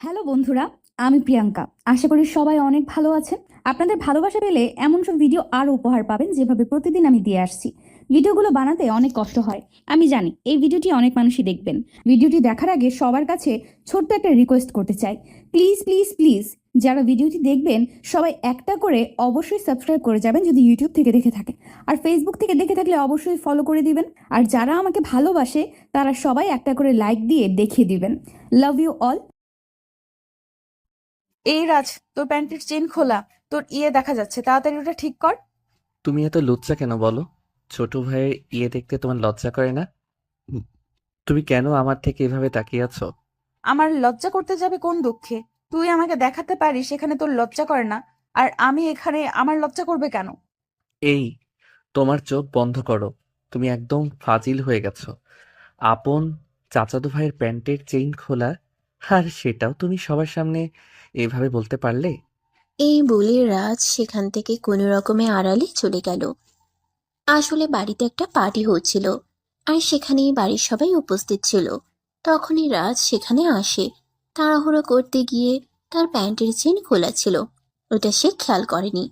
Hello বন্ধুরা, আমি প্রিয়াঙ্কা। আশা করি সবাই অনেক ভালো আছেন। আপনাদের ভালোবাসা পেলে এমন সব ভিডিও আরও উপহার পাবেন যেভাবে প্রতিদিন আমি দিয়ে আসছি। ভিডিওগুলো বানাতে অনেক কষ্ট হয়, আমি জানি। এই ভিডিওটি অনেক মানুষই দেখবেন। ভিডিওটি দেখার আগে সবার কাছে ছোট্ট একটা রিকোয়েস্ট করতে চাই। প্লিজ প্লিজ প্লিজ, যারা ভিডিওটি দেখবেন সবাই একটা করে অবশ্যই সাবস্ক্রাইব করে যাবেন যদি ইউটিউব থেকে দেখে থাকেন। আর ফেসবুক থেকে দেখে থাকলে অবশ্যই ফলো করে দিবেন। আর যারা আমাকে ভালোবাসে তারা সবাই একটা করে লাইক দিয়ে দেখিয়ে দিবেন। Love you all. এই রাজ, তোর প্যান্টের চেন খোলা। তোর দেখা যাচ্ছে, তাড়াতাড়ি ওটা ঠিক কর। তুমি এত লুচ্চা কেন বলো? ছোট ভাইয়ের দেখতে তোমার লজ্জা করে না? উম, তুমি কেন আমার থেকে এভাবে তাকিয়ে আছো? আমার লজ্জা করতে যাবে কোন দুঃখে? তুই আমাকে দেখাতে পারিস এখানে তোর লজ্জা করে না, আর আমি এখানে আমার লজ্জা করবে কেন? এই, তোমার চোখ বন্ধ করো। তুমি একদম ফাজিল হয়ে গেছো। আপন চাচাতো ভাইয়ের প্যান্টের চেইন খোলা, আর সেটাও তুমি সবার সামনে এভাবে বলতে পারলে? এই বলে রাজ সেখান থেকে কোনো রকমে আড়ালে চলে গেল। আসলে বাড়িতে একটা পার্টি হচ্ছিল, আর সেখানেই বাড়ির সবাই উপস্থিত ছিল। তখনই রাজ সেখানে আসে। তাড়াহুড়ো করতে গিয়ে তার প্যান্টের চেন খোলা ছিল, ওটা সে খেয়াল করেনি।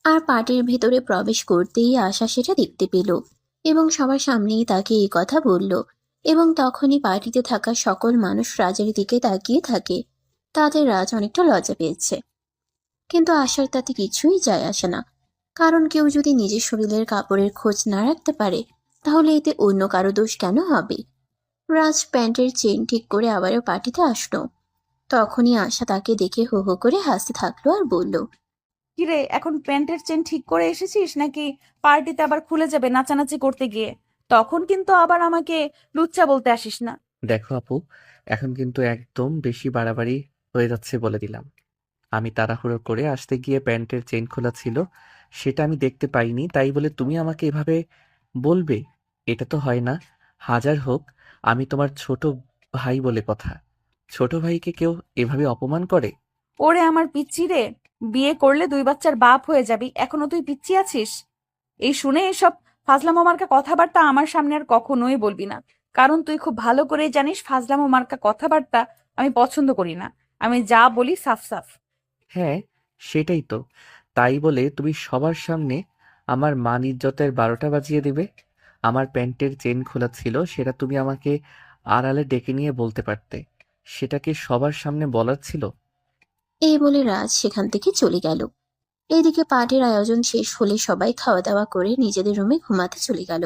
আর পার্টির ভেতরে প্রবেশ করতেই আশা সেটা দেখতে পেল এবং সবার সামনেই তাকে এই কথা বলল। এবং তখনই পার্টিতে থাকা সকল মানুষ রাজের দিকে তাকিয়ে থাকে। তাদের রাজ অনেকটা লজ্জা পেয়েছে, কিন্তু আশার তাতে কিছুই যায় আসে না। কারণ কেউ যদি নিজের শরীরের কাপড়ের খোঁজ না রাখতে পারে, তাহলে এতে অন্য কারো দোষ কেন হবে? রাজ প্যান্টের চেন ঠিক করে আবারও পার্টিতে আসলো। তখনই আশা তাকে দেখে হো হো করে হাসতে থাকলো আর বলল, কিরে, এখন প্যান্টের চেন ঠিক করে এসেছিস নাকি পার্টিতে আবার খুলে যাবে নাচানাচি করতে গিয়ে? তখন কিন্তু আবার আমাকে লুচ্চা বলতে আসিস না। দেখো আপু, এখন কিন্তু একদম বেশি বাড়াবাড়ি হয়ে যাচ্ছে বলে দিলাম। আমি তাড়াহুড়ো করে আসতে গিয়ে প্যান্টের চেইন খোলা ছিল, সেটা আমি দেখতে পাইনি, তাই বলে তুমি আমাকে এভাবে বলবে? এটা তো হয় না। হাজার হোক আমি তোমার ছোট ভাই বলে কথা। ছোট ভাইকে কেউ এভাবে অপমান করে? ওরে আমার পিচ্চি রে, বিয়ে করলে 2 বাচ্চার বাপ হয়ে যাবি, এখনো তুই পিচ্চি আছিস? এই শুনে এসব ফাজলামো মার্কা কথাবার্তা আমার সামনে আর কখনোই বলবি না। কারণ তুই খুব ভালো করেই জানিস ফাজলামো মার্কা কথাবার্তা আমি পছন্দ করি না। আমি যা বলি সাফ সাফ। হ্যাঁ, সেটাই তো। তাই বলে তুমি সবার সামনে আমার মান ইজ্জতের 12টা বাজিয়ে দিবে? আমার প্যান্টের চেন খোলা ছিল, সেটা তুমি আমাকে আড়ালে ডেকে নিয়ে বলতে পারতে। সেটা কি সবার সামনে বলার ছিল? এই বলে রাজ সেখান থেকে চলে গেল। এদিকে পার্টির আয়োজন শেষ হলে সবাই খাওয়া দাওয়া করে নিজেদের রুমে ঘুমাতে চলে গেল।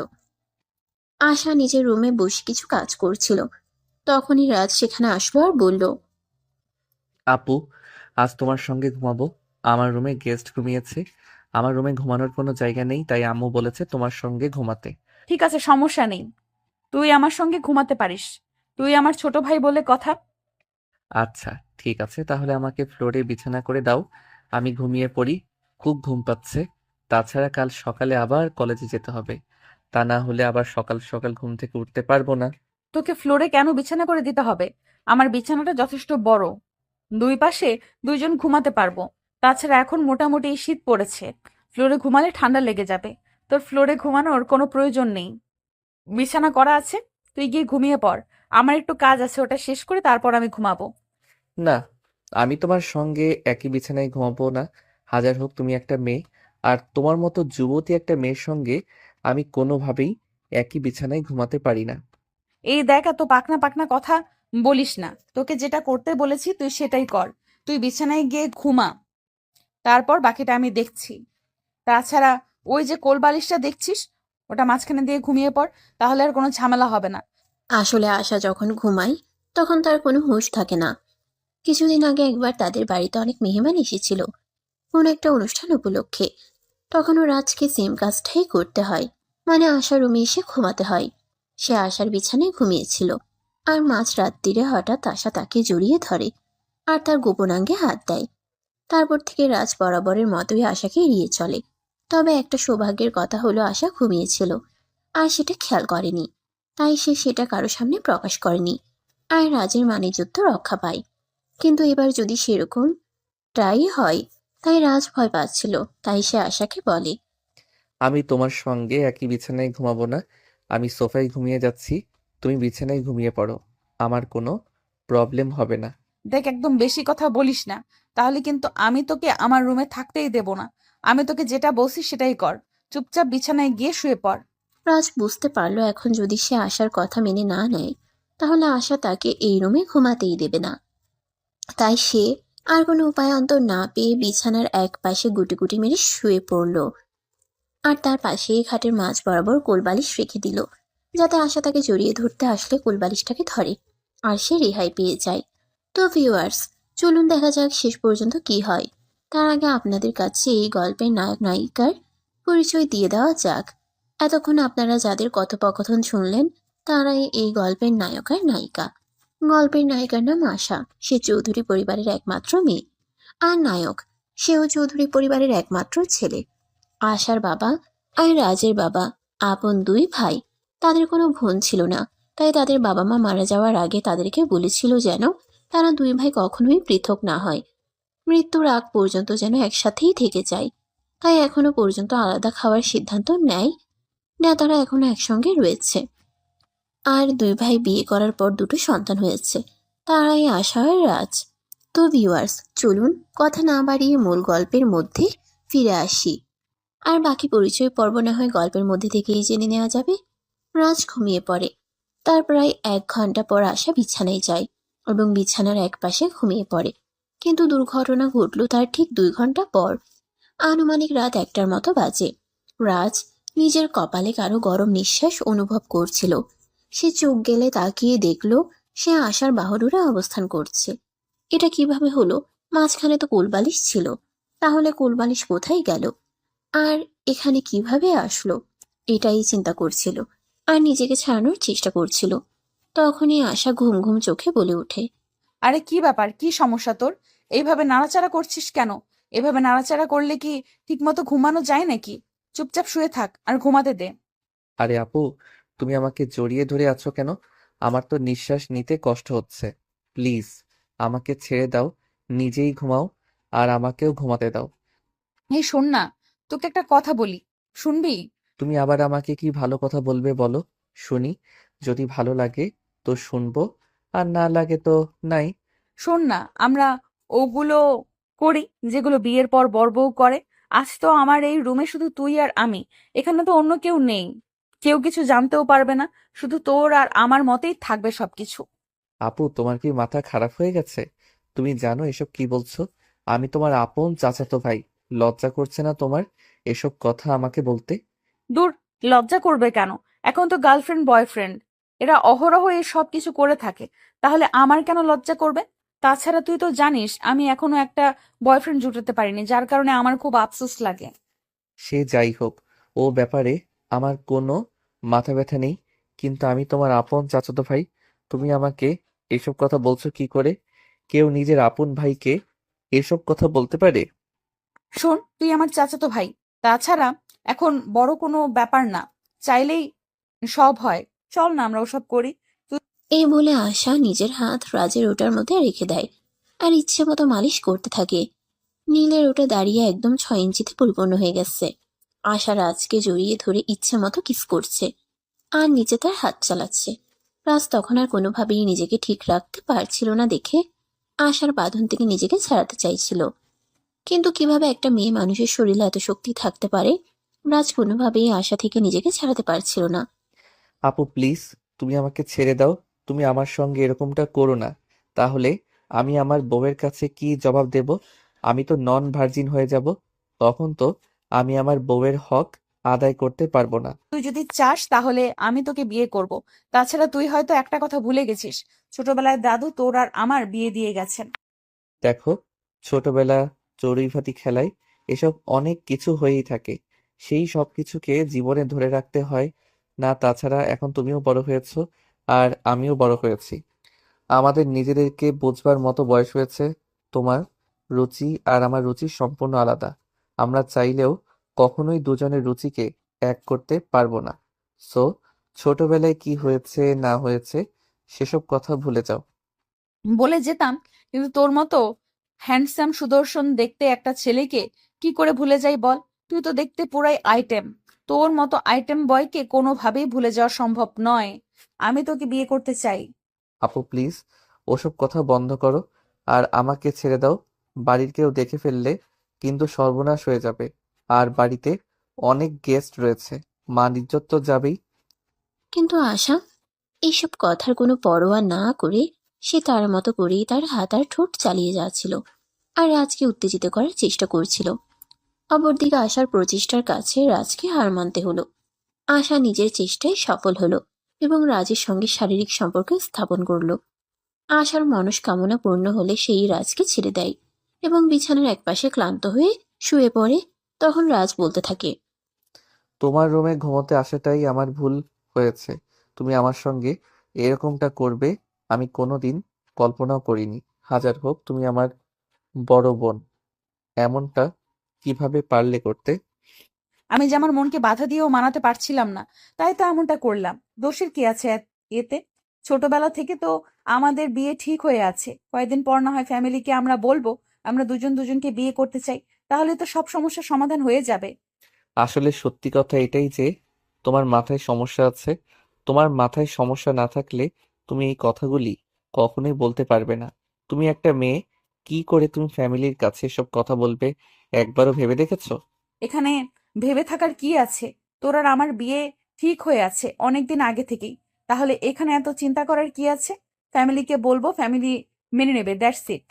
আশা নিজের রুমে বসে কিছু কাজ করছিল। তখনই রাজ সেখানে আসলো আর বলল, আপু, আজ তোমার সঙ্গে ঘুমাবো। আমার রুমে গেস্ট ঘুমিয়েছে। আমার রুমে ঘুমানোর কোনো জায়গা নেই, তাই আম্মু বলেছে তোমার সঙ্গে ঘুমাতে। ঠিক আছে, সমস্যা নেই। তুই আমার সঙ্গে ঘুমাতে পারিস। তুই আমার ছোট ভাই বলে কথা। আচ্ছা, ঠিক আছে, তাহলে আমাকে ফ্লোরে বিছানা করে দাও। আমি ঘুমিয়ে পড়ি। খুব ঘুম পাচ্ছে। তাছাড়া কাল সকালে আবার কলেজে যেতে হবে। তা না হলে আবার সকাল সকাল ঘুম থেকে উঠতে পারবো না। তোকে ফ্লোরে কেন বিছানা করে দিতে হবে? আমার বিছানাটা যথেষ্ট বড়, দুই পাশে দুইজন ঘুমাতে পারবো। তাছাড়া এখন মোটামুটি শীত পড়েছে, ফ্লোরে ঘুমালে ঠান্ডা লেগে যাবে। তোর ফ্লোরে ঘুমানোর কোনো প্রয়োজন নেই। বিছানা করা আছে, তুই গিয়ে ঘুমিয়ে পড়। আমার একটু কাজ আছে, ওটা শেষ করে তারপর আমি ঘুমাবো। না, আমি তোমার সঙ্গে একই বিছানায় ঘুমাবো না। হাজার হোক তুমি একটা মেয়ে, আর তোমার মতো যুবতী একটা মেয়ের সঙ্গে আমি কোনোভাবেই একই বিছানায় ঘুমাতে পারি না। এই দেখ, এত পাকনা পাকনা কথা বলিস না। তোকে যেটা করতে বলেছি তুই সেটাই কর। তুই বিছানায় গিয়ে ঘুমা, তারপর বাকিটা আমি দেখছি। তাছাড়া ওই যে কোল বালিশটা দেখছিস, ওটা মাঝখানে দিয়ে ঘুমিয়ে পড়, তাহলে আর কোনো ঝামেলা হবে না। আসলে আশা যখন ঘুমায় তখন তার কোনো হুঁশ থাকে না। কিছুদিন আগে একবার তাদের বাড়িতে অনেক মেহমান এসেছিল, কোনো একটা অনুষ্ঠান উপলক্ষে। তখনও রাজকে সেম কাজটাই করতে হয়, মানে আশার রুমে এসে ঘুমাতে হয়। সে আশার বিছানায় ঘুমিয়েছিল, আর মাঝ রাত্রিরে হঠাৎ আশা তাকে জড়িয়ে ধরে আর তার গোপনাঙ্গে হাত দেয়। তারপর থেকে রাজ বরাবরের মতোই আশাকে এড়িয়ে চলে। তবে একটা সৌভাগ্যের কথা হলো, আশা ঘুমিয়েছিল আর সেটা খেয়াল করেনি, তাই সে সেটা কারো সামনে প্রকাশ করেনি। আর রাজের মানিজ্যত্ব রক্ষা পায়। কিন্তু এবার যদি সেরকম ট্রাই হয়, তাই রাজ ভয় পাচ্ছিল। তাই সে আশাকে বলে, আমি তোমার সঙ্গে একই বিছানায় ঘুমাবো না। আমি সোফায় ঘুমিয়ে যাচ্ছি, তুমি বিছানায় ঘুমিয়ে পড়ো। আমার কোনো প্রবলেম হবে না। দেখ, একদম বেশি কথা বলিস না, তাহলে কিন্তু আমি তোকে আমার রুমে থাকতেই দেব না। আমি তোকে যেটা বলছি সেটাই কর, চুপচাপ বিছানায় গিয়ে শুয়ে পড়। রাজ বুঝতে পারল এখন যদি সে আশার কথা মেনে না নেয় তাহলে আশা তাকে এই রুমে ঘুমাতেই দেবে না। তাই সে আর কোনো উপায়ান্তর না পেয়ে বিছানার এক পাশে গুটি গুটি মেরে শুয়ে পড়ল। আর তার পাশেই খাটের মাঝ বরাবর কোলবালিশ রেখে দিল, যাতে আশা তাকে জড়িয়ে ধরতে আসলে কোলবালিশটাকে ধরে আর সে রেহাই পেয়ে যায়। তো ভিউয়ার্স, চলুন দেখা যাক শেষ পর্যন্ত কি হয়। তার আগে আপনাদের কাছে এই গল্পের নায়ক নায়িকার পরিচয় দিয়ে দেওয়া যাক। এতক্ষণ আপনারা যাদের কথোপকথন শুনলেন তারাই এই গল্পের নায়ক আর নায়িকা। গল্পের নায়িকার নাম আশা, সে চৌধুরী পরিবারের একমাত্র মেয়ে। আর নায়ক, সেও চৌধুরী পরিবারের একমাত্র ছেলে। আশার বাবা আর রাজের বাবা আপন দুই ভাই। তাদের কোনো বোন ছিল না, তাই তাদের বাবা মা মারা যাওয়ার আগে তাদেরকে বলেছিল যেন তারা দুই ভাই কখনোই পৃথক না হয়, মৃত্যুর আগ পর্যন্ত যেন একসাথেই থেকে যায়। তাই এখনো পর্যন্ত আলাদা খাওয়ার সিদ্ধান্ত নেয় না, তারা এখনো একসঙ্গে রয়েছে। আর দুই ভাই বিয়ে করার পর দুটো সন্তান হয়েছে, তারাই আশা আর রাজ। তো ভিউয়ার্স, চলুন কথা না বাড়িয়ে মূল গল্পের মধ্যে ফিরে আসি। আর বাকি পরিচয় পর্ব না হয় গল্পের মধ্যে থেকেই জেনে নেওয়া যাবে। রাজ ঘুমিয়ে পড়ে। তার প্রায় 1 ঘন্টা পর আশা বিছানায় যায় এবং বিছানার একপাশে ঘুমিয়ে পড়ে। কিন্তু দুর্ঘটনা ঘটল তার ঠিক 2 ঘন্টা পর। আনুমানিক রাত 1টার মতো বাজে। রাজ নিজের কপালে কারো গরম নিঃশ্বাস অনুভব করছিল। সে চোখ গেলে তাকিয়ে দেখল সে আশার বাহুডোরে অবস্থান করছে। এটা কিভাবে হলো? মাঝখানে তো কোলবালিশ ছিল, তাহলে কোলবালিশ কোথায় গেল আর এখানে কিভাবে আসলো? এটাই চিন্তা করছিল আর নিজেকে ছাড়ানোর চেষ্টা করছিল। তখনই আশা ঘুম ঘুম চোখে বলে ওঠে, আরে কি ব্যাপার, কি সমস্যা তোর? এইভাবে নাড়াচাড়া করছিস কেন? এভাবে নাড়াচাড়া করলে কি ঠিকমতো ঘুমানো যায় নাকি? চুপচাপ শুয়ে থাক আর ঘুমাতে দে। আরে আপু, তুমি আমাকে জড়িয়ে ধরে আছো কেন? আমার তো নিঃশ্বাস নিতে কষ্ট হচ্ছে। প্লিজ আমাকে ছেড়ে দাও, নিজেই ঘুমাও আর আমাকেও ঘুমাতে দাও। এই শোন না, তোকে একটা কথা বলি, শুনবি? তুমি আবার আমাকে কি ভালো কথা বলবে বলো, শুনি। যদি ভালো লাগে তো শুনবো, আর না লাগে তো নাই। শোন না, আমরা ওগুলো করি যেগুলো বিয়ের পর বর বউ করে। আজ তো আমার এই রুমে শুধু তুই আর আমি, এখানে তো অন্য কেউ নেই। কেউ কিছু জানতেও পারবে না, শুধু তোর আর আমার মতেই থাকবে সবকিছু। আপু, তোমার কি মাথা খারাপ হয়ে গেছে? তুমি জানো এসব কি বলছো? আমি তোমার আপন চাচাতো ভাই। লজ্জা করছে না তোমার এসব কথা আমাকে বলতে? দূর, লজ্জা করবে কেন? এখন তো গার্লফ্রেন্ড বয়ফ্রেন্ড, এরা অহরহ এই সব কিছু করে থাকে, তাহলে আমার কেন লজ্জা করবে? তাছাড়া তুই তো জানিস আমি এখনো একটা বয়ফ্রেন্ড জুটাতে পারিনি, যার কারণে আমার খুব আফসোস লাগে। সে যাই হোক, ও ব্যাপারে আমার কোনো মাথা ব্যথা নেই। কিন্তু আমি তোমার আপন চাচাতো ভাই। তুমি আমাকে এসব কথা বলছো কি করে? কেউ নিজের আপন ভাইকে এসব কথা বলতে পারে? শোন, তুই আমার চাচাতো ভাই, তাছাড়া এখন বড় কোনো ব্যাপার না, চাইলেই সব হয়। চল না আমরা ওসব করি। এই বলে আশা নিজের হাত রাজের ওটার মধ্যে রেখে দেয় আর ইচ্ছে মতো মালিশ করতে থাকে। নীলের ওটা দাঁড়িয়ে একদম 6 ইঞ্চিতে পরিপূর্ণ হয়ে গেছে। আশা রাজকে জড়িয়ে ধরে ইচ্ছে মতো কিস করছে আর নিচে তার হাত চালাচ্ছে। রাজ তখন আর কোনোভাবেই নিজেকে ঠিক রাখতে পারছিল না দেখে আশার বাঁধন থেকে নিজেকে ছাড়াতে চাইছিল। কিন্তু কিভাবে একটা মেয়ে মানুষের শরীরে এত শক্তি থাকতে পারে? রাজ কোনোভাবেই আশা থেকে নিজেকে ছাড়াতে পারছিল না। আপু প্লিজ, তুমি আমাকে ছেড়ে দাও। তুমি আমার সঙ্গে এরকমটা করো না। তাহলে আমি আমার বউয়ের কাছে কি জবাব দেব? আমি তো নন ভার্জিন হয়ে যাব। তখন তো আমি আমার বউয়ের হক আদায় করতে পারবো না। তুই যদি চাস তাহলে আমি তোকে বিয়ে করব। তাছাড়া তুই হয়তো একটা কথা ভুলে গেছিস, ছোটবেলায় দাদু তোর আর আমার বিয়ে দিয়ে গেছেন। দেখো, ছোটবেলা চড়ুইভাতি খেলায় এসব অনেক কিছু হয়েই থাকে। সেই সব কিছুকে জীবনে ধরে রাখতে হয় না। তাছাড়া এখন তুমিও বড় হয়েছো আর আমিও বড় হয়েছি। আমাদের নিজেদেরকে বুঝবার মতো বয়স হয়েছে। তোমার রুচি আর আমার রুচি সম্পূর্ণ আলাদা। আমরা চাইলেও কখনোই দুজনের রুচিকে এক করতে পারবো না। সো ছোটবেলায় কি হয়েছে না হয়েছে সেসব কথা ভুলে যাও। বলে যেতাম, কিন্তু তোর মতো হ্যান্ডসাম সুদর্শন দেখতে একটা ছেলেকে কি করে ভুলে যাই বল? তুই তো দেখতে পুরাই আইটেম। তোর মতো আইটেম বয়কে কোনোভাবেই ভুলে যাওয়া সম্ভব নয়। আমি তোকে বিয়ে করতে চাই। আপু প্লিজ, ওসব কথা বন্ধ করো। আর আমাকে ছেড়ে দাও। বাড়ির কেউ দেখে ফেললে কিন্তু সর্বনাশ হয়ে যাবে। আর বাড়িতে অনেক গেস্ট রয়েছে, মান ইজ্জত তো যাবেই। কিন্তু আশা এইসব কথার কোনো পরোয়া না করে সে তার মতো করেই তার হাত আর ঠোঁট চালিয়ে যাচ্ছিল আর রাজকে উত্তেজিত করার চেষ্টা করছিল। অপরদিকে আশার প্রচেষ্টার কাছে রাজকে হার মানতে হলো। আশা নিজের চেষ্টায় সফল হলো এবং রাজের সঙ্গে শারীরিক সম্পর্ক স্থাপন করলো। আশার মনস্কামনা পূর্ণ হলে সেই রাজকে ছেড়ে দেয় এবং বিছানার একপাশে ক্লান্ত হয়ে শুয়ে পড়ে। তখন রাজ বলতে থাকে, তোমার রুমে ঘুমোতে আসাটাই আমার ভুল হয়েছে। তুমি আমার সঙ্গে এরকমটা করবে আমি কোনোদিন কল্পনাও করিনি। হাজার হোক তুমি আমার বড় বোন, এমনটা কিভাবে পারলে করতে? আমি যে আমার মনকে বাধা দিয়েও মানাতে পারছিলাম না, তাই তো এমনটা করলাম। দোষের কি আছে এতে? ছোটবেলা থেকে তো আমাদের বিয়ে ঠিক হয়ে আছে। কয়েকদিন পর না হয় ফ্যামিলিকে আমরা বলবো আমরা দুজন দুজনকে বিয়ে করতে চাই, তাহলে তো সব সমস্যার সমাধান হয়ে যাবে। আসলে সত্যি কথা এটাই যে তোমার মাথায় সমস্যা আছে। তোমার মাথায় সমস্যা না থাকলে তুমি এই কথাগুলি কখনোই বলতে পারবে না। তুমি একটা মেয়ে, কি করে তুমি ফ্যামিলির কাছে এসব কথা বলবে একবারও ভেবে দেখেছো? এখানে ভেবে থাকার কি আছে? তোর আর আমার বিয়ে ঠিক হয়ে আছে অনেকদিন আগে থেকেই। তাহলে এখানে এত চিন্তা করার কি আছে? ফ্যামিলিকে বলবো, ফ্যামিলি মেনে নেবে, দ্যাটস ইট।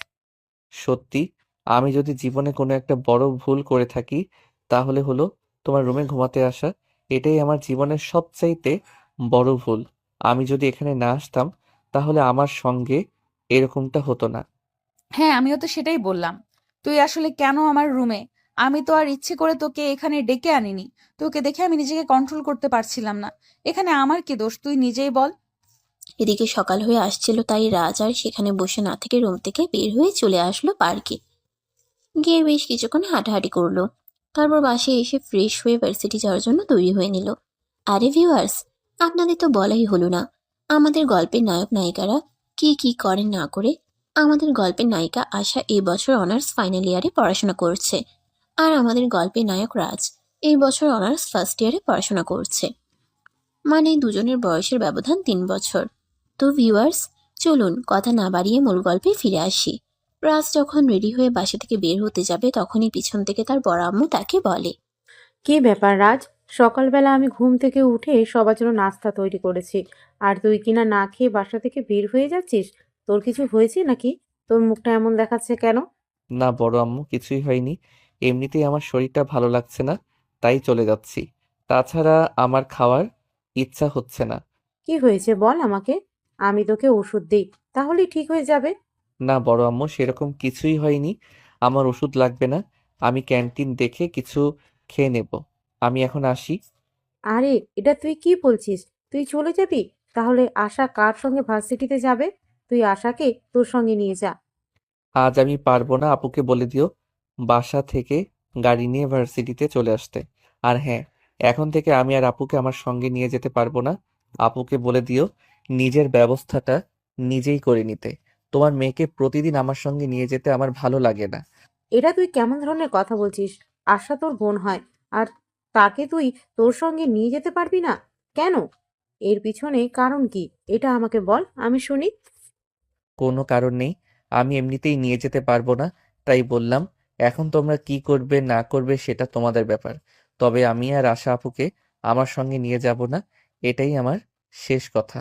সত্যি, আমি যদি জীবনে কোনো একটা বড় ভুল করে থাকি তাহলে হলো তোমার রুমে ঘুমাতে আসা। এটাই আমার জীবনের সবচাইতে বড় ভুল। আমি যদি এখানে না আসতাম তাহলে আমার সঙ্গে এরকমটা হতো না। হ্যাঁ, আমিও তো সেটাই বললাম। তুই আসলে কেন আমার রুমে? আমি তো আর ইচ্ছে করে তোকে এখানে ডেকে আনিনি। তোকে দেখে আমি নিজেকে কন্ট্রোল করতে পারছিলাম না। এখানে আমার কি দোষ তুই নিজেই বল। এদিকে সকাল হয়ে আসছিল তাই রাজ আর সেখানে বসে না থেকে রুম থেকে বের হয়ে চলে আসলো পার্কে। গিয়ে বেশ কিছুক্ষণ হাঁটাহাঁটি করলো। তারপর বাসায় এসে ফ্রেশ হয়ে ভার্সিটি যাওয়ার জন্য তৈরি হয়ে নিল। আরে ভিউয়ার্স, আপনাদের তো বলাই হলো না আমাদের গল্পের নায়ক নায়িকারা কি কি করে না করে। আমাদের গল্পের নায়িকা আশা এই বছর অনার্স ফাইনাল ইয়ারে পড়াশোনা করছে, আর আমাদের গল্পের নায়ক রাজ এই বছর অনার্স ফার্স্ট ইয়ারে পড়াশোনা করছে। মানে দুজনের বয়সের ব্যবধান 3 বছর। তো ভিউয়ার্স, চলুন কথা না বাড়িয়ে মূল গল্পে ফিরে আসি। রাজ যখন রেডি হয়ে বাসা থেকে বের হতে যাবে তখনই পিছন থেকে তার বড় আম্মু তাকে বলে, কি ব্যাপার রাজ? সকালবেলা আমি ঘুম থেকে উঠে সবার জন্য নাস্তা তৈরি করেছি, আর তুই কিনা না খেয়ে বাসা থেকে বের হয়ে যাচ্ছিস? তোর কিছু হয়েছে নাকি? তোর মুখটা এমন দেখাচ্ছে কেন? না বড় আম্মু, কিছুই হয়নি। এমনিতেই আমার শরীরটা ভালো লাগছে না, তাই চলে যাচ্ছি। তাছাড়া আমার খাওয়ার ইচ্ছা হচ্ছে না। কি হয়েছে বল আমাকে, আমি তোকে ওষুধ দিই, তাহলেই ঠিক হয়ে যাবে। না বড় আম্মু, সেরকম কিছুই হয়নি। আমার ওষুধ লাগবে না। আমি ক্যান্টিন দেখে কিছু খেয়ে নেব। আমি এখন আসি। আরে এটা তুই কি বলছিস? তুই চলে যাবি? তাহলে আশা কার সঙ্গে ভার্সিটিতে যাবে? তুই আশাকে তোর সঙ্গে নিয়ে যা। আজ আমি পারবো না, আপুকে বলে দিও বাসা থেকে গাড়ি নিয়ে ভার্সিটিতে চলে আসতে। আর হ্যাঁ, এখন থেকে আমি আর আপুকে আমার সঙ্গে নিয়ে যেতে পারবো না। আপুকে বলে দিও নিজের ব্যবস্থাটা নিজেই করে নিতে। তোমার মেয়েকে প্রতিদিন আমার সঙ্গে নিয়ে যেতে আমার ভালো লাগে না। এটা তুই কেমন ধরনের কথা বলছিস? আশা তোর বোন হয়, আর তাকে তুই তোর সঙ্গে নিয়ে যেতে পারবি না? কেন? এর পিছনে কারণ কি এটা আমাকে বল, আমি শুনি। কোনো কারণ নেই, আমি এমনিতেই নিয়ে যেতে পারবো না, তাই বললাম। এখন তোমরা কি করবে না করবে সেটা তোমাদের ব্যাপার, তবে আমি আর আশা আপুকে আমার সঙ্গে নিয়ে যাব না। এটাই আমার শেষ কথা।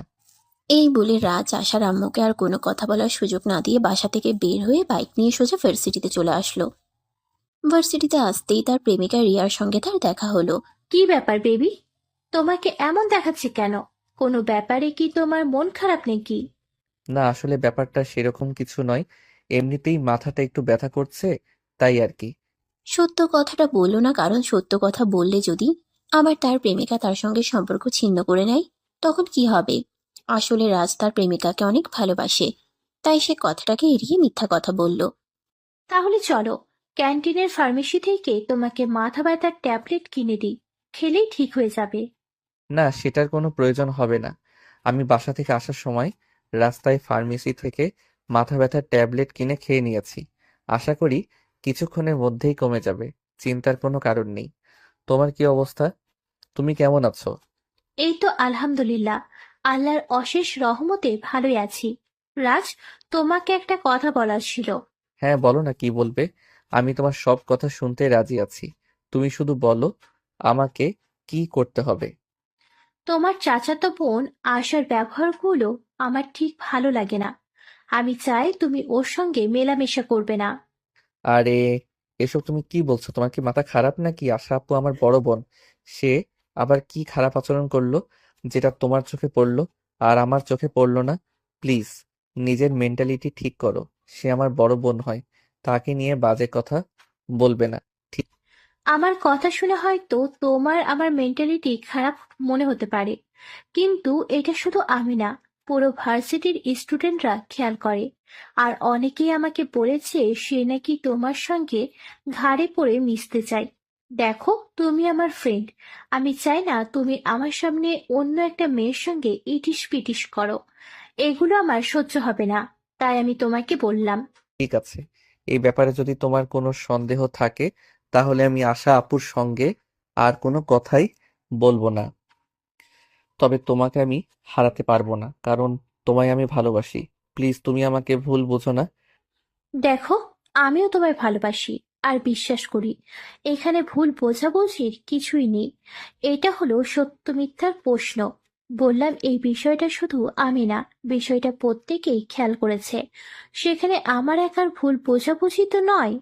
এই বলে রাজ আশার আম্মুকে আর কোনো কথা বলার সুযোগ না দিয়ে বাসা থেকে বের হয়ে বাইক নিয়ে সোজা ভার্সিটিতে চলে আসলো। ভার্সিটিতে আসতেই তার প্রেমিকা রিয়ার সঙ্গে তার দেখা হলো। কি ব্যাপার বেবি? তোমাকে এমন দেখাচ্ছে কেন? কোনো ব্যাপারে কি তোমার মন খারাপ নাকি? না আসলে ব্যাপারটা সেরকম কিছু নয়, এমনিতেই মাথাটা একটু ব্যথা করছে, তাই আর কি। সত্য কথাটা বলল না, কারণ সত্য কথা বললে যদি আবার তার প্রেমিকা তার সঙ্গে সম্পর্ক ছিন্ন করে নেয় তখন কি হবে। আসলে রাজ তার প্রেমিকাকে অনেক ভালোবাসে, তাই সে কথাটাকে এড়িয়ে মিথ্যা কথা বলল। তাহলে চলো, ক্যান্টিনের ফার্মেসি থেকে তোমাকে মাথা ব্যথার ট্যাবলেট কিনে দিই, খেলেই ঠিক হয়ে যাবে। না, সেটার কোনো প্রয়োজন হবে না। আমি বাসা থেকে আসার সময় রাস্তায় ফার্মেসি থেকে মাথা ব্যথার ট্যাবলেট কিনে খেয়ে নিয়েছি। আশা করি কিছুক্ষণের মধ্যেই কমে যাবে। চিন্তার কোনো কারণ নেই। তোমার কি অবস্থা? তুমি কেমন আছো? এই তো আলহামদুলিল্লাহ, আল্লাহর অশেষ রহমতে ভালোই আছি। রাজ, তোমাকে একটা কথা বলার ছিল। হ্যাঁ বলো না, কি বলবে? আমি তোমার সব কথা শুনতে রাজি আছি। তুমি শুধু বলো আমাকে কি করতে হবে। তোমার চাচাতো বোন আশার ব্যবহারগুলো আমার ঠিক ভালো লাগে না। আমি চাই তুমি ওর সঙ্গে মেলামেশা করবে না। আরে এসব তুমি কি বলছো? তোমার কি মাথা খারাপ নাকি? আশা আপু আমার বড় বোন। সে আবার কি খারাপ আচরণ করলো যেটা তোমার চোখে পড়লো আর আমার চোখে পড়লো না? প্লিজ নিজের মেন্টালিটি ঠিক করো। সে আমার বড় বোন হয়, তাকে নিয়ে বাজে কথা বলবে না। ঠিক আমার কথা শুনে হয়তো তোমার আমার মেন্টালিটি খারাপ মনে হতে পারে, কিন্তু এটা শুধু আমি না, পুরো ভার্সিটির স্টুডেন্টরা খেয়াল করে। আর অনেকেই আমাকে বলেছে সে নাকি তোমার সঙ্গে ঘাড়ে পড়ে মিশতে চায়। দেখো, তুমি আমার ফ্রেন্ড। আমি চাই না তুমি আমার সামনে অন্য একটা মেয়ের সঙ্গে ইটিস পিটিস করো। এগুলো আমার সহ্য হবে না। তাই আমি তোমাকে বললাম। ঠিক আছে, এই ব্যাপারে যদি তোমার কোনো সন্দেহ থাকে তাহলে আমি আশা আপুর সঙ্গে আর কোনো কথাই বলবো না। তবে তোমাকে আমি হারাতে পারবো না, কারণ তোমায় আমি ভালোবাসি। প্লিজ তুমি আমাকে ভুল বুঝো না। দেখো, আমিও তোমায় ভালোবাসি আর বিশ্বাস করি। এখানে ভুল বোঝাবুঝির কিছুই নেই। এটা হলো সত্য মিথ্যার প্রশ্ন। বললাম, এই বিষয়টা শুধু আমি না, বিষয়টা প্রত্যেকেই খেয়াল করেছে। সেখানে আমার একার ভুল বোঝাবুঝি তো নয়।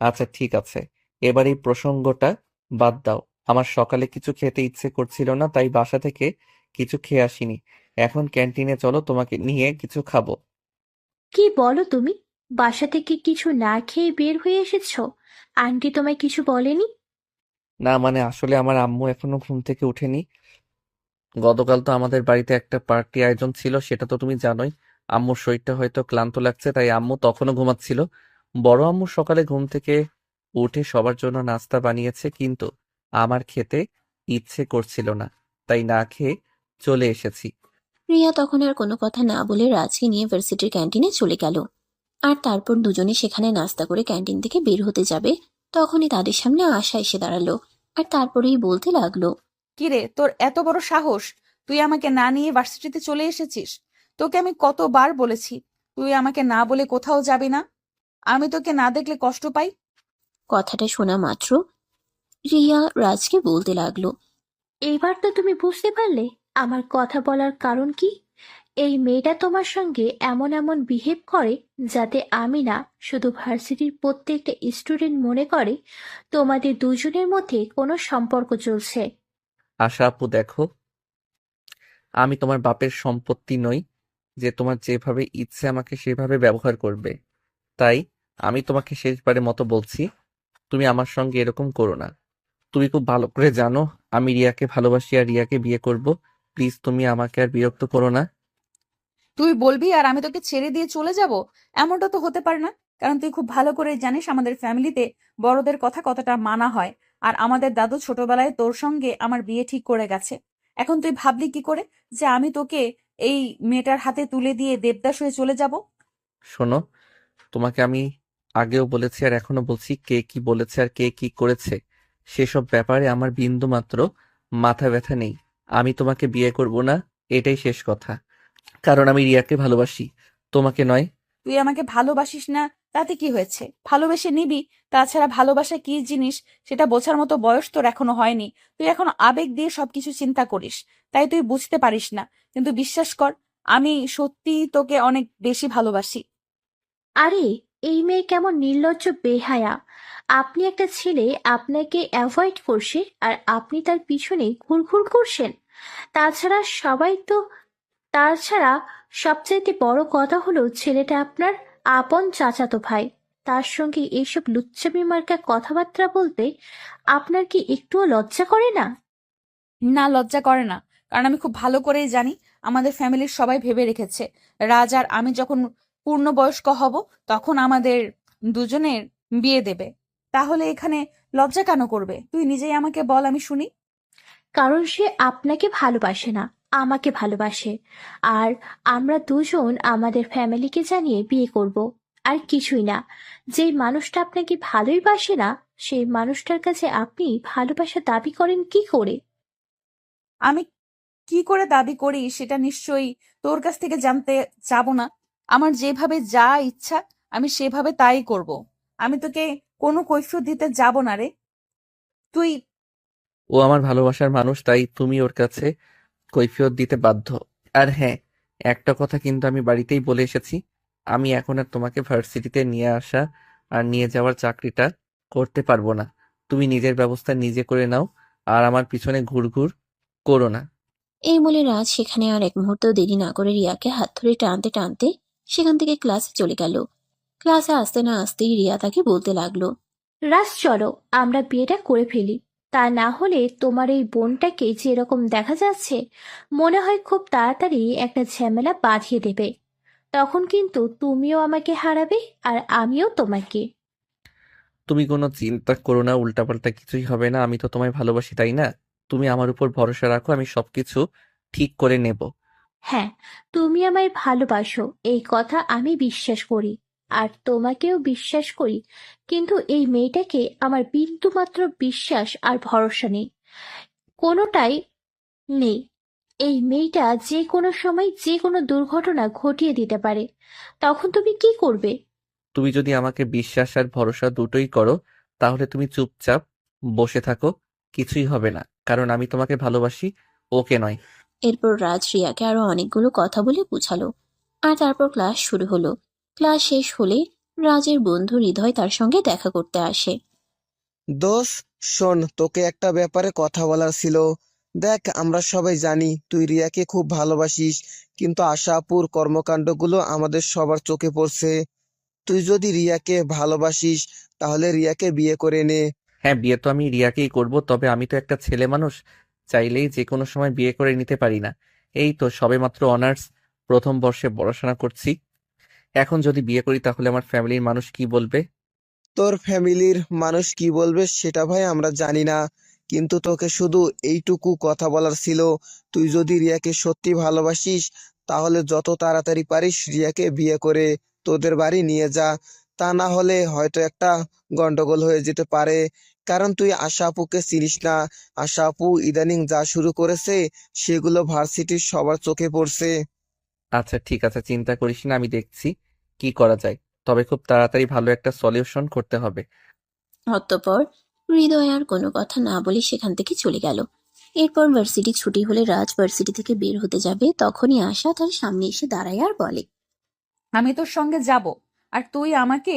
আচ্ছা ঠিক আছে, এবার এই প্রসঙ্গটা বাদ দাও। আমার সকালে কিছু খেতে ইচ্ছে করছিল না, তাই বাসা থেকে কিছু খেয়ে আসিনি। এখন ক্যান্টিনে চলো, তোমাকে নিয়ে কিছু খাবো। কি বলো তুমি? বাসা থেকে কিছু না খেয়ে বের হয়ে এসেছো? আন্টি তোমায় কিছু বলেনি? না মানে আসলে আমার আম্মু এখনো ঘুম থেকে উঠেনি। গতকাল তো আমাদের বাড়িতে একটা পার্টি আয়োজন ছিল, সেটা তো তুমি জানোই। আম্মুর শরীরটা হয়তো ক্লান্ত লাগছে, তাই আম্মু তখনও ঘুমাচ্ছিল। বড় আম্মু সকালে ঘুম থেকে উঠে সবার জন্য নাস্তা বানিয়েছে, কিন্তু আমার খেতে ইচ্ছে করছিল না, তাই না খেয়ে চলে এসেছি। রিয়া তখন আর কোনো কথা না বলে রাজকে নিয়ে ভার্সিটির ক্যান্টিনে চলে গেল। আর তারপর দুজনে সেখানে নাস্তা করে ক্যান্টিন থেকে বের হতে যাবে, তখনই তাদের সামনে আশা এসে দাঁড়ালো। আর তারপরেই বলতে লাগলো, কিরে, তোর এত বড় সাহস! তুই আমাকে না নিয়ে ভার্সিটিতে চলে এসেছিস। তোকে আমি কতবার বলেছি তুই আমাকে না বলে কোথাও যাবি না। আমি তোকে না দেখলে কষ্ট পাই। কথাটা শোনা মাত্র রিয়া রাজকে বলতে লাগলো, এইবার তো তুমি বুঝতে পারলে আমার কথা বলার কারণ কি। এই মেয়েটা তোমার সঙ্গে এমন এমন বিহেভ করে যাতে আমি না, শুধু ভার্সিটির প্রত্যেকটা স্টুডেন্ট মনে করে তোমাদের দুজনের মধ্যে কোনো সম্পর্ক চলছে। আশা আপু দেখো, আমি তোমার বাপের সম্পত্তি নই যে তোমার যেভাবে ইচ্ছে আমাকে সেভাবে ব্যবহার করবে। তাই আমি তোমাকে শেষবারের মতো বলছি, তুমি আমার সঙ্গে এরকম করো না। তুমি খুব ভালো করে জানো আমি রিয়াকে ভালোবাসি আর রিয়াকে বিয়ে করব। প্লিজ তুমি আমাকে আর বিরক্ত করো না। তুই বলবি আর আমি তোকে ছেড়ে দিয়ে চলে যাব? এমনটা তো হতে পারে না। কারণ তুই খুব ভালো করে জানিস আমাদের ফ্যামিলিতে বড়দের কথা কতটা মানা হয়। আর আমাদের দাদু ছোটবেলায় তোর সঙ্গে আমার বিয়ে ঠিক করে গেছে। এখন তুই ভাবলি কি করে যে আমি তোকে এই মেয়েটার হাতে তুলে দিয়ে দেবদাস হয়ে চলে যাব? শোনো, তোমাকে আমি আগেও বলেছি আর এখনো বলছি, কে কি বলেছে আর কে কি করেছে সেসব ব্যাপারে আমার বিন্দু মাত্র মাথা ব্যথা নেই। আমি তোমাকে বিয়ে করব না, এটাই শেষ কথা। কারণ আমি রিয়াকে ভালোবাসি, তোমাকে নয়। তুই আমাকে ভালোবাসিস না তাতে কি হয়েছে? ভালোবেসে নিবি। তাছাড়া ভালোবাসা কি জিনিস সেটা বোঝার মতো বয়স তোর এখনো হয়নি। তুই এখনো আবেগ দিয়ে সবকিছু চিন্তা করিস, তাই তুই বুঝতে পারিস না। কিন্তু বিশ্বাস কর, আমি সত্যি তোকে অনেক বেশি ভালোবাসি। আরে, এই মেয়ে কেমন নির্লজ্জ বেহায়া! আপনি একটা ছেলে আপনাকে অ্যাভয়েড করছে আর আপনি তার পিছনে ঘুরঘুর করছেন। তাছাড়া সবাই তো তাছাড়া সবচাইতে বড় কথা হলো ছেলেটা আপনার আপন চাচাতো ভাই। তার সঙ্গে এইসব লুচ্চামি মার্কা কথাবার্তা বলতে আপনার কি একটুও লজ্জা করে না? না, লজ্জা করে না। কারণ আমি খুব ভালো করেই জানি আমাদের ফ্যামিলির সবাই ভেবে রেখেছে রাজ আর আমি যখন পূর্ণবয়স্ক হব তখন আমাদের দুজনের বিয়ে দেবে। তাহলে এখানে লজ্জা কেন করবে? তুই নিজেই আমাকে বল, আমি শুনি। কারণ সে আপনাকে ভালোবাসে না, আমাকে ভালোবাসে। আর আমরা দুজন আমাদের ফ্যামিলিকে জানিয়ে বিয়ে করব। আর কিছুই না। যেই মানুষটা আপনাকে ভালোই বাসে না, সেই মানুষটার কাছে আপনি ভালোবাসা দাবি করেন কি করে? আমি কি করে দাবি করি সেটা নিশ্চয়ই তোর কাছ থেকে জানতে যাব না। আমার যেভাবে যা ইচ্ছা আমি সেভাবে তাই করব। আমি তোকে কোনো কৈফিয়ত দিতে যাব না রে। তুই ও আমার ভালোবাসার মানুষ, তাই তুমি ওর কাছে কৈফিয়ত দিতে বাধ্য। আর হ্যাঁ, একটা কথা কিন্তু আমি বাড়িতেই বলে এসেছি, আমি এখন আর তোমাকে ভার্সিটিতে নিয়ে আসা আর নিয়ে যাওয়ার চাকরিটা করতে পারবো না। তুমি নিজের ব্যবস্থা নিজে করে নাও, আর আমার পিছনে ঘুরঘুর করো না। এই বলে রাজ সেখানে আর এক মুহূর্ত দেরি না করে রিয়াকে হাত ধরে টানতে টানতে সেখান থেকে ক্লাসে চলে গেল। ক্লাসে আসতে না আসতেই রিয়া তাকে বলতে লাগলো, রাজ চলো আমরা বিয়েটা করে ফেলি। তা না হলে তোমার এই বোনটাকে যেরকম দেখা যাচ্ছে মনে হয় খুব তাড়াতাড়ি একটা ঝামেলা বাঁধিয়ে দেবে। তখন কিন্তু তুমিও আমাকে হারাবে আর আমিও তোমাকে। তুমি কোনো চিন্তা করো না, উল্টাপাল্টা কিছুই হবে না। আমি তো তোমায় ভালোবাসি, তাই না? তুমি আমার উপর ভরসা রাখো, আমি সবকিছু ঠিক করে নেব। হ্যাঁ, তুমি আমায় ভালোবাসো এই কথা আমি বিশ্বাস করি, আর তোমাকেও বিশ্বাস করি। কিন্তু এই মেয়েটাকে আমার বিন্দুমাত্র বিশ্বাস আর ভরসা নেই, কোনোটাই নেই। এই মেয়েটা যে কোনো সময় যে কোনো দুর্ঘটনা ঘটিয়ে দিতে পারে। তখন তুমি কি করবে? তুমি যদি আমাকে বিশ্বাস আর ভরসা দুটোই করো, তাহলে তুমি চুপচাপ বসে থাকো, কিছুই হবে না, কারণ আমি তোমাকে ভালোবাসি, ওকে নয়। এরপর রাজ রিয়াকে আরো অনেকগুলো কথা বলে বুঝালো। আর তারপর ক্লাস শুরু হলো। ক্লাস শেষ হলে রাজের বন্ধু হৃদয় তার সঙ্গে দেখা করতে আসে। দোষ, শোন, তোকে একটা ব্যাপারে কথা বলার ছিল। দেখ, আমরা সবাই জানি তুই রিয়াকে খুব ভালোবাসিস, কিন্তু আশা আপুর কর্মকাণ্ডগুলো আমাদের সবার চোখে পড়ছে। তুই যদি রিয়াকে ভালোবাসিস তাহলে রিয়াকে বিয়ে করে নে। হ্যাঁ, বিয়ে তো আমি রিয়াকেই করব, তবে আমি তো একটা ছেলে মানুষ, চাইলেই যে কোনো সময় বিয়ে করে নিতে পারি না। এই তো সবেমাত্র অনার্স প্রথম বর্ষে পড়াশোনা করছি, এখন যদি বিয়ে করি তাহলে আমার ফ্যামিলির মানুষ কি বলবে? তোর ফ্যামিলির মানুষ কি বলবে সেটা ভাই আমরা জানি না, কিন্তু তোকে শুধু এইটুকু কথা বলার ছিল, তুই যদি রিয়াকে সত্যি ভালোবাসিস তাহলে যত তাড়াতাড়ি পারিস রিয়াকে বিয়ে করে তোদের বাড়ি নিয়ে যা। তা না হলে হয়তো একটা গন্ডগোল হয়ে যেতে পারে, কারণ তুই আশা আপুকে চিনিস না। আশা আপু ইদানিং যা শুরু করেছে সেগুলো ভার্সিটির সবার চোখে পড়ছে। আচ্ছা ঠিক আছে, চিন্তা করিস না, আমি দেখছি কি করা যায়, তবে খুব তাড়াতাড়ি ভালো একটা সলিউশন করতে হবে। অতঃপর হৃদয় আর কোনো কথা না বলে সেখান থেকে চলে গেল। এরপর ভার্সিটি ছুটি হলে রাজ ভার্সিটি থেকে বের হতে যাবে, তখনই আশা তার সামনে এসে দাঁড়ায় আর বলে, আমি তোর সঙ্গে যাব, আর তুই আমাকে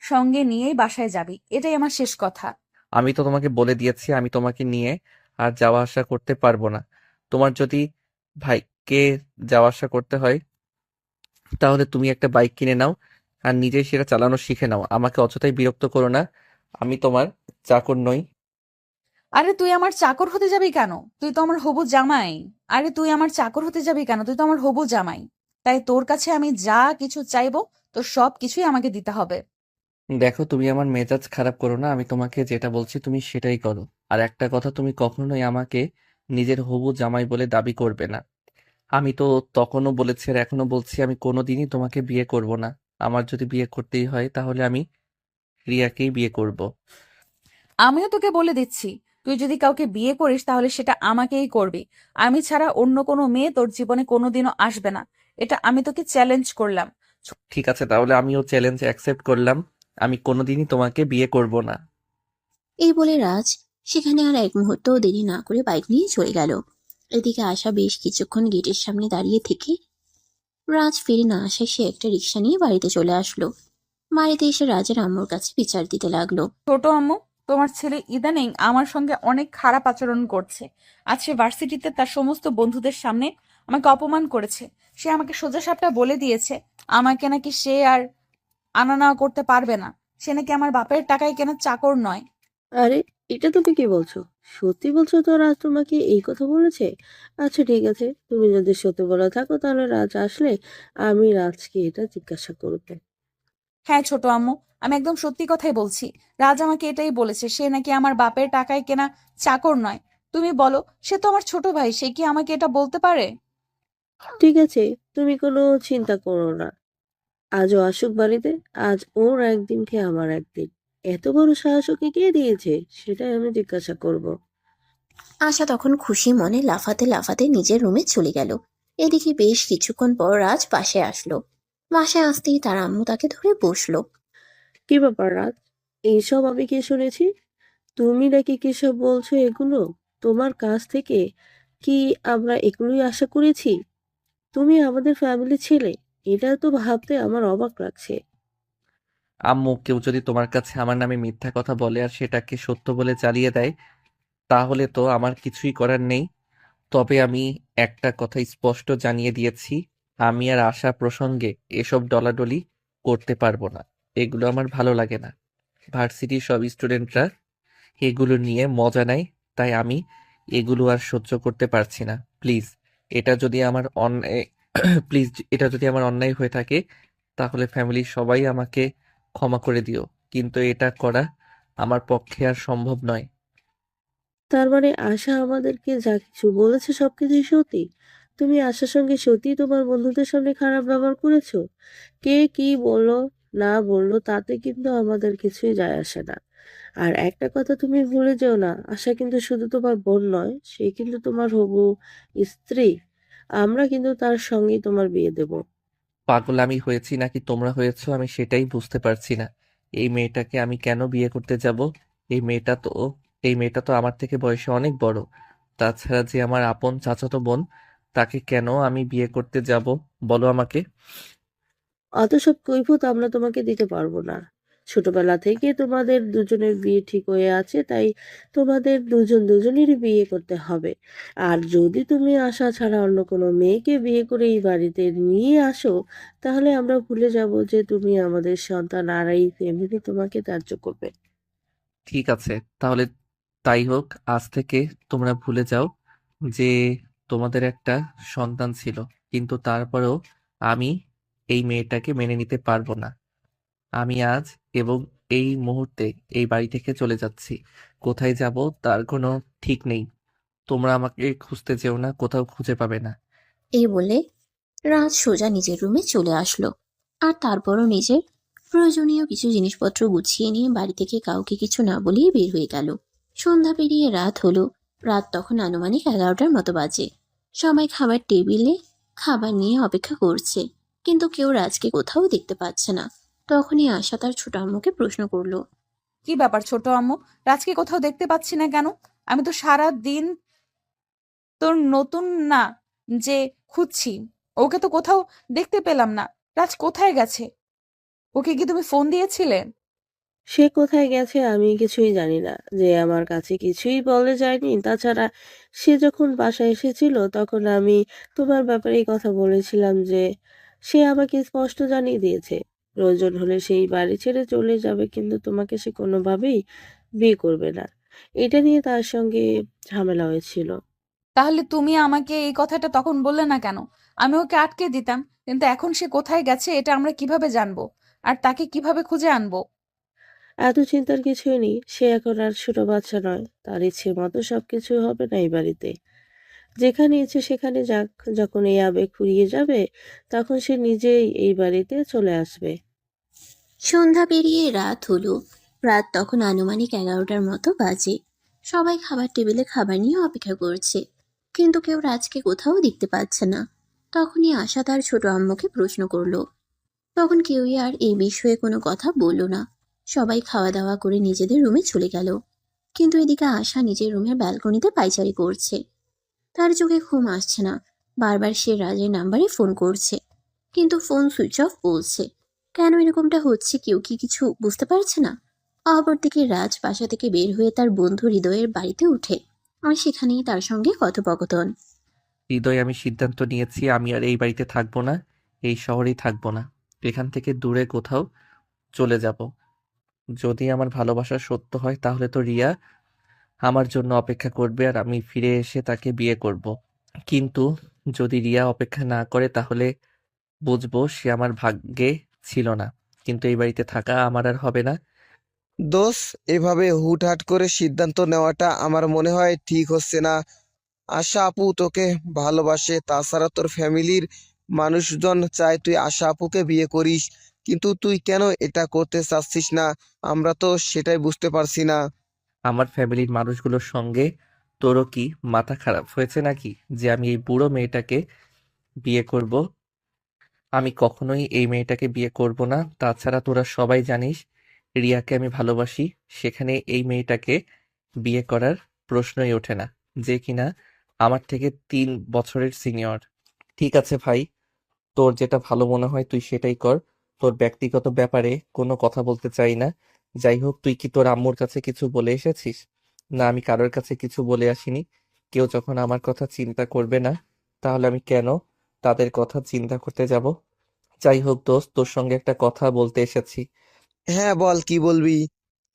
সঙ্গে নিয়েই বাসায় যাবি, এটাই আমার শেষ কথা। আমি তো তোমাকে বলে দিয়েছি আমি তোমাকে নিয়ে আর যাওয়া আসা করতে পারবো না। তোমার যদি ভাইকে যাওয়া আসা করতে হয় তাহলে তুমি একটা বাইক কিনে নাও আর নিজেই সেটা চালানো শিখে নাও, আমাকে অযথাই বিরক্ত করো না, আমি তোমার চাকর নই। আরে তুই আমার চাকর হতে যাবি কেন? তুই তো আমার হবু জামাই। আরে তুই আমার চাকর হতে যাবি কেন? তুই তো আমার হবু জামাই। তাই তোর কাছে আমি যা কিছু চাইবো তোর সব কিছুই আমাকে দিতে হবে। দেখো, তুমি আমার মেজাজ খারাপ করো না, আমি তোমাকে যেটা বলছি তুমি সেটাই করো। আর একটা কথা, তুমি কখনোই আমাকে নিজের হবু জামাই বলে দাবি করবে না। আমি তো তখনও বলেছি আর এখনো বলছি, আমি কোনোদিনই তোমাকে বিয়ে করব না। আমার যদি বিয়ে করতেই হয় তাহলে আমি রিয়াকেই বিয়ে করব। আমিও তোকে বলে দিচ্ছি, তুই যদি কাউকে বিয়ে করিস তাহলে সেটা আমাকেই করবি। আমি ছাড়া অন্য কোনো মেয়ে তোর জীবনে কোনোদিনও আসবে না। এটা আমি তোকে চ্যালেঞ্জ করলাম। ঠিক আছে, তাহলে আমিও চ্যালেঞ্জ অ্যাকসেপ্ট করলাম, আমি কোনোদিনই তোমাকে বিয়ে করব না। এই বলে রাজ সেখানে আর এক মুহূর্ত দেরি না করে বাইক নিয়ে চলে গেল। এদিকে আশা বেশ কিছুক্ষণ গেটের সামনে দাঁড়িয়ে থেকে রাজ ফিরে না আসায় সে একটা রিক্সা নিয়ে বাড়িতে চলে আসলো। বাড়িতে এসে রাজের আম্মুর কাছে বিচার দিতে লাগলো। ছোট আম্মু, তোমার ছেলে ইদানিং আমার সঙ্গে অনেক খারাপ আচরণ করছে। আজকে ভার্সিটিতে তার সমস্ত বন্ধুদের সামনে আমাকে অপমান করেছে। সে আমাকে সোজাসাপটা বলে দিয়েছে আমাকে নাকি সে আর আনা নেওয়া করতে পারবে না। সে নাকি আমার বাপের টাকায় কেনা চাকর নয়। আরে, এটা তুমি কি বলছো? সত্যি বলছো তো রাজ তোমাকে এই কথা বলেছে? আচ্ছা ঠিক আছে, তুমি যদি সত্যি বলে থাকো তাহলে রাজ আসলে আমি রাজকে এটা জিজ্ঞাসা করবো। হ্যাঁ ছোট আম্মু, আমি একদম সত্যি কথাই বলছি। রাজ আমাকে এটাই বলেছে সে নাকি আমার বাপের টাকায় কেনা চাকর নয়। তুমি বলো, সে তো আমার ছোট ভাই, সে কি আমাকে এটা বলতে পারে? ঠিক আছে, তুমি কোনো চিন্তা করো না। আজও আসুক বাড়িতে, আজ ওর একদিন কি আমার একদিন। এত বড় সাহস ওকে কে দিয়েছে সেটাই আমি জিজ্ঞাসা করব। আশা তখন খুশি মনে লাফাতে লাফাতে নিজের রুমে চলে গেল। এদিকে বেশ কিছুক্ষণ পর রাজ পাশে আসলো। বাসায় আসতেই তার আম্মু তাকে ধরে বসলো। কি ব্যাপার রাজ? এইসব আমি কি শুনেছি? তুমি নাকি কিসব বলছো এগুলো? তোমার কাছ থেকে কি আমরা এগুলোই আশা করেছি? তুমি আমাদের ফ্যামিলি ছেলে, এটা তো ভাবতে আমার অবাক লাগছে। আম্মু, কেউ যদি তোমার কাছে আমার নামে মিথ্যা কথা বলে আর সেটাকে সত্য বলে চালিয়ে দেয়, তাহলে তো আমার কিছুই করার নেই। তবে আমি একটা কথা স্পষ্ট জানিয়ে দিয়েছি, আমি আর আশা প্রসঙ্গে এসব ডলাডলি করতে পারবো না। এগুলো আমার ভালো লাগে না। ভার্সিটির সব স্টুডেন্টরা এগুলো নিয়ে মজা নেয়, তাই আমি এগুলো আর সহ্য করতে পারছি না। প্লিজ, এটা যদি আমার অন্যায় প্লিজ, এটা যদি আমার অন্যায় হয়ে থাকে, তাহলে ফ্যামিলির সবাই আমাকে ক্ষমা করে দিও। কিন্তু এটা করা আমার পক্ষে আর সম্ভব নয়। তার মানে আশা আমাদেরকে যা কিছু বলেছে সবকিছুই সত্যি? তুমি আশার সঙ্গে সত্যি তোমার বন্ধুদের সামনে খারাপ ব্যবহার করেছো? কে কি বললো না বললো তাতে কিন্তু আমাদের কিছুই যায় আসে না। আর একটা কথা তুমি ভুলে যেও না, আশা কিন্তু শুধু তোমার বোন নয়, সে কিন্তু তোমার হবু স্ত্রী। আমরা কিন্তু তার সঙ্গেই তোমার বিয়ে দেব। পাগলামি হয়েছি নাকি তোমরা হয়েছো, আমি সেটাই বুঝতে পারছি না। এই মেয়েটাকে আমি কেন বিয়ে করতে যাব? এই মেয়েটা তো এই মেয়েটা তো আমার থেকে বয়সে অনেক বড়। তাছাড়া যে আমার আপন চাচাতো বোন, তাকে কেন আমি বিয়ে করতে যাব বলো আমাকে? অত সব কৈফিয়ত আমরা তোমাকে দিতে পারবো না। ছোটবেলা থেকে তোমাদের দুজনের বিয়ে ঠিক হয়ে আছে, তাই তোমাদের দুজনেরই বিয়ে করতে হবে। আর যদি তুমি আশা ছাড়া অন্য কোনো মেয়েকে বিয়ে করে এই বাড়িতে নিয়ে আসো, তাহলে আমরা ভুলে যাব যে তুমি আমাদের সন্তান, আর এই ফ্যামিলি তোমাকে ত্যায্য করবে। ঠিক আছে, তাহলে তাই হোক। আজ থেকে তোমরা ভুলে যাও যে তোমাদের একটা সন্তান ছিল। কিন্তু তারপরেও আমি এই মেয়েটাকে মেনে নিতে পারবো না। আমি আজ এবং এই মুহূর্তে এই বাড়ি থেকে চলে যাচ্ছি। কোথায় যাব তার কোনো ঠিক নেই। তোমরা আমাকে খুঁজতে যেও না, কোথাও খুঁজে পাবে না। এই বলে রাজ সোজা নিজের রুমে চলে আসলো। আর তারপরও নিজের প্রয়োজনীয় কিছু জিনিসপত্র গুছিয়ে নিয়ে বাড়ি থেকে কাউকে কিছু না বলেই বের হয়ে গেল। সন্ধ্যা পেরিয়ে রাত হলো। রাত তখন আনুমানিক 11টার মতো বাজে। সবাই খাবার টেবিলে খাবার নিয়ে অপেক্ষা করছে, কিন্তু কেউ রাজকে কোথাও দেখতে পাচ্ছে না। তখনই আশা তার ছোট আম্মুকে প্রশ্ন করলো। কি ব্যাপার ছোট আম্মু? রাজকে কোথাও দেখতে পাচ্ছি না কেন? আমি তো সারা দিন তোর নতুন না যে খুঁজছি, ওকে তো কোথাও দেখতে পেলাম না। রাজ কোথায় গেছে? ওকে কি তুমি ফোন দিয়েছিলে? সে কোথায় গেছে আমি কিছুই জানি না, যে আমার কাছে কিছুই বলে যায়নি। তাছাড়া সে যখন বাসায় এসেছিল তখন আমি তোমার ব্যাপারে এই কথা বলেছিলাম, যে সে আমাকে স্পষ্ট জানিয়ে দিয়েছে প্রয়োজন হলে সেই বাড়ি ছেড়ে চলে যাবে, কিন্তু তোমাকে সে কোনোভাবেই বিয়ে করবে না। এটা নিয়ে তার সঙ্গে ঝামেলা হয়েছিল। তাহলে তুমি আমাকে এই কথাটা তখন বললে না কেন? আমি ওকে আটকে দিতাম। কিন্তু এখন সে কোথায় গেছে এটা আমরা কিভাবে জানবো? আর তাকে কিভাবে খুঁজে আনবো? এত চিন্তার কিছুই নেই, সে এখন আর ছোট বাচ্চা নয়, তার ইচ্ছে মতো সবকিছু হবে না এই বাড়িতে। যেখানে ইচ্ছে সেখানে যাক, যখন এই আবেগ ফুরিয়ে যাবে তখন সে নিজেই এই বাড়িতে চলে আসবে। সন্ধ্যা পেরিয়ে রাত হলো। রাত তখন আনুমানিক 11টার মতো বাজে। সবাই খাবার টেবিলে খাবার নিয়ে অপেক্ষা করছে, কিন্তু কেউ রাজকে কোথাও দেখতে পাচ্ছে না। তখনই আশা তার ছোট আম্মুকে প্রশ্ন করলো। তখন কেউই আর এই বিষয়ে কোনো কথা বলল না। সবাই খাওয়া দাওয়া করে নিজেদের রুমে চলে গেল। কিন্তু এদিকে আশা নিজের রুমের ব্যালকনিতে পায়চারি করছে। তার চোখে ঘুম আসছে না। বারবার সে রাজের নাম্বারে ফোন করছে, কিন্তু ফোন সুইচ অফ বলছে। কেন এরকমটা হচ্ছে কেউ কি কিছু বুঝতে পারছে না। অপরদিকে রাজ বাসা থেকে বের হয়ে তার বন্ধু হৃদয়ের বাড়িতে উঠে, আর সেখানেই তার সঙ্গে কথোপকথন। হৃদয়, আমি সিদ্ধান্ত নিয়েছি আমি আর এই বাড়িতে থাকবো না, এই শহরেই থাকবো না। এখান থেকে দূরে কোথাও চলে যাব। যদি আমার ভালোবাসা সত্য হয় তাহলে তো রিয়া আমার জন্য অপেক্ষা করবে আর আমি ফিরে এসে তাকে বিয়ে করব। কিন্তু যদি রিয়া অপেক্ষা না করে তাহলে বুঝবো সে আমার ভাগ্যে ছিল না। কিন্তু এই বাড়িতে থাকা আমার আর হবে না। দোষ, এভাবে হুটহাট করে সিদ্ধান্ত নেওয়াটা আমার মনে হয় ঠিক হচ্ছে না। আশা আপু তোকে ভালোবাসে, তাছাড়া তোর ফ্যামিলির মানুষজন চায় তুই আশা আপুকে বিয়ে করিস, কিন্তু তুই কেন এটা করতে চাচ্ছিস না? আমরা তো সেটাই বুঝতে পারছি না। আমার ফ্যামিলির মানুষগুলোর সঙ্গে তোরও কি মাথা খারাপ হয়েছে নাকি যে আমি এই বুড়ো মেয়েটাকে বিয়ে করব? আমি কখনোই এই মেয়েটাকে বিয়ে করব না। তাছাড়া তোরা সবাই জানিস রিয়াকে আমি ভালোবাসি। সেখানে এই মেয়েটাকে বিয়ে করার প্রশ্নই ওঠে না, যে কিনা আমার থেকে 3 বছরের সিনিয়র। ঠিক আছে ভাই, তোর যেটা ভালো মনে হয় তুই সেটাই কর। তোর ব্যক্তিগত ব্যাপারে কোনো কথা বলতে চাই না। যাই হোক, তুই কি তোর আম্মুর কাছে কিছু বলে এসেছিস? না, আমি কারোর কাছে কিছু বলে আসিনি। কেউ যখন আমার কথা চিন্তা করবে না, তাহলে আমি কেন তাদের কথা চিন্তা করতে যাব? যাই হোক দোস্ত, তোর সঙ্গে একটা কথা বলতে এসেছি। হ্যাঁ বল, কি বলবি?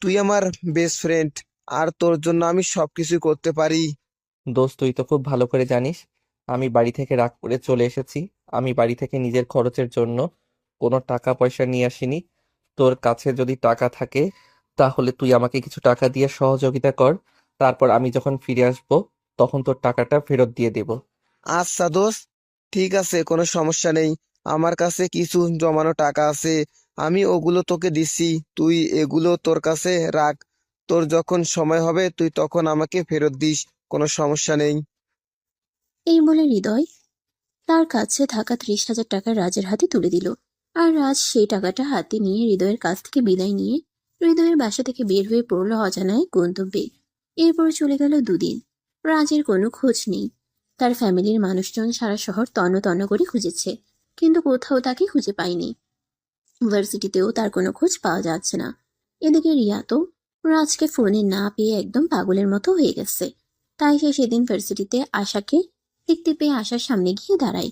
তুই আমার বেস্ট ফ্রেন্ড, আর তোর জন্য আমি সবকিছু করতে পারি। দোস্ত, তুই তো খুব ভালো করে জানিস আমি বাড়ি থেকে রাগ করে চলে এসেছি। আমি বাড়ি থেকে নিজের খরচের জন্য কোনো টাকা পয়সা নিয়ে আসিনি। তোর কাছে যদি টাকা থাকে তাহলে তুই আমাকে কিছু টাকা দিয়ে সহযোগিতা কর। তারপর আমি যখন ফিরে আসব তখন তোর টাকাটা ফেরত দিয়ে দেব। আচ্ছা দোস্ত, ঠিক আছে, কোনো সমস্যা নেই। আমার কাছে কিছু জমানো টাকা আছে, আমি ওগুলো তোকে দিচ্ছি। তুই এগুলো তোর কাছে রাখ। তোর যখন সময় হবে তুই তখন আমাকে ফেরত দিস, কোনো সমস্যা নেই। এই বলে হৃদয় তার কাছে থাকা 30,000 টাকা রাজের হাতে তুলে দিল। আর রাজ সেই টাকাটা হাতে নিয়ে হৃদয়ের কাছ থেকে বিদায় নিয়ে হৃদয়ের বাসা থেকে বের হয়ে পড়ল অজানায় গন্তব্যে। এরপর চলে গেল 2 দিন। রাজের কোনো খোঁজ নেই। তার ফ্যামিলির মানুষজন সারা শহর তন্ন তন্ন করে খুঁজেছে, কিন্তু কোথাও তাকে খুঁজে পায়নি। ভার্সিটিতেও তার কোনো খোঁজ পাওয়া যাচ্ছে না। এদিকে রিয়া তো রাজকে ফোনে না পেয়ে একদম পাগলের মতো হয়ে গেছে। তাই সে সেদিন ভার্সিটিতে আশাকে দেখতে পেয়ে আশার সামনে গিয়ে দাঁড়ায়।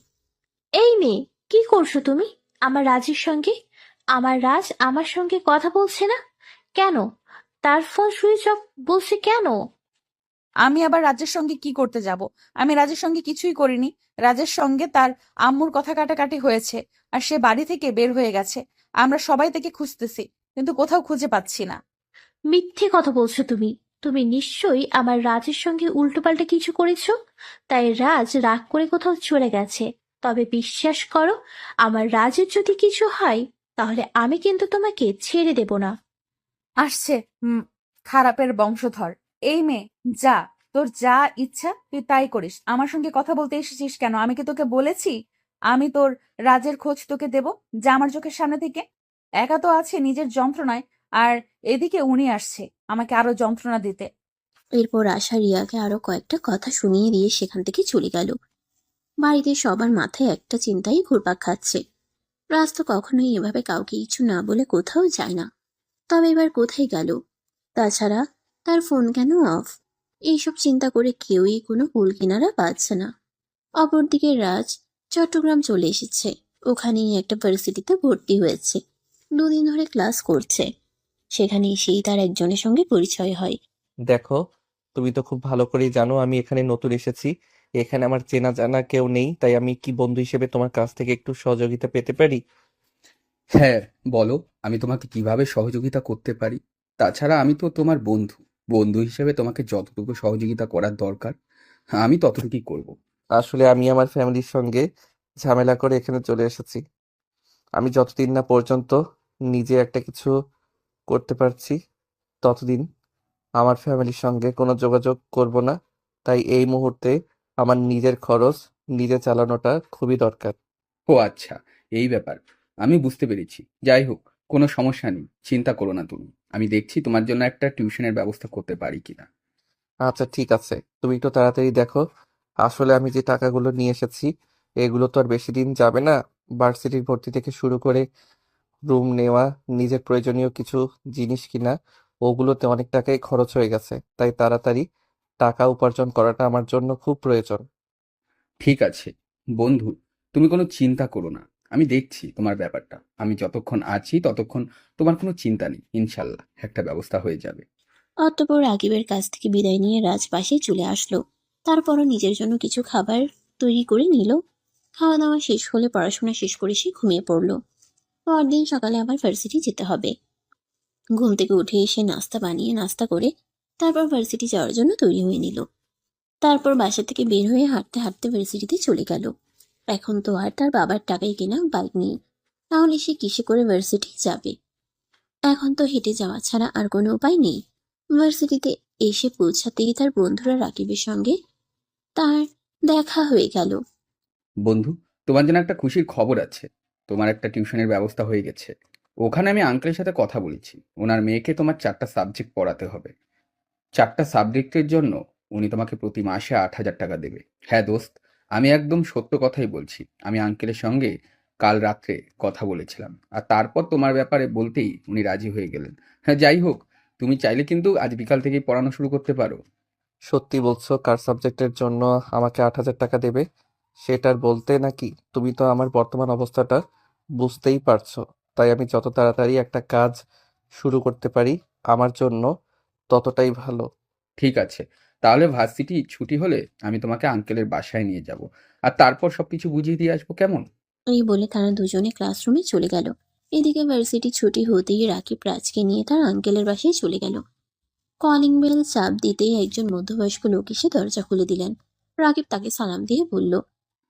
এই মেয়ে, কি করছো তুমি আমার রাজের সঙ্গে? আমার রাজ আমার সঙ্গে কথা বলছে না কেন? তার ফোন সুইচ অফ বলছে কেন? আমি আবার রাজের সঙ্গে কি করতে যাব? আমি রাজের সঙ্গে কিছুই করিনি। রাজের সঙ্গে তার আম্মুর কথা কাটাকাটি হয়েছে, আর সে বাড়ি থেকে বের হয়ে গেছে। আমরা সবাই তাকে খুঁজতেছি, কিন্তু কোথাও খুঁজে পাচ্ছি না। মিথ্যে কথা বলছো তুমি। তুমি নিশ্চয়ই আমার রাজের সঙ্গে উল্টোপাল্টা কিছু করেছো, তাই রাজ রাগ করে কোথাও চলে গেছে। তবে বিশ্বাস করো, আমার রাজের যদি কিছু হয় তাহলে আমি কিন্তু তোমাকে ছেড়ে দেব না। আসছে খারাপের বংশধর। এই মেয়ে, যা, তোর যা ইচ্ছা তুই তাই করিস। আমার সঙ্গে কথা বলতে এসেছিস কেন? আমি কি তোকে বলেছি আমি তোর রাজের খোঁজ তোকে দেব? যা আমার চোখের সামনে থেকে। একা তো আছে নিজের যন্ত্রণায়, আর এদিকে উনি আসছে আমাকে আরো যন্ত্রণা দিতে। এরপর আশা রিয়াকে আরো কয়েকটা কথা শুনিয়ে দিয়ে সেখান থেকে চলে গেল। বাড়িতে সবার মাথায় একটা চিন্তাই ঘুরপাক খাচ্ছে। রাজ তো কখনোই এভাবে কাউকে কিছু না বলে কোথাও যায় না। তবে এবার কোথায় গেল? তাছাড়া তার ফোন কেন অফ? এইসব চিন্তা করে কেউই কোনো কুল কিনারা পাচ্ছে না। অপরদিকে রাজ চট্টগ্রাম চলে এসেছে। ওখানেই একটা ভার্সিটিতে ভর্তি হয়েছে। 2 দিন ধরে ক্লাস করছে। সেখানে এসেই তার একজনের সঙ্গে পরিচয় হয়। দেখো, তুমি তো খুব ভালো করেই জানো আমি এখানে নতুন এসেছি। এখানে আমার চেনা জানা কেউ নেই, তাই আমি কি বন্ধু হিসেবে তোমার কাছ থেকে একটু সহযোগিতা পেতে পারি? হ্যাঁ, বলো, আমি তোমাকে কিভাবে সহযোগিতা করতে পারি? তাছাড়া আমি তো তোমার বন্ধু। বন্ধু হিসেবে তোমাকে যতটুকু সহযোগিতা করার দরকার আমি ততটুকুই করব। আসলে আমি আমার ফ্যামিলির সঙ্গে ঝামেলা করে এখানে চলে এসেছি। আমি যতদিন না পর্যন্ত নিজে একটা কিছু করতে পারছি ততদিন আমার ফ্যামিলির সঙ্গে কোনো যোগাযোগ করব না। তাই এই মুহূর্তে আমার নিজের খরচ নিজে চালানোটা খুবই দরকার। ও আচ্ছা, এই ব্যাপার। আমি বুঝতে পেরেছি। যাই হোক, কোনো সমস্যা নেই, চিন্তা করো না তুমি। আমি দেখছি তোমার জন্য একটা টিউশনের ব্যবস্থা করতে পারি কিনা। আচ্ছা ঠিক আছে, তুমি একটু তাড়াতাড়ি দেখো। আসলে আমি যে টাকাগুলো নিয়ে এসেছি এগুলো তো আর বেশি দিন যাবে না। ভার্সিটির ভর্তি থেকে শুরু করে রুম নেওয়া, নিজের প্রয়োজনীয় কিছু জিনিস কিনা, ওগুলোতে অনেক টাকাই খরচ হয়ে গেছে। তাই তাড়াতাড়ি টাকা উপার্জন করাটা আমার জন্য খুব প্রয়োজন। ঠিক আছে বন্ধু, তুমি কোনো চিন্তা করো না। আমি দেখছি তোমার ব্যাপারটা। আমি যতক্ষণ আছি ততক্ষণ তোমার কোনো চিন্তা নেই। ইনশাল্লাহ একটা ব্যবস্থা হয়ে যাবে। অতঃপর রাকিবের কাছ থেকে বিদায় নিয়ে রাজ বাসায় চলে আসলো। তারপরও নিজের জন্য কিছু খাবার তৈরি করে নিল। খাওয়া দাওয়া শেষ হলে পড়াশোনা শেষ করে সে ঘুমিয়ে পড়ল। পরদিন সকালে আবার ভার্সিটি যেতে হবে। ঘুম থেকে উঠে এসে নাস্তা বানিয়ে নাস্তা করে তারপর ভার্সিটি যাওয়ার জন্য তৈরি হয়ে নিল। তারপর বাসা থেকে বের হয়ে হাঁটতে হাঁটতে ভার্সিটিতে চলে গেল। এখন তো আর তার বাবার টাকায় কেনা বাইক নেই, তাহলে সে কিসে করে ভার্সিটি যাবে? এখন তো হেঁটে যাওয়া ছাড়া আর কোনো উপায় নেই। ভার্সিটিতে এসে পৌঁছাতেই তার বন্ধুরা রাকিবের সঙ্গে তার দেখা হয়ে গেল। বন্ধু, তোমার জন্য একটা খুশির খবর আছে। তোমার একটা টিউশনের ব্যবস্থা হয়ে গেছে। ওখানে আমি আঙ্কেলের সাথে কথা বলেছি। ওনার মেয়েকে তোমার 4টা সাবজেক্ট পড়াতে হবে। 4টা সাবজেক্টের জন্য উনি তোমাকে প্রতি মাসে 8,000 টাকা দেবে। হ্যাঁ দোস্ত, আমি একদম সত্য কথাই বলছি। আমি আঙ্কেলের সঙ্গে কাল রাত্রে কথা বলেছিলাম। আর তারপর তোমার ব্যাপারে বলতেই উনি রাজি হয়ে গেলেন। হ্যাঁ, যাই হোক, তুমি চাইলে কিন্তু আজ বিকাল থেকেই পড়ানো শুরু করতে পারো। সত্যি বলছো কার সাবজেক্টের জন্য আমাকে 8,000 টাকা দেবে? সেটার বলতে নাকি? তুমি তো আমার বর্তমান অবস্থাটা বুঝতেই পারছো। তাই আমি যত তাড়াতাড়ি একটা কাজ শুরু করতে পারি আমার জন্য ততটাই ভালো। ঠিক আছে, তাহলে ভার্সিটি ছুটি হলে আমি তোমাকে আঙ্কেলের বাসায় নিয়ে যাব। আর তারপর সবকিছু বুঝিয়ে দিয়ে আসবো, কেমন? এই বলে তারা দুজনে ক্লাসরুমে চলে গেল। এদিকে ভার্সিটি ছুটি হতেই রাকিব রাজকে নিয়ে তার আঙ্কেলের বাসায় চলে গেল। কলিং বেল চাপ দিতেই একজন মধ্যবয়স্ক লোক এসে দরজা খুলে দিলেন। রাকিব তাকে সালাম দিয়ে বলল,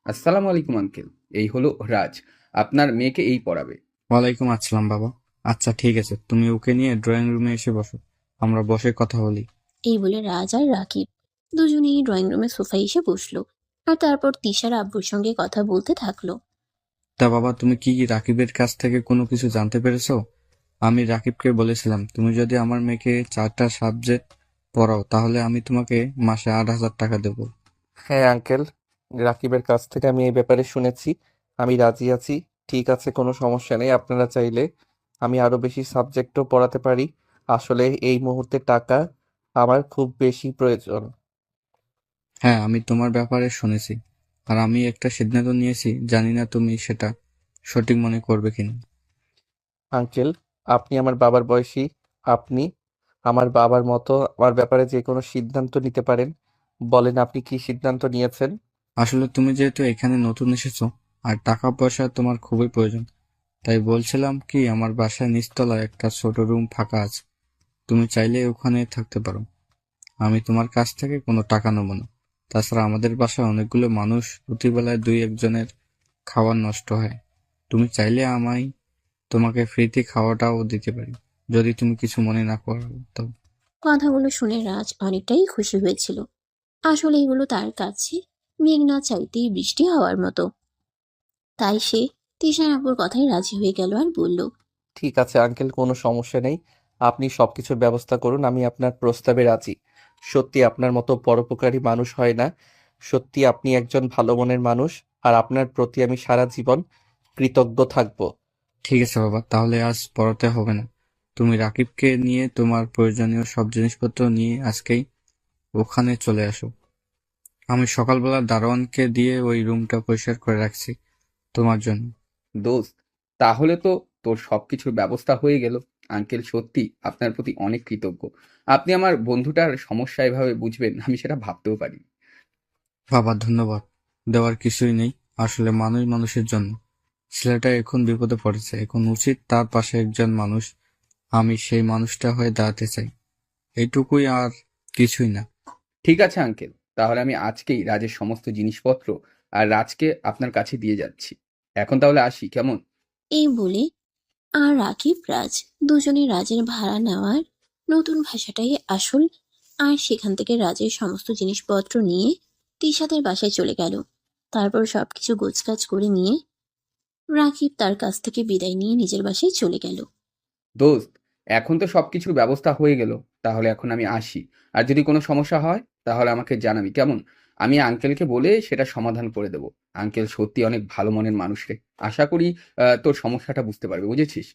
আসসালামু আলাইকুম আঙ্কেল, এই হলো রাজ, আপনার মেয়েকে এই পড়াবে। ওয়ালাইকুম আসসালাম বাবা। আচ্ছা ঠিক আছে, তুমি ওকে নিয়ে ড্রয়িং রুমে এসে বসো, আমরা বসে কথা বলি। এই বলে রাজ আর রাকিব দুজনেই ড্রয়িং রুমে সোফায় এসে বসলো। আর তারপর তিশার আব্বুর সঙ্গে কথা বলতে থাকলো। তা বাবা, তুমি কি রাকিবের কাছ থেকে কোনো কিছু জানতে পেরেছো? আমি রাকিবকে বলেছিলাম তুমি যদি আমার মেয়েকে 4টা সাবজেক্ট পড়াও তাহলে আমি তোমাকে মাসে 8,000 টাকা দেবো। হ্যাঁ আঙ্কেল, রাকিবের কাছ থেকে আমি এই ব্যাপারে শুনেছি। আমি রাজি আছি। ঠিক আছে, কোনো সমস্যা নেই। আপনারা চাইলে আমি আরো বেশি সাবজেক্টও পড়াতে পারি। আসলে এই মুহূর্তে টাকা আমার খুব বেশি প্রয়োজন। হ্যাঁ, আমি তোমার ব্যাপারে শুনেছি, আর আমি একটা সিদ্ধান্ত নিয়েছি, জানি না তুমি সেটা সঠিক মনে করবে কিনা। আঙ্কেল, আপনি আমার বাবার বয়সী। আপনি আমার বাবার মতো আমার ব্যাপারে যে কোনো সিদ্ধান্ত নিতে পারেন। বলেন আপনি কি সিদ্ধান্ত নিয়েছেন? আসলে তুমি যেহেতু এখানে নতুন এসেছো আর টাকা পয়সা তোমার খুবই প্রয়োজন, তাই বলছিলাম কি আমার বাসায় নিচতলায় একটা ছোট রুম ফাঁকা আছে, তুমি চাইলে ওখানে থাকতে পারো। আমি তোমার কাছ থেকে কোনো টাকা নেবো না। তাছাড়া আমাদের বাসায় অনেকগুলো মানুষ, প্রতিবেলায় 2-1 জনের খাবার নষ্ট হয়। তুমি চাইলে আমায় তোমাকে ফ্রিতে খাওয়াটাও দিতে পারি, যদি তুমি কিছু মনে না করো তো। কথাগুলো শুনে রাজ অনেকটাই খুশি হয়েছিল। আসলে এগুলো তার কাছে মেঘ না চাইতেই বৃষ্টি হওয়ার মতো। তাই সে তিশার আব্বুর কথায় রাজি হয়ে গেল আর বলল, ঠিক আছে আঙ্কেল, কোনো সমস্যা নেই। আপনি সবকিছুর ব্যবস্থা করুন, আমি আপনার প্রস্তাবে রাজি। সত্যি আপনার মতো পরোপকারী মানুষ হয় না। সত্যি আপনি একজন ভালো মনের মানুষ, আর আপনার প্রতি আমি সারা জীবন কৃতজ্ঞ থাকব। ঠিক আছে বাবা, তাহলে আজ পড়াতে হবে না। তুমি রাকিবকে নিয়ে তোমার প্রয়োজনীয় সব জিনিসপত্র নিয়ে আজকেই ওখানে চলে আসো। আমি সকালবেলা দারোয়ানকে দিয়ে ওই রুমটা পরিষ্কার করে রাখছি তোমার জন্য। দোস্ত, তাহলে তো তোর সবকিছুর ব্যবস্থা হয়ে গেল। আঙ্কেল সত্যি আপনার প্রতি অনেক কৃতজ্ঞ। আপনি আমার বন্ধুটার সমস্যা এভাবে বুঝবেন আমি সেটা ভাবতেও পারি। বাবা ধন্যবাদ দেওয়ার কিছুই নেই, আসলে মানুষ মানুষের জন্য। ছেলেটা এখন বিপদে পড়েছে, এখন উচিত তার পাশে একজন মানুষ, আমি সেই মানুষটা হয়ে দাঁড়াতে চাই। এইটুকুই, আর কিছুই না। ঠিক আছে আঙ্কেল, তাহলে আমি আজকেই রাজের সমস্ত জিনিসপত্র আর রাজকে আপনার কাছে দিয়ে যাচ্ছি। এখন তাহলে আসি, কেমন? এই বলে আর রাকিব রাজ দুজনে রাজের ভাড়া নেওয়ার নতুন ভাষাটাই আসল। আর সেখান থেকে রাজের সমস্ত জিনিসপত্র নিয়ে তিশাদের বাসায় চলে গেল। তারপর সবকিছু গোছগাছ করে নিয়ে রাকিব তার কাছ থেকে বিদায় নিয়ে নিজের বাসায় চলে গেল। দোস্ত, এখন তো সবকিছুর ব্যবস্থা হয়ে গেল, তাহলে এখন আমি আসি। আর যদি কোনো সমস্যা হয় তাহলে আমাকে জানাবি, কেমন? আমি আঙ্কেলকে বলে সেটা সমাধান করে দেবো। আঙ্কেল সত্যি অনেক ভালো মনের মানুষ রে। আশা করি তোর সমস্যাটা বুঝতে পারবে, বুঝেছিস?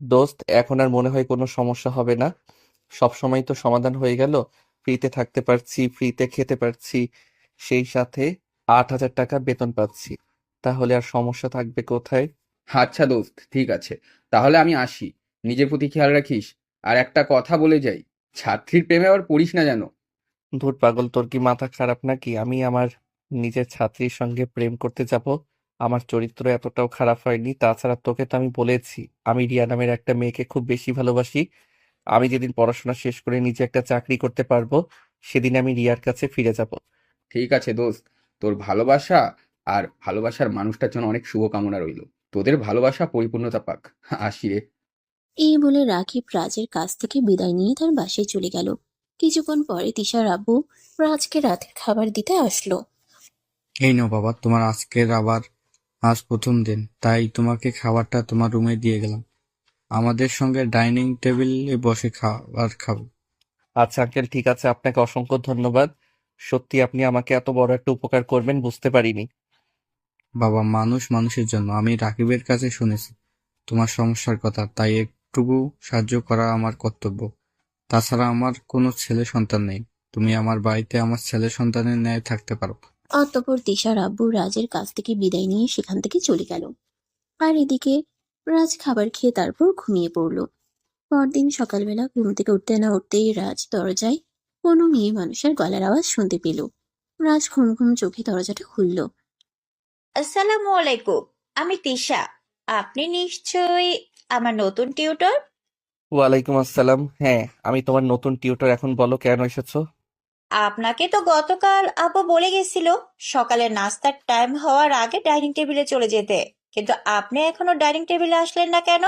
দোস্ত, এখন আর মনে হয় কোনো সমস্যা হবে না। সব সময় তো সমাধান হয়ে গেল। ফ্রিতে থাকতে পারছি, ফ্রিতে খেতে পারছি, সেই সাথে 8,000 টাকা বেতন পাচ্ছি। তাহলে আর সমস্যা থাকবে কোথায়? আচ্ছা দোস্ত, ঠিক আছে, তাহলে আমি আসি। নিজের প্রতি খেয়াল রাখিস। আর একটা কথা বলে যাই, ছাত্রীর প্রেমে আবার পড়িস না যেন। ধুর পাগল, তোর কি মাথা খারাপ নাকি? আমি আমার নিজের ছাত্রীর সঙ্গে প্রেম করতে যাব? আমার চরিত্র এতটাও খারাপ হয়নি। তাছাড়া তোকে তো আমি বলেছি আমি রিয়া নামের একটা মেয়েকে খুব বেশি ভালোবাসি। আমি যেদিন পড়াশোনা শেষ করে নিজে একটা চাকরি করতে পারবো সেদিন আমি রিয়ার কাছে ফিরে যাব। ঠিক আছে দোস্ত, তোর ভালোবাসা আর ভালোবাসার মানুষটার জন্য অনেক শুভকামনা রইল। তোদের ভালোবাসা পরিপূর্ণতা পাক। আসি রে। এই বলে রাকিব রাজের কাছ থেকে বিদায় নিয়ে তার বাসায় চলে গেল। কিছুক্ষণ পরে তিশার আব্বু রাজকে রাতের খাবার দিতে আসলো। এই নাও বাবা, তোমার আজকের আবার আজ প্রথম দিন, তাই তোমাকে খাবারটা তোমার রুমে দিয়ে গেলাম। আমাদের সঙ্গে ডাইনিং টেবিলে বসে খাবার খাবো। আচ্ছা আঙ্কেল, ঠিক আছে, আপনাকে অসংখ্য ধন্যবাদ। সত্যি আপনি আমাকে এত বড় একটা উপকার করবেন বুঝতে পারিনি। বাবা, মানুষ মানুষের জন্য। আমি রাকিবের কাছে শুনেছি তোমার সমস্যার কথা, তাই একটুকু সাহায্য করা আমার কর্তব্য। তাছাড়া আমার কোনো ছেলে সন্তান নেই। তুমি আমার বাড়িতে আমার ছেলে সন্তানের ন্যায় থাকতে পারো। অতঃপর তিশার আব্বু রাজের কাছ থেকে বিদায় নিয়ে সেখান থেকে চলে গেল। আর এদিকে রাজ খাবার খেয়ে তারপর ঘুমিয়ে পড়ল। পরদিন সকালবেলা ঘুম থেকে উঠতে না উঠতেই রাজ দরজায় কোনো মেয়ে মানুষের গলার আওয়াজ শুনতে পেল। রাজ ঘুম ঘুম চোখে দরজাটা খুলল। আসসালামু আলাইকুম, আমি তিশা। আপনি নিশ্চয়ই আমার নতুন টিউটর। ওয়ালাইকুম আসসালাম। হ্যাঁ, আমি তোমার নতুন টিউটর। এখন বলো কেন এসেছো? আপনাকে তো গতকাল আপু বলে গেছিল সকালে নাস্তার টাইম হওয়ার আগে ডাইনিং টেবিলে চলে যেতে, কিন্তু আপনি এখনো ডাইনিং টেবিলে আসলেন না কেন?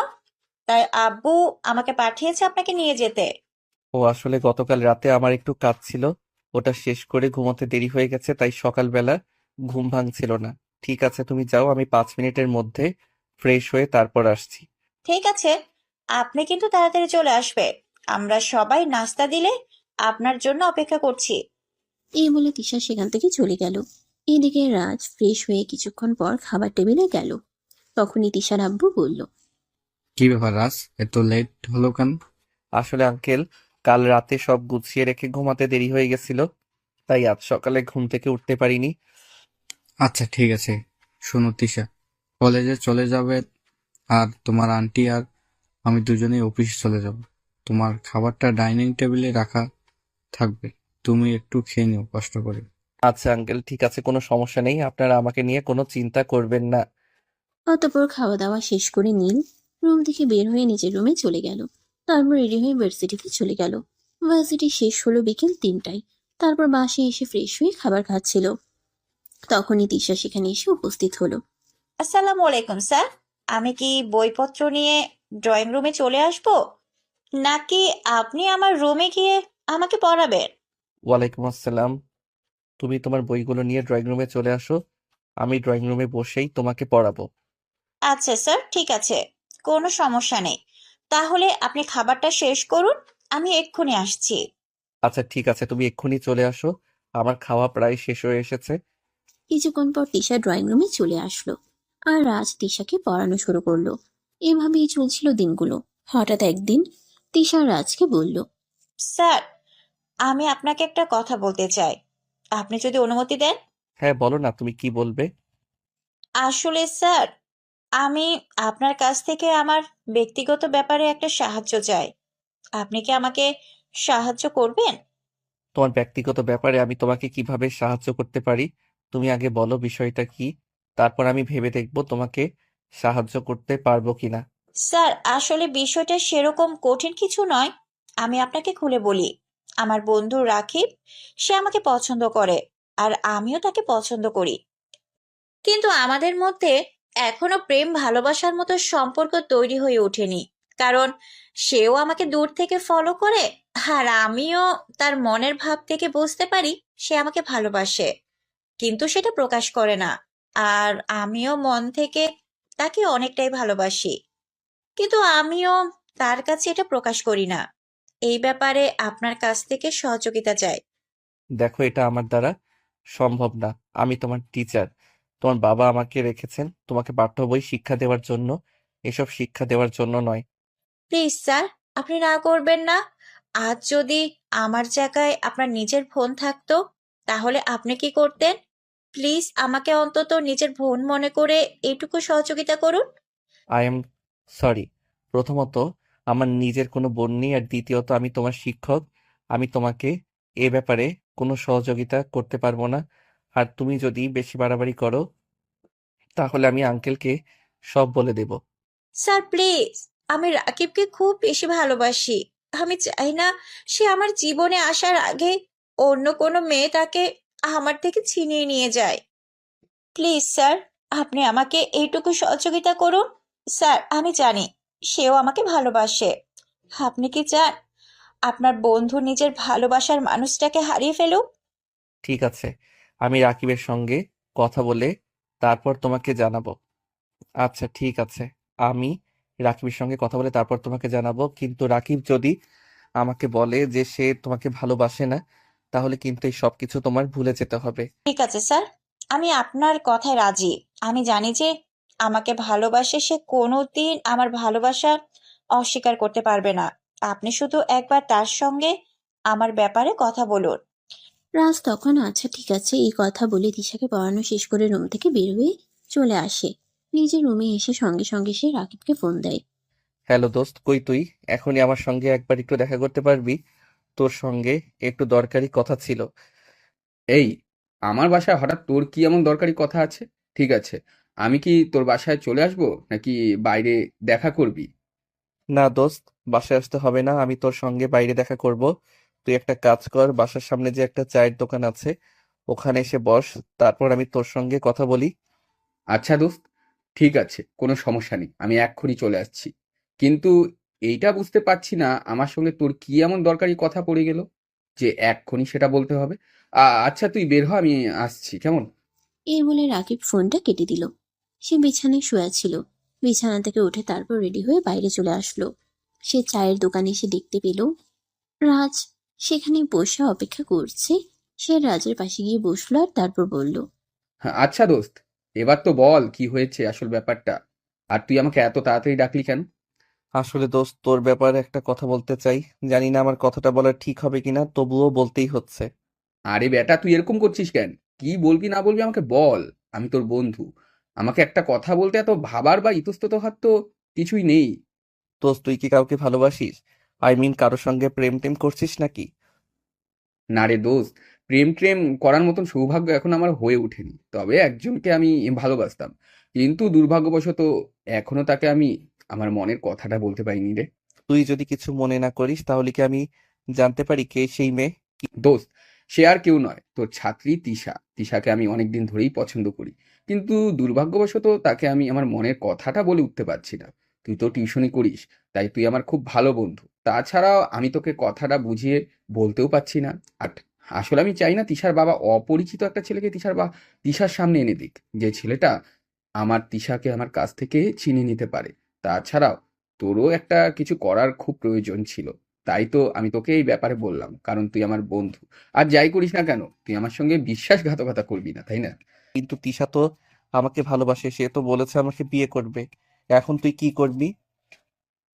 তাই আব্বু আমাকে পাঠিয়েছে আপনাকে নিয়ে যেতে। ও আসলে গতকাল রাতে আমার একটু কাজ ছিল, ওটা শেষ করে ঘুমোতে দেরি হয়ে গেছে, তাই সকালবেলা ঘুম ভাঙছিল না। ঠিক আছে, তুমি যাও, আমি 5 মিনিটের মধ্যে ফ্রেশ হয়ে তারপর আসছি। ঠিক আছে, আপনি কিন্তু তাড়াতাড়ি চলে আসবে। আমরা সবাই নাস্তা দিলে আপনার জন্য অপেক্ষা করছি। এই বলে তিশা সেখান থেকে চলে গেল। এদিকে রাজ ফ্রেশ হয়ে কিছুক্ষণ পর খাবার টেবিলে গেল। তখনই তিশার আব্বু বলল, কি ব্যাপার রাজ, এত লেট হলো কেন? আসলে আঙ্কেল, কাল রাতে সব গুছিয়ে রেখে ঘুমাতে দেরি হয়ে গেছিল, তাই আজ সকালে ঘুম থেকে উঠতে পারিনি। আচ্ছা ঠিক আছে, শোনো তিশা, কলেজে চলে যাবে আর তোমার আন্টি আর আমি দুজনেই অফিসে চলে যাব। তোমার খাবারটা ডাইনিং টেবিলে রাখা থাকবে, তুমি একটু খেয়ে নিও কষ্ট করে। আচ্ছা আঙ্কেল, ঠিক আছে, কোনো সমস্যা নেই, আপনারা আমাকে নিয়ে কোনো চিন্তা করবেন না। অতঃপর খাওয়া দাওয়া শেষ করে নীল রুম থেকে বের হয়ে নিজের রুমে চলে গেল। তারপর রেডি হয়ে ভার্সিটিতে চলে গেল। ভার্সিটি শেষ হলো বিকেল 3টায়। তারপর বাসে এসে ফ্রেশ হয়ে খাবার খাচ্ছিল। তখনই তিশা সেখানে এসে উপস্থিত হলো। আসসালামু আলাইকুম স্যার, আমি কি বইপত্র নিয়ে ড্রয়িং রুমে চলে আসব, নাকি আপনি আমার রুমে গিয়ে আমাকে পড়াবেন? ওয়ালাইকুম আসসালাম। তুমি তোমার বইগুলো নিয়ে ড্রয়িং রুমে চলে আসো, আমি ড্রয়িং রুমে বসেই তোমাকে পড়াবো। আচ্ছা স্যার, ঠিক আছে, কোনো সমস্যা নেই। তাহলে আপনি খাবারটা শেষ করুন, আমি এক্ষুনি আসছি। আচ্ছা ঠিক আছে, তুমি এক্ষুনি চলে আসো, আমার খাওয়া প্রায় শেষ হয়ে এসেছে। কিছুক্ষণ পর তিশা ড্রয়িং রুমে চলে আসলো। আর রাজ তিশাকে পড়ানো শুরু করলো। এভাবেই চলছিল দিনগুলো। হঠাৎ একদিন তিশা রাজকে বলল, স্যার, আমি আপনাকে একটা কথা বলতে চাই, আপনি যদি অনুমতি দেন। হ্যাঁ বলো না, তুমি কি বলবে? আসলে স্যার, আমি আপনার কাছ থেকে আমার ব্যক্তিগত ব্যাপারে একটা সাহায্য চাই। আপনি কি আমাকে সাহায্য করবেন? তোমার ব্যক্তিগত ব্যাপারে আমি তোমাকে কিভাবে সাহায্য করতে পারি? তুমি আগে বলো বিষয়টা কি, তারপর আমি ভেবে দেখবো তোমাকে সাহায্য করতে পারবো কিনা। স্যার, আসলে বিষয়টা সেরকম কঠিন কিছু নয়। আমি আপনাকে খুলে বলি, আমার বন্ধু রাকিব, সে আমাকে পছন্দ করে, আর আমিও তাকে পছন্দ করি। কিন্তু আমাদের মধ্যে এখনো প্রেম ভালোবাসার মতো সম্পর্ক তৈরি হয়ে ওঠেনি, কারণ সেও আমাকে দূর থেকে ফলো করে, আর আমিও তার মনের ভাব থেকে বুঝতে পারি সে আমাকে ভালোবাসে, কিন্তু সেটা প্রকাশ করে না। আর আমিও মন থেকে তাকে অনেকটাই ভালোবাসি, কিন্তু আমিও তার কাছে এটা প্রকাশ করি না। এই ব্যাপারে আপনার কাছ থেকে সহযোগিতা চাই। দেখো, এটা আমার দ্বারা সম্ভব না। আমি তোমার টিচার, তোমার বাবা আমাকে রেখেছেন তোমাকে পাঠ্য বই শিক্ষা দেওয়ার জন্য, এসব শিক্ষা দেওয়ার জন্য নয়। প্লিজ স্যার, আপনি না করবেন না। আজ যদি আমার জায়গায় আপনার নিজের বোন থাকতো, তাহলে আপনি কি করতেন? প্লিজ আমাকে অন্তত নিজের বোন মনে করে এইটুকু সহযোগিতা করুন। I am sorry. প্রথমত, আমার নিজের কোনো বোন নেই, আর দ্বিতীয়ত আমি তোমার শিক্ষক। আমি তোমাকে এ ব্যাপারে কোনো সহযোগিতা করতে পারবো না। আর তুমি যদি বেশি বাড়াবাড়ি করো, তাহলে আমি আঙ্কেলকে সব বলে দেব। স্যার প্লিজ, আমি রাকিবকে খুব বেশি ভালোবাসি। আমি চাই না সে আমার জীবনে আসার আগে অন্য কোনো মেয়ে তাকে আমার থেকে ছিনিয়ে নিয়ে যায়। প্লিজ স্যার, আপনি আমাকে এইটুকু সহযোগিতা করুন। স্যার, আমি জানি সেও আমাকে ভালোবাসে। আপনি কি চান আপনার বন্ধু নিজের ভালোবাসার মানুষটাকে হারিয়ে ফেলুক? ঠিক আছে, আমি রাকিবের সঙ্গে কথা বলে তারপর তোমাকে জানাবো। আচ্ছা ঠিক আছে, আমি রাকিবের সঙ্গে কথা বলে তারপর তোমাকে জানাবো। কিন্তু রাকিব যদি আমাকে বলে যে সে তোমাকে ভালোবাসে না, তাহলে কিন্তু এই সবকিছু তোমার ভুলে যেতে হবে। ঠিক আছে স্যার, আমি আপনার কথায় রাজি। আমি জানি যে আমাকে ভালোবাসে, সে কোনোদিন আমার ভালোবাসা অস্বীকার করতে পারবে না। আপনি শুধু একবার তার সঙ্গে আমার ব্যাপারে কথা বলুন। রাজ তখন আচ্ছা ঠিক আছে এই কথা বলে দিশাকে পড়ানো শেষ করে রুম থেকে বের হয়ে চলে আসে। নিজের রুমে এসে সঙ্গে সঙ্গে সে রাকিবকে ফোন দেয়। হ্যালো দোস্ত, কই তুই? এখনই আমার সঙ্গে একবার একটু দেখা করতে পারবি? তোর সঙ্গে একটু দরকারি কথা ছিল। এই, আমার বাসায় হঠাৎ তোর কি এমন দরকারি কথা আছে? ঠিক আছে, আমি কি তোর বাসায় চলে আসবো নাকি বাইরে দেখা করবি? না দোস্ত, বাসায় আসতে হবে না, আমি তোর সঙ্গে বাইরে দেখা করব। তুই একটা কাজ কর, বাসার সামনে যে একটা চায়ের দোকান আছে ওখানে এসে বস, তারপর আমি তোর সঙ্গে কথা বলি। আচ্ছা দোস্ত, ঠিক আছে, কোনো সমস্যা নেই, আমি এক্ষুনি চলে আসছি। কিন্তু এইটা বুঝতে পারছি না আমার সঙ্গে তোর কি এমন দরকারি কথা পড়ে গেল যে এক্ষুনি সেটা বলতে হবে। আচ্ছা তুই বের হ, আমি আসছি, কেমন? এই বলে রাকিব ফোনটা কেটে দিল। সে বিছানায় শুয়ে ছিল। বিছানা থেকে উঠে তারপর রেডি হয়ে বাইরে চলে আসলো। সে চায়ের দোকানে এসে দেখতে পেল রাজ সেখানে বসে অপেক্ষা করছে। সে রাজের পাশে গিয়ে বসলো আর তারপর বলল, হ্যাঁ, আচ্ছা দোস্ত, এবার তো বল কি হয়েছে আসল ব্যাপারটা। আর তুই আমাকে এত তাড়াতাড়ি ডাকলি কেন? আসলে দোস্ত, তোর ব্যাপারে একটা কথা বলতে চাই। জানি না আমার কথাটা বলা ঠিক হবে কিনা, তবুও বলতেই হচ্ছে। আরে বেটা, তুই এরকম করছিস কেন? কি বলবি না বলবি আমাকে বল। আমি তোর বন্ধু, আমাকে একটা কথা বলতে এত ভাবার বা ইতস্তত হওয়ার তো কিছুই নেই। দোস্ত, তুই কি কাউকে ভালোবাসিস? আই মিন, কারোর সঙ্গে প্রেম টেম করছিস নাকি? না রে দোস্ত, প্রেম ট্রেম করার মতন সৌভাগ্য এখন আমার হয়ে ওঠেনি। তবে একজনকে আমি ভালোবাসতাম, কিন্তু দুর্ভাগ্যবশত এখনো তাকে আমি আমার মনের কথাটা বলতে পারিনি রে। তুই যদি কিছু মনে না করিস তাহলে কি আমি জানতে পারি কে সেই মেয়ে? দোস্ত, সে আর কেউ নয়, তোর ছাত্রী তিশা। তিশাকে আমি অনেকদিন ধরেই পছন্দ করি, কিন্তু দুর্ভাগ্যবশত তাকে আমি আমার মনের কথাটা বলে উঠতে পারছি না। তুই তো টিউশনি করিস, তাই তুই আমার খুব ভালো বন্ধু। তাছাড়াও আমি তোকে কথাটা বুঝিয়ে বলতেও পারছি না। আর আসলে আমি চাই না তিশার বাবা অপরিচিত একটা ছেলেকে তিশার সামনে এনে দিক, যে ছেলেটা আমার তিশাকে আমার কাছ থেকে ছিনিয়ে নিতে পারে। তাছাড়াও তোরও একটা কিছু করার খুব প্রয়োজন ছিল, তাই তো আমি তোকে এই ব্যাপারে বললাম, কারণ তুই আমার বন্ধু। আর যাই করিস না কেন, তুই আমার সঙ্গে বিশ্বাসঘাতকতা করবি না, তাই না? কিন্তু তিশা তো আমাকে ভালোবাসে, সে তো বলেছে আমাকে বিয়ে করবে। এখন তুই কি করবি?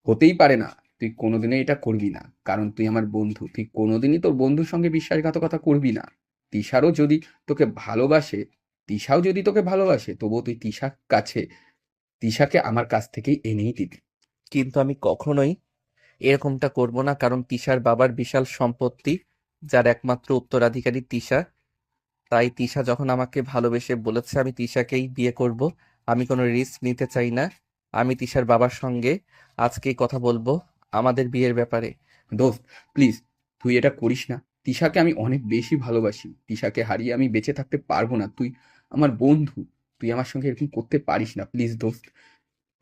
হতেই পারে না, তুই কোনোদিনই এটা করবি না, কারণ তুই আমার বন্ধু। তুই কোনোদিনই তোর বন্ধুর সঙ্গে বিশ্বাসঘাতকতা করবি না। তিশারও যদি তোকে ভালোবাসে, তিশাও যদি তোকে ভালোবাসে, তবুও তুই তিশাকে আমার কাছ থেকেই এনেই দিবি। কিন্তু আমি কখনোই এরকমটা করব না, কারণ তিশার বাবার বিশাল সম্পত্তি, যার একমাত্র উত্তরাধিকারী তিশা। তাই তিশা যখন আমাকে ভালোবেসে বলেছে আমি তিশাকেই বিয়ে করব, আমি কোনো রিস্ক নিতে চাই না। আমি তিশার বাবার সঙ্গে আজকেই কথা বলবো আমাদের বিয়ের ব্যাপারে। দোস্ত, প্লিজ, তুই এটা করিস না। তিশাকে আমি অনেক বেশি ভালোবাসি, তিশাকে হারিয়ে আমি বেঁচে থাকতে পারবো না। তুই আমার বন্ধু, তুই আমার সঙ্গে এরকম করতে পারিস না। প্লিজ দোস্ত,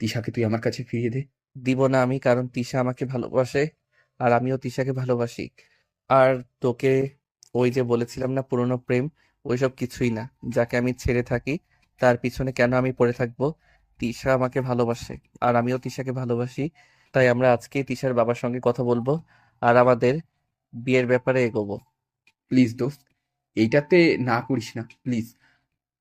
তিশাকে তুই আমার কাছে ফিরিয়ে দে। দিব না আমি, কারণ তিশা আমাকে ভালোবাসে আর আমিও তিশাকে ভালোবাসি। আর তোকে ওই যে বলেছিলাম না, পুরনো প্রেম, ওইসব কিছুই না। যাকে আমি ছেড়ে থাকি তার পিছনে কেন আমি পড়ে থাকবো? তিশা আমাকে ভালোবাসে আর আমিও তিশাকে ভালোবাসি। তাই আমরা আজকেই তিশার বাবার সঙ্গে কথা বলবো আর আমাদের বিয়ের ব্যাপারে এগোবো। প্লিজ দোস্ত, এইটাতে না করিস না প্লিজ।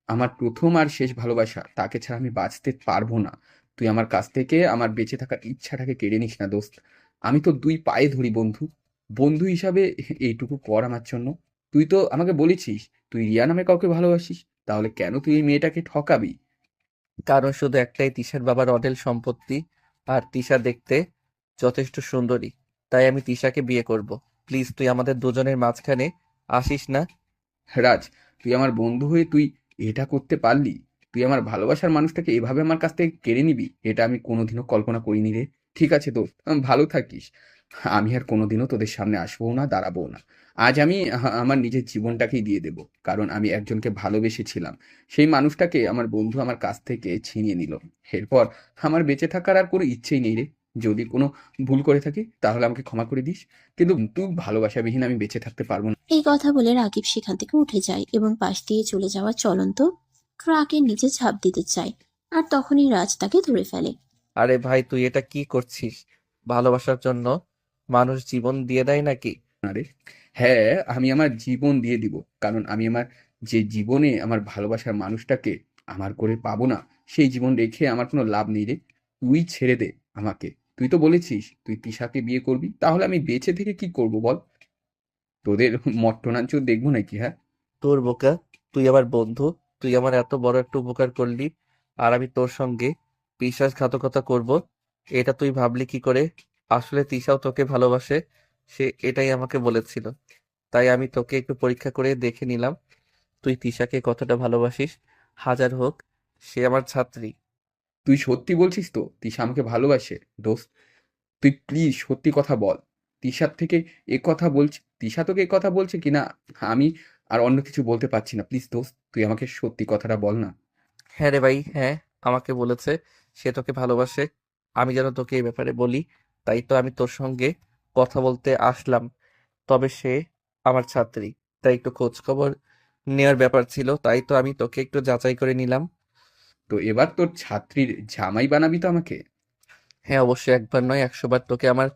আমার প্রথম আর শেষ ভালোবাসা, তাকে ছাড়া আমি বাঁচতে পারবো না। তুই আমার কাছ থেকে আমার বেঁচে থাকার ইচ্ছাটাকে কেড়ে নিস না দোস্ত। আমি তো দুই পায়ে ধরি বন্ধু, বন্ধু হিসাবে এইটুকু কর আমার জন্য। তুই তো আমাকে বলেছিস তুই রিয়া নামে কাউকে ভালোবাসিস, তাহলে কেন তুই এই মেয়েটাকে ঠকাবি? কারণ শুধু একটাই, তিশার বাবার অঢেল সম্পত্তি আর তিশা দেখতে যথেষ্ট সুন্দরী। তাই আমি তিশাকে বিয়ে করব। প্লিজ তুই আমাদের দুজনের মাঝখানে আসিস না। রাজ, তুই আমার বন্ধু হয়ে তুই এটা করতে পারলি? তুই আমার ভালোবাসার মানুষটাকে এভাবে আমার কাছ থেকে কেড়ে নিবি, এটা আমি কোনোদিনও কল্পনা করিনি রে। ঠিক আছে দোস্ত, ভালো থাকিস। আমি আর কোনোদিনও তোদের সামনে আসবো না, দাঁড়াবো না। আজ আমি আমার নিজের জীবনটাকেই দিয়ে দেব, কারণ আমি একজনকে ভালোবেসেছিলাম। সেই মানুষটাকে আমার বন্ধু আমার কাছ থেকে ছিনিয়ে নিল। এরপর আমার বেঁচে থাকার আর কোনো ইচ্ছেই নেই রে। যদি কোনো ভুল করে থাকি তাহলে আমাকে ক্ষমা করে দিস, কিন্তু তুই ভালোবাসাবিহীন আমি বেঁচে থাকতে পারবো না। এই কথা বলে রাকিব সেখান থেকে উঠে যায় এবং পাশ দিয়ে চলে যাওয়া চলন্ত ট্রাকের নিচে ঝাঁপ দিতে চায়। আর তখনই রাজ তাকে ধরে ফেলে। আরে ভাই, তুই এটা কি করছিস? ভালোবাসার জন্য মানুষ জীবন দিয়ে দেয় নাকি? আরে হ্যাঁ, আমি আমার জীবন দিয়ে দিব, কারণ আমি আমার যে জীবনে আমার ভালোবাসার মানুষটাকে আমার করে পাবো না, সেই জীবন রেখে আমার কোনো লাভ নেই রে। তুই ছেড়ে দে আমাকে। তুই তো বলেছিস তুই তিশাকে বিয়ে করবি, তাহলে আমি বেঁচে থেকে কি করব বল? তোদের মট্টনাঞ্চ দেখবো নাকি? হ্যাঁ, তোর বোকা, তুই আমার বন্ধু, তুই আমার এত বড় একটা উপকার করলি, আর আমি তোর সঙ্গে বিশ্বাসঘাতকতা করব, এটা তুই ভাবলি কি করে? আসলে তিশাও তোকে ভালোবাসে, সে এটাই আমাকে বলেছিল। তাই আমি তোকে একটু পরীক্ষা করে দেখে নিলাম তুই তিশাকে কতটা ভালোবাসিস। হাজার হোক, সে আমার ছাত্রী। তুই সত্যি বলছিস তো তিশা আমাকে ভালোবাসে? দোস্ত, তুই প্লিজ সত্যি কথা বল। তিশার থেকে এ কথা বলছি, তিশা তোকে এ কথা বলছে কিনা আমি আর অন্য কিছু বলতে পারছি না। প্লিজ দোস্ত, তুই আমাকে সত্যি কথাটা বল না। হ্যাঁ রে ভাই, হ্যাঁ, আমাকে বলেছে সে তোকে ভালোবাসে। আমি যেন তোকে এই ব্যাপারে বলি, তাই তো আমি তোর সঙ্গে কথা বলতে আসলাম। তবে সে আমার ছাত্রী, তাই একটু খোঁজ খবর নেওয়ার ব্যাপার ছিল, তাই তো আমি তোকে একটু যাচাই করে নিলাম। তো এবার তোর ছাত্রীর জামাই বানাবি তো আমাকে? হ্যাঁ, অবশ্যই, একবার নয় 100 বার তোকে আমার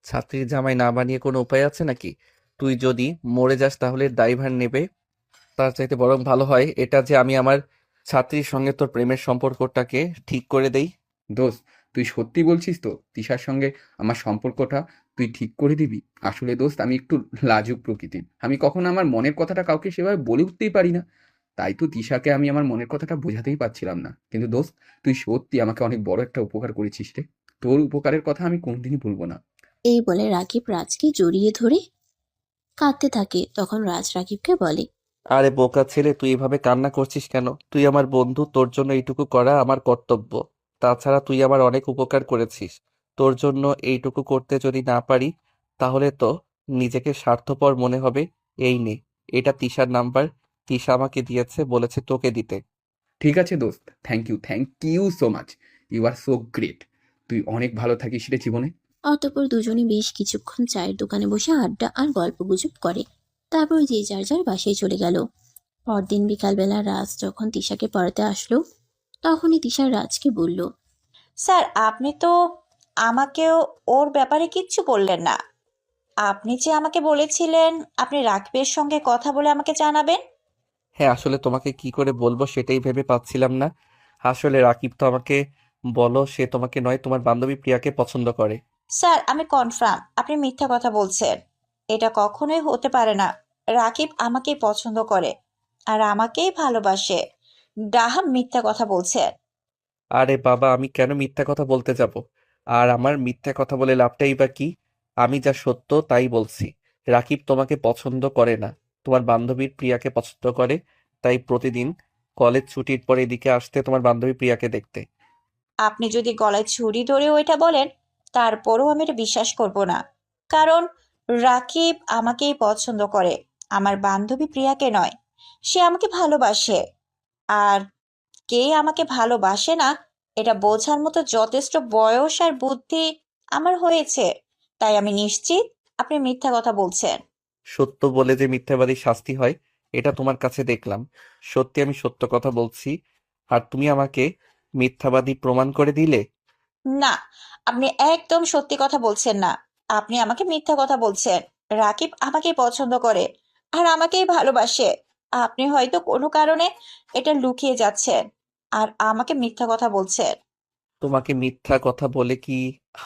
ছাত্রীর জামাই না বানিয়ে কোনো উপায় আছে নাকি? তুই যদি মরে যাস তাহলে ড্রাইভার নেবে। তার চাইতে বরং ভালো হয় এটা যে আমি আমার ছাত্রীর সঙ্গে তোর প্রেমের সম্পর্কটাকে ঠিক করে দেই। দোস্ত, তুই সত্যি বলছিস তো তিশার সঙ্গে আমার সম্পর্কটা তুই ঠিক করে দিবি? আসলে দোস্ত, আমি একটু লাজুক প্রকৃতির, আমি কখনো আমার মনের কথাটা কাউকে সেভাবে বলে উঠতেই পারি না। তাই তো তিশাকে আমি আমার মনের কথাটা বোঝাতেই পারছিলাম না। কিন্তু দোস্ত, তুই সত্যি আমাকে অনেক বড় একটা উপকার করেছিস রে। তোর উপকারের কথা আমি কোনোদিনই ভুলবো না। এই বলে রাকিব রাজকে জড়িয়ে ধরে কাঁদতে থাকে। তখন রাজ রাকিবকে বলে, আরে বোকা ছেলে, তুই এভাবে কান্না করছিস কেন? তুই আমার বন্ধু, তোর জন্য এইটুকু করা আমার কর্তব্য। তাছাড়া তুই আমার অনেক উপকার করেছিস। তোর জন্য এইটুকু করতে যদি না পারি, তাহলে তো নিজেকে স্বার্থপর মনে হবে। এই নে, এটা তিশার নাম্বার। তিশা আমাকে দিয়েছে, বলেছে তোকে দিতে। ঠিক আছে দোস্ত, thank you so much. You are so great. তুই অনেক ভালো থাকিস রে জীবনে। অতঃপর দুজনে বেশ কিছুক্ষণ চায়ের দোকানে বসে আড্ডা আর গল্পগুজব করে। তারপর যে যার যার বাসায় চলে গেল। পরদিন বিকালবেলা রাজ যখন তিশাকে পড়াতে আসলো, তখনই তিশা রাজকে বলল, স্যার, আপনি তো আমাকেও ওর ব্যাপারে কিচ্ছু বললেন না। আপনি যে আমাকে বলেছিলেন আপনি রাকিবের সঙ্গে কথা বলে আমাকে জানাবেন। হ্যাঁ, আসলে তোমাকে কি করে বলবো সেটাই ভেবে পাচ্ছিলাম না। আসলে রাকিব তো আমাকে বলো, সে তোমাকে নয়, তোমার বান্ধবী প্রিয়াকে পছন্দ করে। স্যার, আমি কনফার্ম আপনি মিথ্যা কথা বলছেন। এটা কখনোই হতে পারে না। রাকিব আমাকেই পছন্দ করে আর আমাকেই ভালোবাসে। ডাহা মিথ্যা কথা বলছেন। আরে বাবা, আমি কেন মিথ্যা কথা বলতে যাব? আর আমার মিথ্যা কথা বলে লাভটাই বা কি? আমি যা সত্য তাই বলছি। রাকিব তোমাকে পছন্দ করে না, তোমার বান্ধবীর প্রিয়াকে পছন্দ করে। তাই প্রতিদিন কলেজ ছুটির পর এদিকে আসতে তোমার বান্ধবী প্রিয়াকে দেখতে। আপনি যদি গলায় ছুরি ধরে ওইটা বলেন, তারপরও আমি এটা বিশ্বাস করব না। কারণ রাকিব আমাকেই পছন্দ করে, আমার বান্ধবী প্রিয়াকে নয়। সে আমাকে ভালোবাসে। আর কে আমাকে ভালোবাসে না, এটা বোঝার মতো যথেষ্ট বয়স আর বুদ্ধি আমার হয়েছে। তাই আমি নিশ্চিত আপনি মিথ্যা কথা বলছেন। সত্য বলে যে মিথ্যাবাদীর শাস্তি হয়, এটা তোমার কাছে দেখলাম। সত্যি আমি সত্য কথা বলছি, আর তুমি আমাকে মিথ্যাবাদী প্রমাণ করে দিলে। না, আপনি একদম সত্যি কথা বলছেন না। আপনি আমাকে মিথ্যা কথা বলছেন। রাকিব আমাকেই পছন্দ করে আর আমাকেই ভালোবাসে। আপনি হয়তো কোনো কারণে এটা লুকিয়ে যাচ্ছেন আর আমাকে মিথ্যা কথা বলছেন। তোমাকে মিথ্যা কথা বলে কি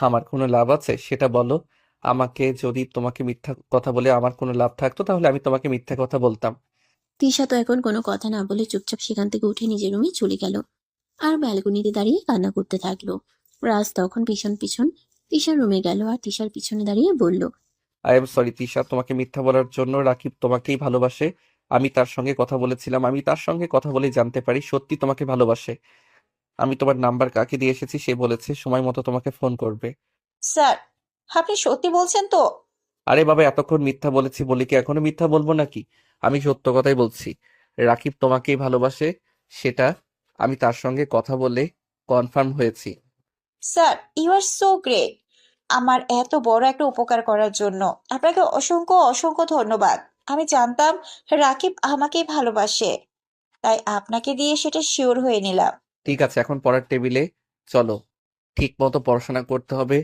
আমার কোনো লাভ আছে সেটা বলো। আমাকে যদি তোমাকে মিথ্যা কথা বলে আমার কোনো লাভ থাকতো, তাহলে আমি তোমাকে মিথ্যা কথা বলতাম। তিশা তো এখন কোনো কথা না বলে চুপচাপ সেখান থেকে উঠে নিজের রুমে চলে গেল আর ব্যালকনিতে দাঁড়িয়ে কান্না করতে থাকলো। রাজ তখন পিছন পিছন তিশার রুমে গেল আর তিশার পিছনে দাঁড়িয়ে বলল, আই এম সরি তিশা, তোমাকে মিথ্যা বলার জন্য। রাকিব তোমাকেই ভালোবাসে। আমি তার সঙ্গে কথা বলেছিলাম, আমি তার সঙ্গে কথা বলে জানতে পারি সত্যি তোমাকে ভালোবাসে। আমি তোমার নাম্বার কাকে দিয়ে এসেছি, সে বলেছে সময় মতো তোমাকে ফোন করবে। স্যার, আপনি সত্যি বলছেন তো? আরে বাবা, এতক্ষণ মিথ্যা বলেছি বলে কি এখনো মিথ্যা বলবো নাকি? আমি সত্য কথাই বলছি। রাকিব তোমাকেই ভালোবাসে, সেটা আমি তার সঙ্গে কথা বলে কনফার্ম হয়েছি। Sir, you are so great. আমার এত বড় একটা উপকার করার জন্য আপনাকে অসংখ্য অসংখ্য ধন্যবাদ। আমি জানতাম রাকিব আমাকেই ভালোবাসে, তাই আপনাকে দিয়ে সেটা শিওর হয়ে নিলাম। ঠিক আছে, এখন পড়ার টেবিলে চলো। ঠিক মতো পড়াশোনা করতে হবে,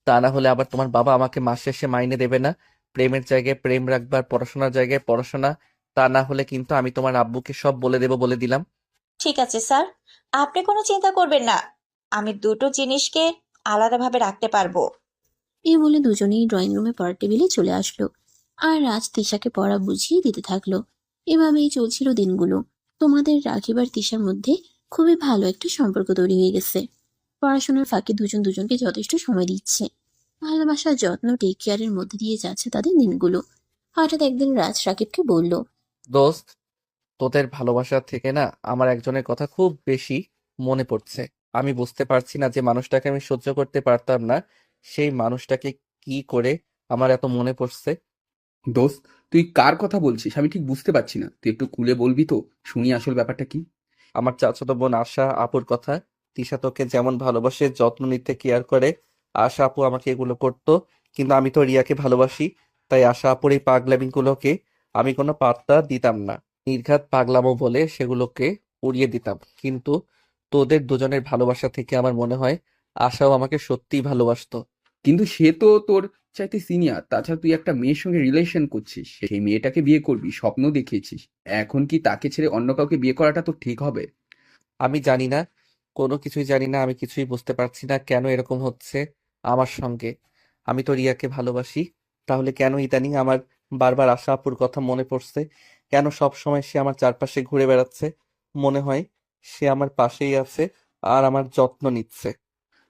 তা না হলে আবার তোমার বাবা আমাকে মাস শেষে মাইনে দেবে না। প্রেমের জায়গায় প্রেম রাখবার, পড়াশোনার জায়গায় পড়াশোনা, তা না হলে কিন্তু আমি তোমার আব্বুকে সব বলে দেবো বলে দিলাম। ঠিক আছে স্যার, আপনি কোনো চিন্তা করবেন না, আমি দুটো জিনিসকে আলাদাভাবে রাখতে পারবো। এই বলে দুজনেই ড্রয়িং রুমে পড়ার টেবিলে চলে আসলো। আর রাজ তিশাকে পড়া বুঝিয়ে দিতে থাকলো। এভাবেই চলছিল দিনগুলো। তোমাদের রাকিব আর তিশার মধ্যে খুবই ভালো একটা সম্পর্ক তৈরি হয়ে গেছে। পড়াশোনার ফাঁকে দুজন দুজনকে যথেষ্ট সময় দিচ্ছে। ভালোবাসা, যত্ন, টেক কেয়ারের মধ্যে দিয়ে যাচ্ছে তাদের দিনগুলো। হঠাৎ একদিন রাজ রাকিবকে বলল, দোস্ত, তোদের ভালোবাসা থেকে না আমার একজনের কথা খুব বেশি মনে পড়ছে। আমি বুঝতে পারছি না, যে মানুষটাকে আমি সহ্য করতে পারতাম না, সেই মানুষটাকে কি করে আমার এত মনে পড়ছে। দোস্ত, তুই কার কথা বলছিস আমি ঠিক বুঝতে পারছি না। তুই একটু খুলে বলবি তো, শুনি আসল ব্যাপারটা কি। আমার চাচাতো বোন আশা আপুর কথা। তিশা তোকে যেমন ভালোবাসে, যত্ন নিতে, কেয়ার করে, আশা আপু আমাকে এগুলো করতো। কিন্তু আমি তো রিয়াকে ভালোবাসি, তাই আশা আপুর এই পাগলামিগুলোকে আমি কোনো পাত্তা দিতাম না। নির্ঘাত পাগলামো বলে সেগুলোকে উড়িয়ে দিতাম। কিন্তু তোদের দুজনের ভালোবাসা থেকে আমার মনে হয় আশাও আমাকে সত্যিই ভালোবাসতো। কিন্তু সে তো তোর চাইতে সিনিয়র। তাছাড়া তুই একটা মেয়ের সঙ্গে রিলেশন করছিস, সেই মেয়েটাকে বিয়ে করবি, স্বপ্ন দেখিয়েছিস। এখন কি তাকে ছেড়ে অন্য কাউকে বিয়ে করাটা তো ঠিক হবে? আমি জানি না, কোনো কিছুই জানি না, আমি কিছুই বুঝতে পারছি না কেন এরকম হচ্ছে আমার সঙ্গে। আমি তো রিয়াকে ভালোবাসি, তাহলে কেন ইদানিং আমার বারবার আশা আপুর কথা মনে পড়ছে? কেন সব সময় সে আমার চারপাশে ঘুরে বেড়াচ্ছে? মনে হয় সে আমার পাশেই আছে আর আমার যত্ন নিচ্ছে।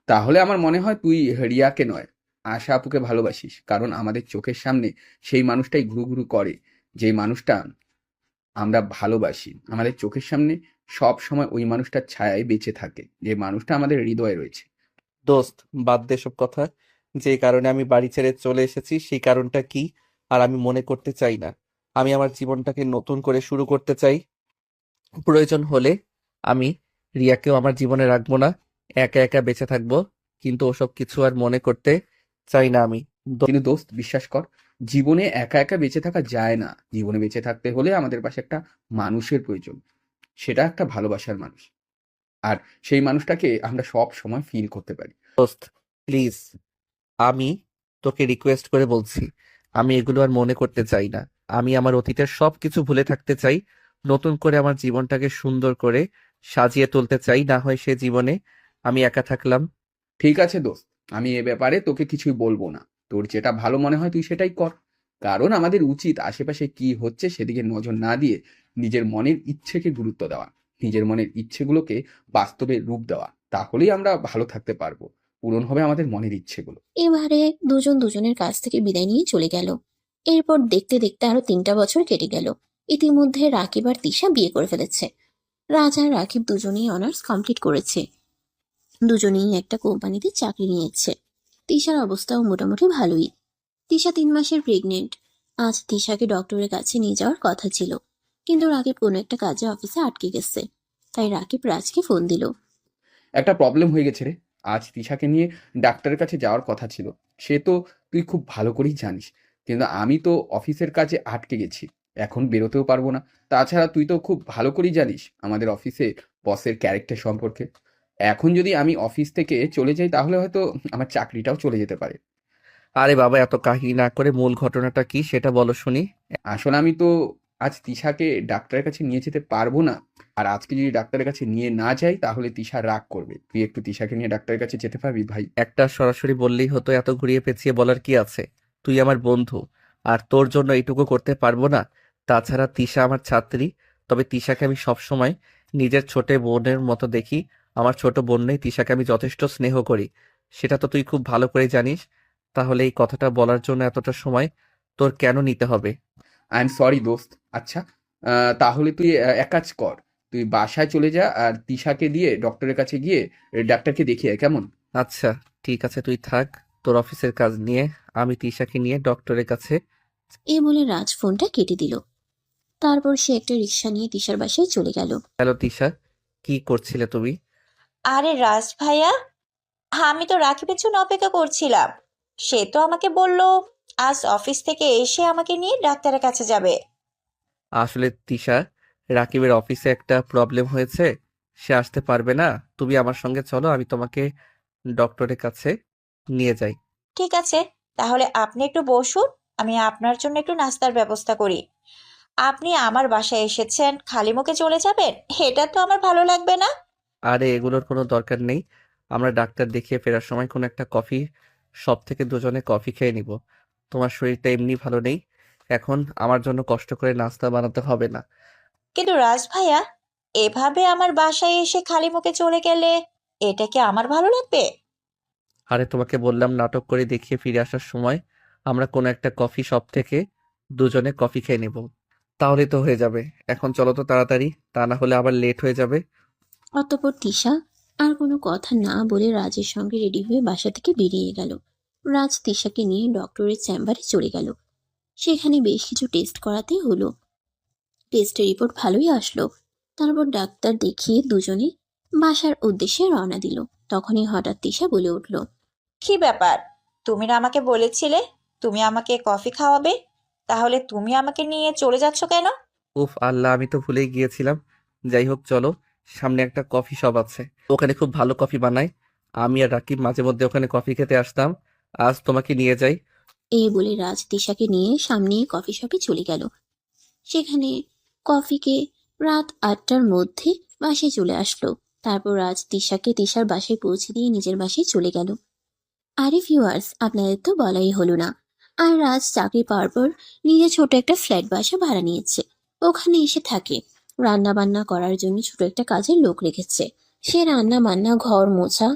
তাহলে আমার মনে হয় তুই রিয়াকে নয়, আশা আপুকে ভালোবাসিস। কারণ আমাদের চোখের সামনে সেই মানুষটাই ঘুরু ঘুরু করে, যে মানুষটা আমরা ভালোবাসি। আমাদের চোখের সামনে সব সময় ওই মানুষটার ছায়ায় বেঁচে থাকে, যে মানুষটা আমাদের হৃদয়ে রয়েছে। দোস্ত, বাদ দে সব কথা। যে কারণে আমি বাড়ি ছেড়ে চলে এসেছি সেই কারণটা কি আর আমি মনে করতে চাই না। আমি আমার জীবনটাকে নতুন করে শুরু করতে চাই। প্রয়োজন হলে আমি রিয়াকেও আমার জীবনে রাখবো না, একা একা বেঁচে থাকবো। কিন্তু ওসব কিছু আর মনে করতে চাই না আমি। কিন্তু দোস্ত, বিশ্বাস কর, জীবনে একা একা বেঁচে থাকা যায় না। জীবনে বেঁচে থাকতে হলে আমাদের পাশে একটা মানুষের প্রয়োজন, সেটা একটা ভালোবাসার মানুষ। আর সেই মানুষটাকে আমরা সব সময় ফিল করতে পারি। দোস্ত, প্লিজ, আমি তোকে রিকোয়েস্ট করে বলছি, আমি এগুলো আর মনে করতে চাই না। আমি আমার অতীতের সবকিছু ভুলে থাকতে চাই। নতুন করে আমার জীবনটাকে সুন্দর করে সাজিয়ে তুলতে চাই। না হয় সে জীবনে আমি একা থাকলাম। ঠিক আছে দোস্ত, আমি এ ব্যাপারে তোকে কিছুই বলবো না। তোর যেটা ভালো মনে হয় তুই সেটাই কর। কারণ আমাদের উচিত আশেপাশে কি হচ্ছে সেদিকে নজর না দিয়ে নিজের মনের ইচ্ছেকে গুরুত্ব দেওয়া, নিজের মনের ইচ্ছেগুলোকে বাস্তবে রূপ দেওয়া। তাহলেই আমরা ভালো থাকতে পারবো, পূরণ হবে আমাদের মনের ইচ্ছেগুলো। এবারে দুজন দুজনের কাছ থেকে বিদায় নিয়ে চলে গেল। এরপর দেখতে দেখতে আরো 3টা বছর কেটে গেল। ইতিমধ্যে রাকিব আর তিশা বিয়ে করে ফেলেছে। রাজ আর রাকিব দুজনেই অনার্স কমপ্লিট করেছে। দুজনেই একটা কোম্পানিতে চাকরি নিয়েছে। তিশার অবস্থাও মোটামুটি ভালোই। তিশা 3 মাসের প্রেগনেন্ট। আজ তিশাকে ডক্টরের কাছে নিয়ে যাওয়ার কথা ছিল, কিন্তু রাকিব কোনো একটা কাজে অফিসে আটকে গেছে। তাই রাকিব রাজকে ফোন দিল। একটা প্রবলেম হয়ে গেছে রে। আজ তিশাকে নিয়ে ডাক্তারের কাছে যাওয়ার কথা ছিল। সে তো তুই খুব ভালো করেই জানিস, কিন্তু আমি তো অফিসের কাজে আটকে গেছি, এখন বেরোতেও পারবো না। তাছাড়া তুই তো খুব ভালো করেই জানিস আমাদের অফিসে বসের ক্যারেক্টার সম্পর্কে। এখন যদি আমি অফিস থেকে চলে যাই তাহলে হয়তো আমার চাকরিটাও চলে যেতে পারে। আরে বাবা, এত কাহিনী না করে মূল ঘটনাটা কি সেটা বলো শুনি। আসলে আমি তো আজ তিশাকে ডাক্তারের কাছে নিয়ে যেতে পারবো না। আর আজকে যদি ডাক্তারের কাছে নিয়ে না যাই তাহলে তিশা রাগ করবে। তুই একটু তিশাকে নিয়ে ডাক্তারের কাছে যেতে পারবি ভাই? একটা সরাসরি বললেই হতো, এত ঘুরিয়ে পেঁচিয়ে বলার কি আছে? তুই আমার বন্ধু, আর তোর জন্য এইটুকু করতে পারবো না? তাছাড়া তিশা আমার ছাত্রী, তবে তিশাকে আমি সবসময় নিজের ছোট বোনের মতো দেখি। আমার ছোট বোন নেই, তিশাকে আমি যথেষ্ট স্নেহ করি, সেটা তো তুই খুব ভালো করে জানিস। তাহলে এই কথাটা বলার জন্য এতটা সময় তোর কেন নিতে হবে? আই এম সরি দোস্ত। আচ্ছা, তাহলে তুই এক কাজ কর, তুই বাসায় চলে যা আর তিশাকে দিয়ে ডক্টরের কাছে গিয়ে ডাক্তারকে দেখিয়ে আয়, কেমন? আচ্ছা, ঠিক আছে, তুই থাক তোর অফিসের কাজ নিয়ে, আমি তিশাকে নিয়ে ডক্টরের কাছে। এ বলে রাজ ফোনটা কেটে দিল। তারপর সে একটা রিক্সা নিয়ে তিশার বাসায় চলে গেল। হ্যালো তিশা, কি করছিলে তুমি? আরে রাজ ভাইয়া, আমি তো রাকিবের জন্য অপেক্ষা করছিলাম। সে তো আমাকে বলল আজ অফিস থেকে এসে আমাকে নিয়ে ডাক্তারের কাছে যাবে। আসলে তিশা, রাকিবের অফিসে একটা প্রবলেম হয়েছে, সে আসতে পারবে না। তুমি আমার সঙ্গে চলো, আমি তোমাকে ডক্টরের কাছে নিয়ে যাই। ঠিক আছে, তাহলে আপনি একটু বসুন, আমি আপনার জন্য একটু নাস্তার ব্যবস্থা করি। আপনি আমার বাসায় এসেছেন, খালি মুখে চলে যাবেন? এটা তো আমার ভালো লাগবে না। আরে এগুলোর কোনো দরকার নেই। আমরা ডাক্তার দেখিয়ে ফেরার সময় কোনো একটা কফি শপ থেকে দুজনে কফি খেয়ে নিব। তোমার শরীরটা এমনি ভালো নেই, এখন আমার জন্য কষ্ট করে নাস্তা বানাতে হবে না। কিন্তু রাজ ভাইয়া, এভাবে আমার বাসায় এসে খালি মুখে চলে গেলে এটা কি আমার ভালো লাগবে? আরে তোমাকে বললাম, নাটক করে দেখিয়ে ফিরে আসার সময় আমরা কোনো একটা কফি শপ থেকে দুজনে কফি খেয়ে নেব, তাহলে তো হয়ে যাবে। এখন চলো তো তাড়াতাড়ি, তা না হলে আবার লেট হয়ে যাবে। অতঃপর তিশা আর কোনো কথা না বলে রাজের সঙ্গে রেডি হয়ে বাসা থেকে বেরিয়ে গেল। রাজ তিশাকে নিয়ে ডক্টরের চেম্বারে চলে গেল। সেখানে বেশ কিছু টেস্ট করাতে হলো। টেস্টের রিপোর্ট ভালোই আসলো। তারপর ডাক্তার দেখিয়ে দুজনে বাসার উদ্দেশ্যে রওনা দিল। তখনই হঠাৎ তিশা বলে উঠল, কি ব্যাপার? তুমি না আমাকে বলেছিলে তুমি আমাকে কফি খাওয়াবে, তাহলে তুমি আমাকে নিয়ে চলে যাচ্ছ কেন? উফ আল্লাহ, আমি তো ভুলেই গিয়েছিলাম। যাই হোক চলো, সামনে একটা কফি শপ আছে, ওখানে খুব ভালো কফি বানায়। আমি আর রাকিব মাঝে মধ্যে ওখানে কফি খেতে আসতাম। আজ তোমাকে নিয়ে যাই। এই বলে রাজ তিশাকে নিয়ে সামনে কফি শপে চলে গেল। সেখানে কফিকে রাত ৮টার মধ্যে বাসায় চলে আসলো। তারপর রাজ তিশাকে তিশার বাসায় পৌঁছে দিয়ে নিজের বাসায় চলে গেল। আরে ভিউয়ার্স, আপনাদের তো বলাই হলো না, আর রাজ চাকরি পাওয়ার পর নিজে ছোট একটা ফ্ল্যাট বাসা ভাড়া নিয়েছে। ওখানে এসে থাকে। রান্না বান্না করার জন্য ছোট একটা কাজের লোক রেখেছে। সে রান্না বান্না, ঘর মোছা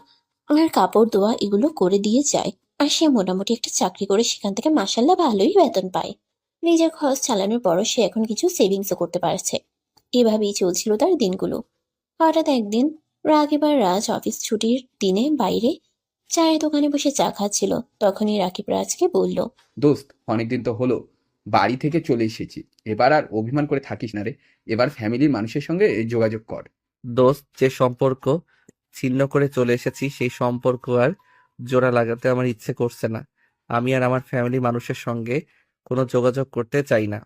আর কাপড় ধোয়া এগুলো করে দিয়ে যায়। আর সে মোটামুটি একটা চাকরি করে সেখান থেকে মাসাল্লাহ ভালোই বেতন পায়। নিজের খরচ চালানোর পরও সে এখন কিছু সেভিংসও করতে পারছে। এভাবেই চলছিল তার দিনগুলো। হঠাৎ একদিন রাকিব আর রাজ অফিস ছুটির দিনে বাইরে চায়ের দোকানে বসে চা খাচ্ছিল। তখনই রাকিব রাজকে বলল, দোস্ত, অনেকদিন তো হলো বাড়ি থেকে চলে এসেছি, এবার আর অভিমান করে থাকিস না রে। এবার ফ্যামিলির মানুষের সঙ্গে যোগাযোগ কর। দোস্ত, যে সম্পর্ক ছিন্ন করে চলে এসেছি সেই সম্পর্ক আর জোড়া লাগাতে আমার ইচ্ছে করছে না। আমি আর আমার ফ্যামিলি মানুষের সঙ্গে কোনো যোগাযোগ করতে চাই না।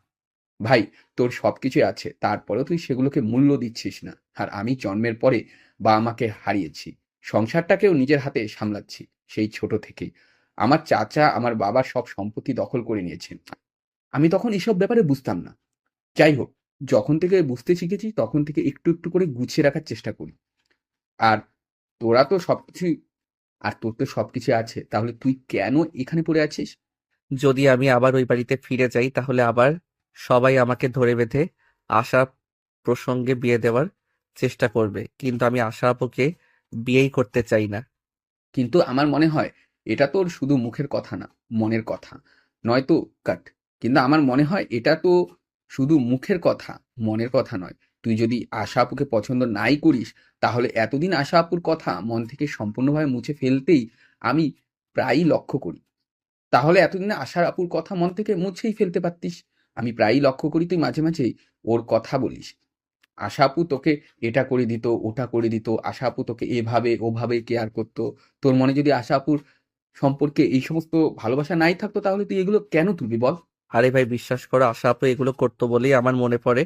ভাই, তোর সবকিছুই আছে, তারপরেও তুই সেগুলোকে মূল্য দিচ্ছিস না। আর আমি জন্মের পরে বাবা মাকে হারিয়েছি, সংসারটাকেও নিজের হাতে সামলাচ্ছি সেই ছোট থেকেই। আমার চাচা আমার বাবার সব সম্পত্তি দখল করে নিয়েছেন। আমি তখন এসব ব্যাপারে বুঝতাম না। যাই হোক, যখন থেকে বুঝতে শিখেছি তখন থেকে একটু একটু করে গুছিয়ে রাখার চেষ্টা করি। আর তোরা তো সবকিছুই আর তোর তো সবকিছু আছে, তাহলে তুই কেন এখানে পড়ে আছিস? যদি আমি আবার ওই বাড়িতে ফিরে যাই তাহলে আবার সবাই আমাকে ধরে বেঁধে আশা প্রসঙ্গে বিয়ে দেওয়ার চেষ্টা করবে, কিন্তু আমি আশা আপুকে বিয়েই করতে চাই না। কিন্তু আমার মনে হয় এটা তোর শুধু মুখের কথা না, মনের কথা। নয়তো কাট। কিন্তু আমার মনে হয় এটা তো শুধু মুখের কথা, মনের কথা নয়। তুই যদি আশা আপুকে পছন্দ নাই করিস, তাহলে এতদিন আশা আপুর কথা মন থেকে সম্পূর্ণভাবে মুছে ফেলতেই আমি প্রায়ই লক্ষ্য করি। তাহলে এতদিনে আশা আপুর কথা মন থেকে মুছেই ফেলতে পারতিস। আমি প্রায়ই লক্ষ্য করি তুই মাঝে মাঝেই ওর কথা বলিস। আশা আপু তোকে এটা করে দিত, ওটা করে দিত, আশা আপু তোকে এভাবে ওভাবে কেয়ার করতো। তোর মনে যদি আশা আপুর সম্পর্কে এই সমস্ত ভালোবাসা নাই থাকতো, তাহলে তুই এগুলো কেন তুলবি বল? আরে ভাই, বিশ্বাস করো, আশা আপু এগুলো করতো বলেই আমার মনে পড়ে,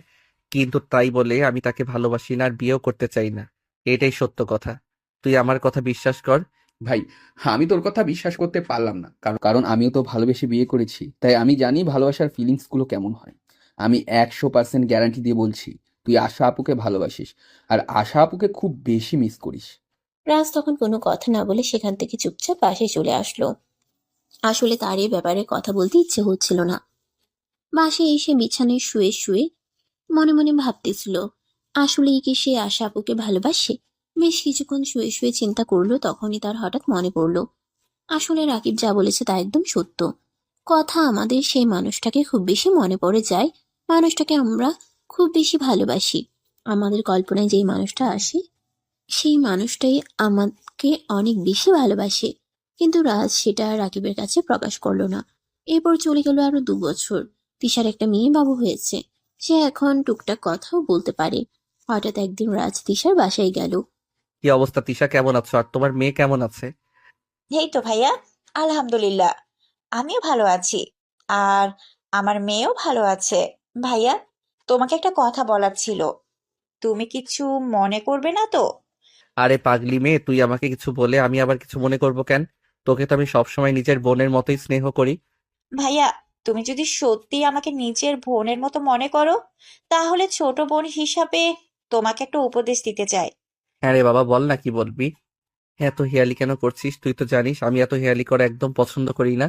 কিন্তু তাই বলে আমি তাকে ভালোবাসি না আর বিয়েও করতে চাই না। এটাই সত্য কথা। তুই আমার কথা বিশ্বাস কর। ভাই, আমি তোর কথা বিশ্বাস করতে পারলাম না, কারণ আমিও তো ভালোবেসে বিয়ে করেছি, তাই আমি জানি ভালোবাসার ফিলিংস গুলো কেমন হয়। আমি 100% গ্যারান্টি দিয়ে বলছি, তুই আশা আপুকে ভালোবাসিস, আর আশা আপুকে খুব বেশি মিস করিস। রাজ তখন কোনো কথা না বলে সেখান থেকে চুপচাপ বাসায় চলে আসলো। আসলে তার এই ব্যাপারে কথা বলতে ইচ্ছে হচ্ছিল না। বাসায় এসে বিছানায় শুয়ে শুয়ে মনে মনে ভাবতেছিল, আসলেই কি সে আশা আপুকে ভালোবাসে? বেশ কিছুক্ষণ শুয়ে শুয়ে চিন্তা করলো। তখনই তার হঠাৎ মনে পড়লো, আসলে রাকিব যা বলেছে তা একদম সত্য কথা। আমাদের সেই মানুষটাকে খুব বেশি মনে পড়ে যায়, মানুষটাকে আমরা খুব বেশি ভালোবাসি। আমাদের কল্পনায় যেই মানুষটা আসে সেই মানুষটাই আমাকে অনেক বেশি ভালোবাসে। কিন্তু রাজ সেটা রাকিবের কাছে প্রকাশ করলো না। এরপর চলে গেল আরো 2 বছর। তিশার একটা মেয়ে বাবু হয়েছে। সে এখন টুকটাক কথাও বলতে পারে। হঠাৎ একদিন রাজ তিশার বাসায় গেল। কি অবস্থা তিশা, কেমন আছো? আর তোমার মেয়ে কেমন আছে? এই তো ভাইয়া, আলহামদুলিল্লাহ, আমিও ভালো আছি। আর আমার মেয়েও ভালো আছে। ভাইয়া, তোমাকে একটা কথা বলার ছিল। তুমি কিছু মনে করবে না তো? আরে পাগলি মেয়ে, তুই আমাকে কিছু বলে আমি আবার কিছু মনে করব কেন? তোকে তো আমি সবসময় নিজের বোনের মতোই স্নেহ করি। ভাইয়া, তুমি যদি সত্যি আমাকে নিজের বোনের মতো মনে করো, তাহলে ছোট বোন হিসাবে তোমাকে একটা উপদেশ দিতে চাই। হ্যাঁ রে বাবা, বল না কি বলবি। এত হেয়ালি কেন করছিস? তুই তো জানিস আমি এত হেয়ালি করা একদম পছন্দ করি না।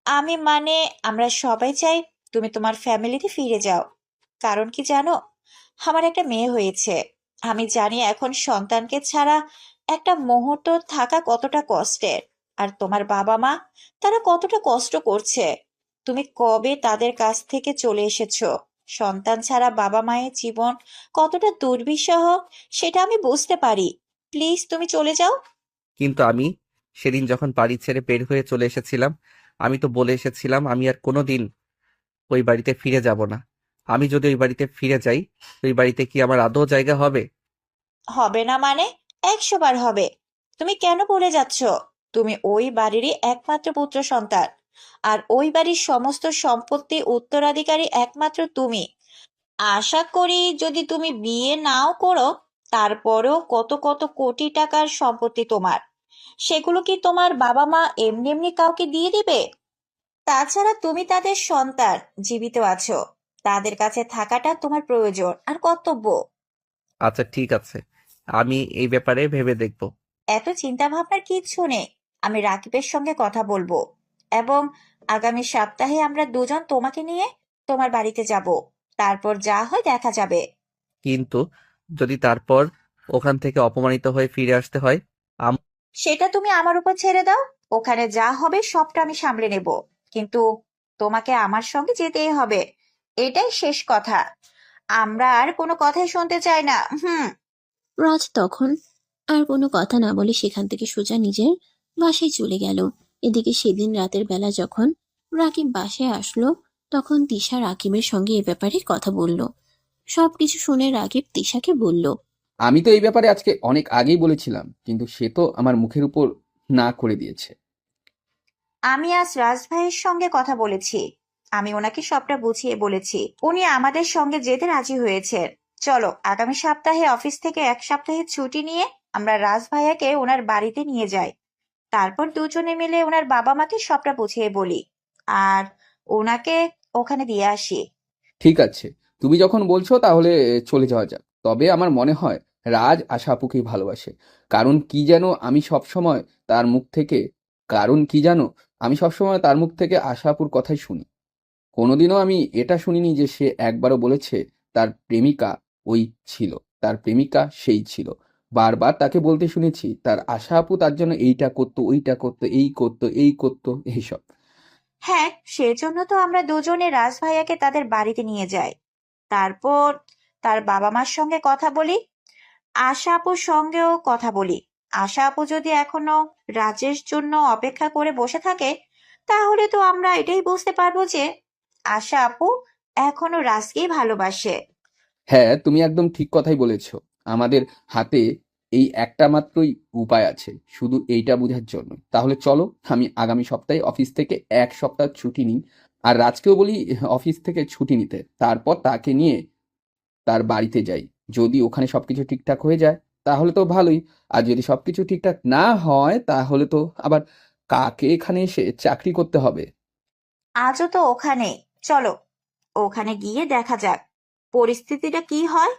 আমি মানে, আমরা সবাই চাই তুমি তোমার ফ্যামিলিতে ফিরে যাও। কারণ কি জানো, আমার একটা মেয়ে হয়েছে। আমি জানি এখন সন্তানকে ছাড়া একটা মুহূর্ত থাকা কতটা কষ্টের। আর তোমার বাবা মা, তারা কতটা কষ্ট করছে। তুমি কবে তাদের কাছ থেকে চলে এসেছো। সন্তান ছাড়া বাবা মায়ের জীবন কতটা দুর্বিষহ, সেটা আমি বুঝতে পারি। প্লিজ তুমি চলে যাও। কিন্তু আমি সেদিন যখন বাড়ি ছেড়ে বের হয়ে চলে এসেছিলাম, আমি তো বলে এসেছিলাম আমি আর কোনোদিন ওই বাড়িতে ফিরে যাব না। আমি যদি ওই বাড়িতে ফিরে যাই, ওই বাড়িতে কি আমার আদৌ জায়গা হবে? হবে না মানে? 100 বার হবে। তুমি কেন ভুলে যাচ্ছ? তুমি ওই বাড়িরই একমাত্র পুত্র সন্তান। আর ওই বাড়ির সমস্ত সম্পত্তি উত্তরাধিকারী একমাত্র তুমি। আশা করি যদি তুমি বিয়ে নাও করো, তারপরেও কত কত কোটি টাকার সম্পত্তি তোমার, সেগুলো কি তোমার বাবা মা এমনি এমনি কাউকে দিয়ে দিবে? তাছাড়া তুমি তাদের সন্তান, জীবিত আছো। তাদের কাছে থাকাটা তোমার প্রয়োজন আর কর্তব্য। আচ্ছা ঠিক আছে, আমি এই ব্যাপারে ভেবে দেখব। এত চিন্তা ভাবনার কিচ্ছু নেই। আমি রাকিবের সঙ্গে কথা বলবো, এবং আগামী সপ্তাহে আমরা দুজন তোমাকে নিয়ে তোমার বাড়িতে যাব। তারপর যা হয় দেখা যাবে। কিন্তু যদি তারপর ওখান থেকে অপমানিত হয়ে ফিরে আসতে হয়? আম- সেটা তুমি আমার উপর ছেড়ে দাও। ওখানে যা হবে সবটা আমি সামলে নেব। কিন্তু তোমাকে আমার সঙ্গে যেতেই হবে। এটাই শেষ কথা। আমরা আর কোনো কথাই শুনতে চাই না। হুম। রাজ তখন আর কোনো কথা না বলে সেখান থেকে সোজা নিজের বাসায় চলে গেল। এদিকে সেদিন রাতের বেলা যখন রাকিব বাসায় আসলো, তখন তিশা রাকিবের সঙ্গে এ ব্যাপারে কথা বলল। সবকিছু শুনে রাকিব তিশাকে বলল, আমি তো এই ব্যাপারে আজকে অনেক আগেই বলেছিলাম, কিন্তু সে তো আমার মুখের উপর না করে দিয়েছে। আমি আজ রাজ ভাইয়ের সঙ্গে কথা বলেছি। আমি ওনাকে সবটা বুঝিয়ে বলেছি। উনি আমাদের সঙ্গে যেতে রাজি হয়েছেন। চলো আগামী সপ্তাহে অফিস থেকে 1 সপ্তাহের ছুটি নিয়ে আমরা রাজ ভাইয়াকে ওনার বাড়িতে নিয়ে যাই। তারপর দুজনে মিলে ওনার বাবা মাকে সবটা বুঝিয়ে বলি, আর ওনাকে ওখানে দিয়ে আসি। ঠিক আছে, তুমি যখন বলছো তাহলে চলে যাওয়া যাক। তবে আমার মনে হয় রাজ আশা আপুকেই ভালোবাসে। কারণ কি যেন আমি সব সময় তার মুখ থেকে কারণ কি জানো আমি সবসময় তার মুখ থেকে আশা আপুর কথাই শুনি। কোনোদিনও আমি এটা শুনিনি যে সে একবারও বলেছে তার প্রেমিকা ওই ছিল, তার প্রেমিকা সেই ছিল। বারবার তাকে বলতে শুনেছি তার আশা আপু তার জন্য এইটা করতো, ওইটা করতো, এই করতো, এই করতো, এইসব। হ্যাঁ, সেজন্য তো আমরা দুজনে রাজ ভাইয়াকে তাদের বাড়িতে নিয়ে যাই। তারপর তার বাবা মার সঙ্গে কথা বলি। আশা আপুর সঙ্গেও কথা বলি। আশা আপু যদি এখনো রাজের জন্য অপেক্ষা করে বসে থাকে, তাহলে তো আমরা এটাই বুঝতে পারবো যে আশা আপু এখনো রাজকেই ভালোবাসে। হ্যাঁ, তুমি একদম ঠিক কথাই বলেছ। আমাদের হাতে এই একটা মাত্রই উপায় আছে, শুধু এইটা বোঝার জন্য। তাহলে চলো, আমি আগামী সপ্তাহে অফিস থেকে 1 সপ্তাহ ছুটি নিই। আর রাজকেও বলি অফিস থেকে ছুটি নিতে। তারপর তাকে নিয়ে তার বাড়িতে যাই। যদি ওখানে সবকিছু ঠিকঠাক হয়ে যায় তাহলে তো ভালোই। আর যদি সবকিছু ঠিকঠাক না হয় তাহলে তো আবার কাকে এখানে এসে চাকরি করতে হবে। আজও তো ওখানে। চলো ওখানে গিয়ে দেখা যাক পরিস্থিতিটা কি হয়।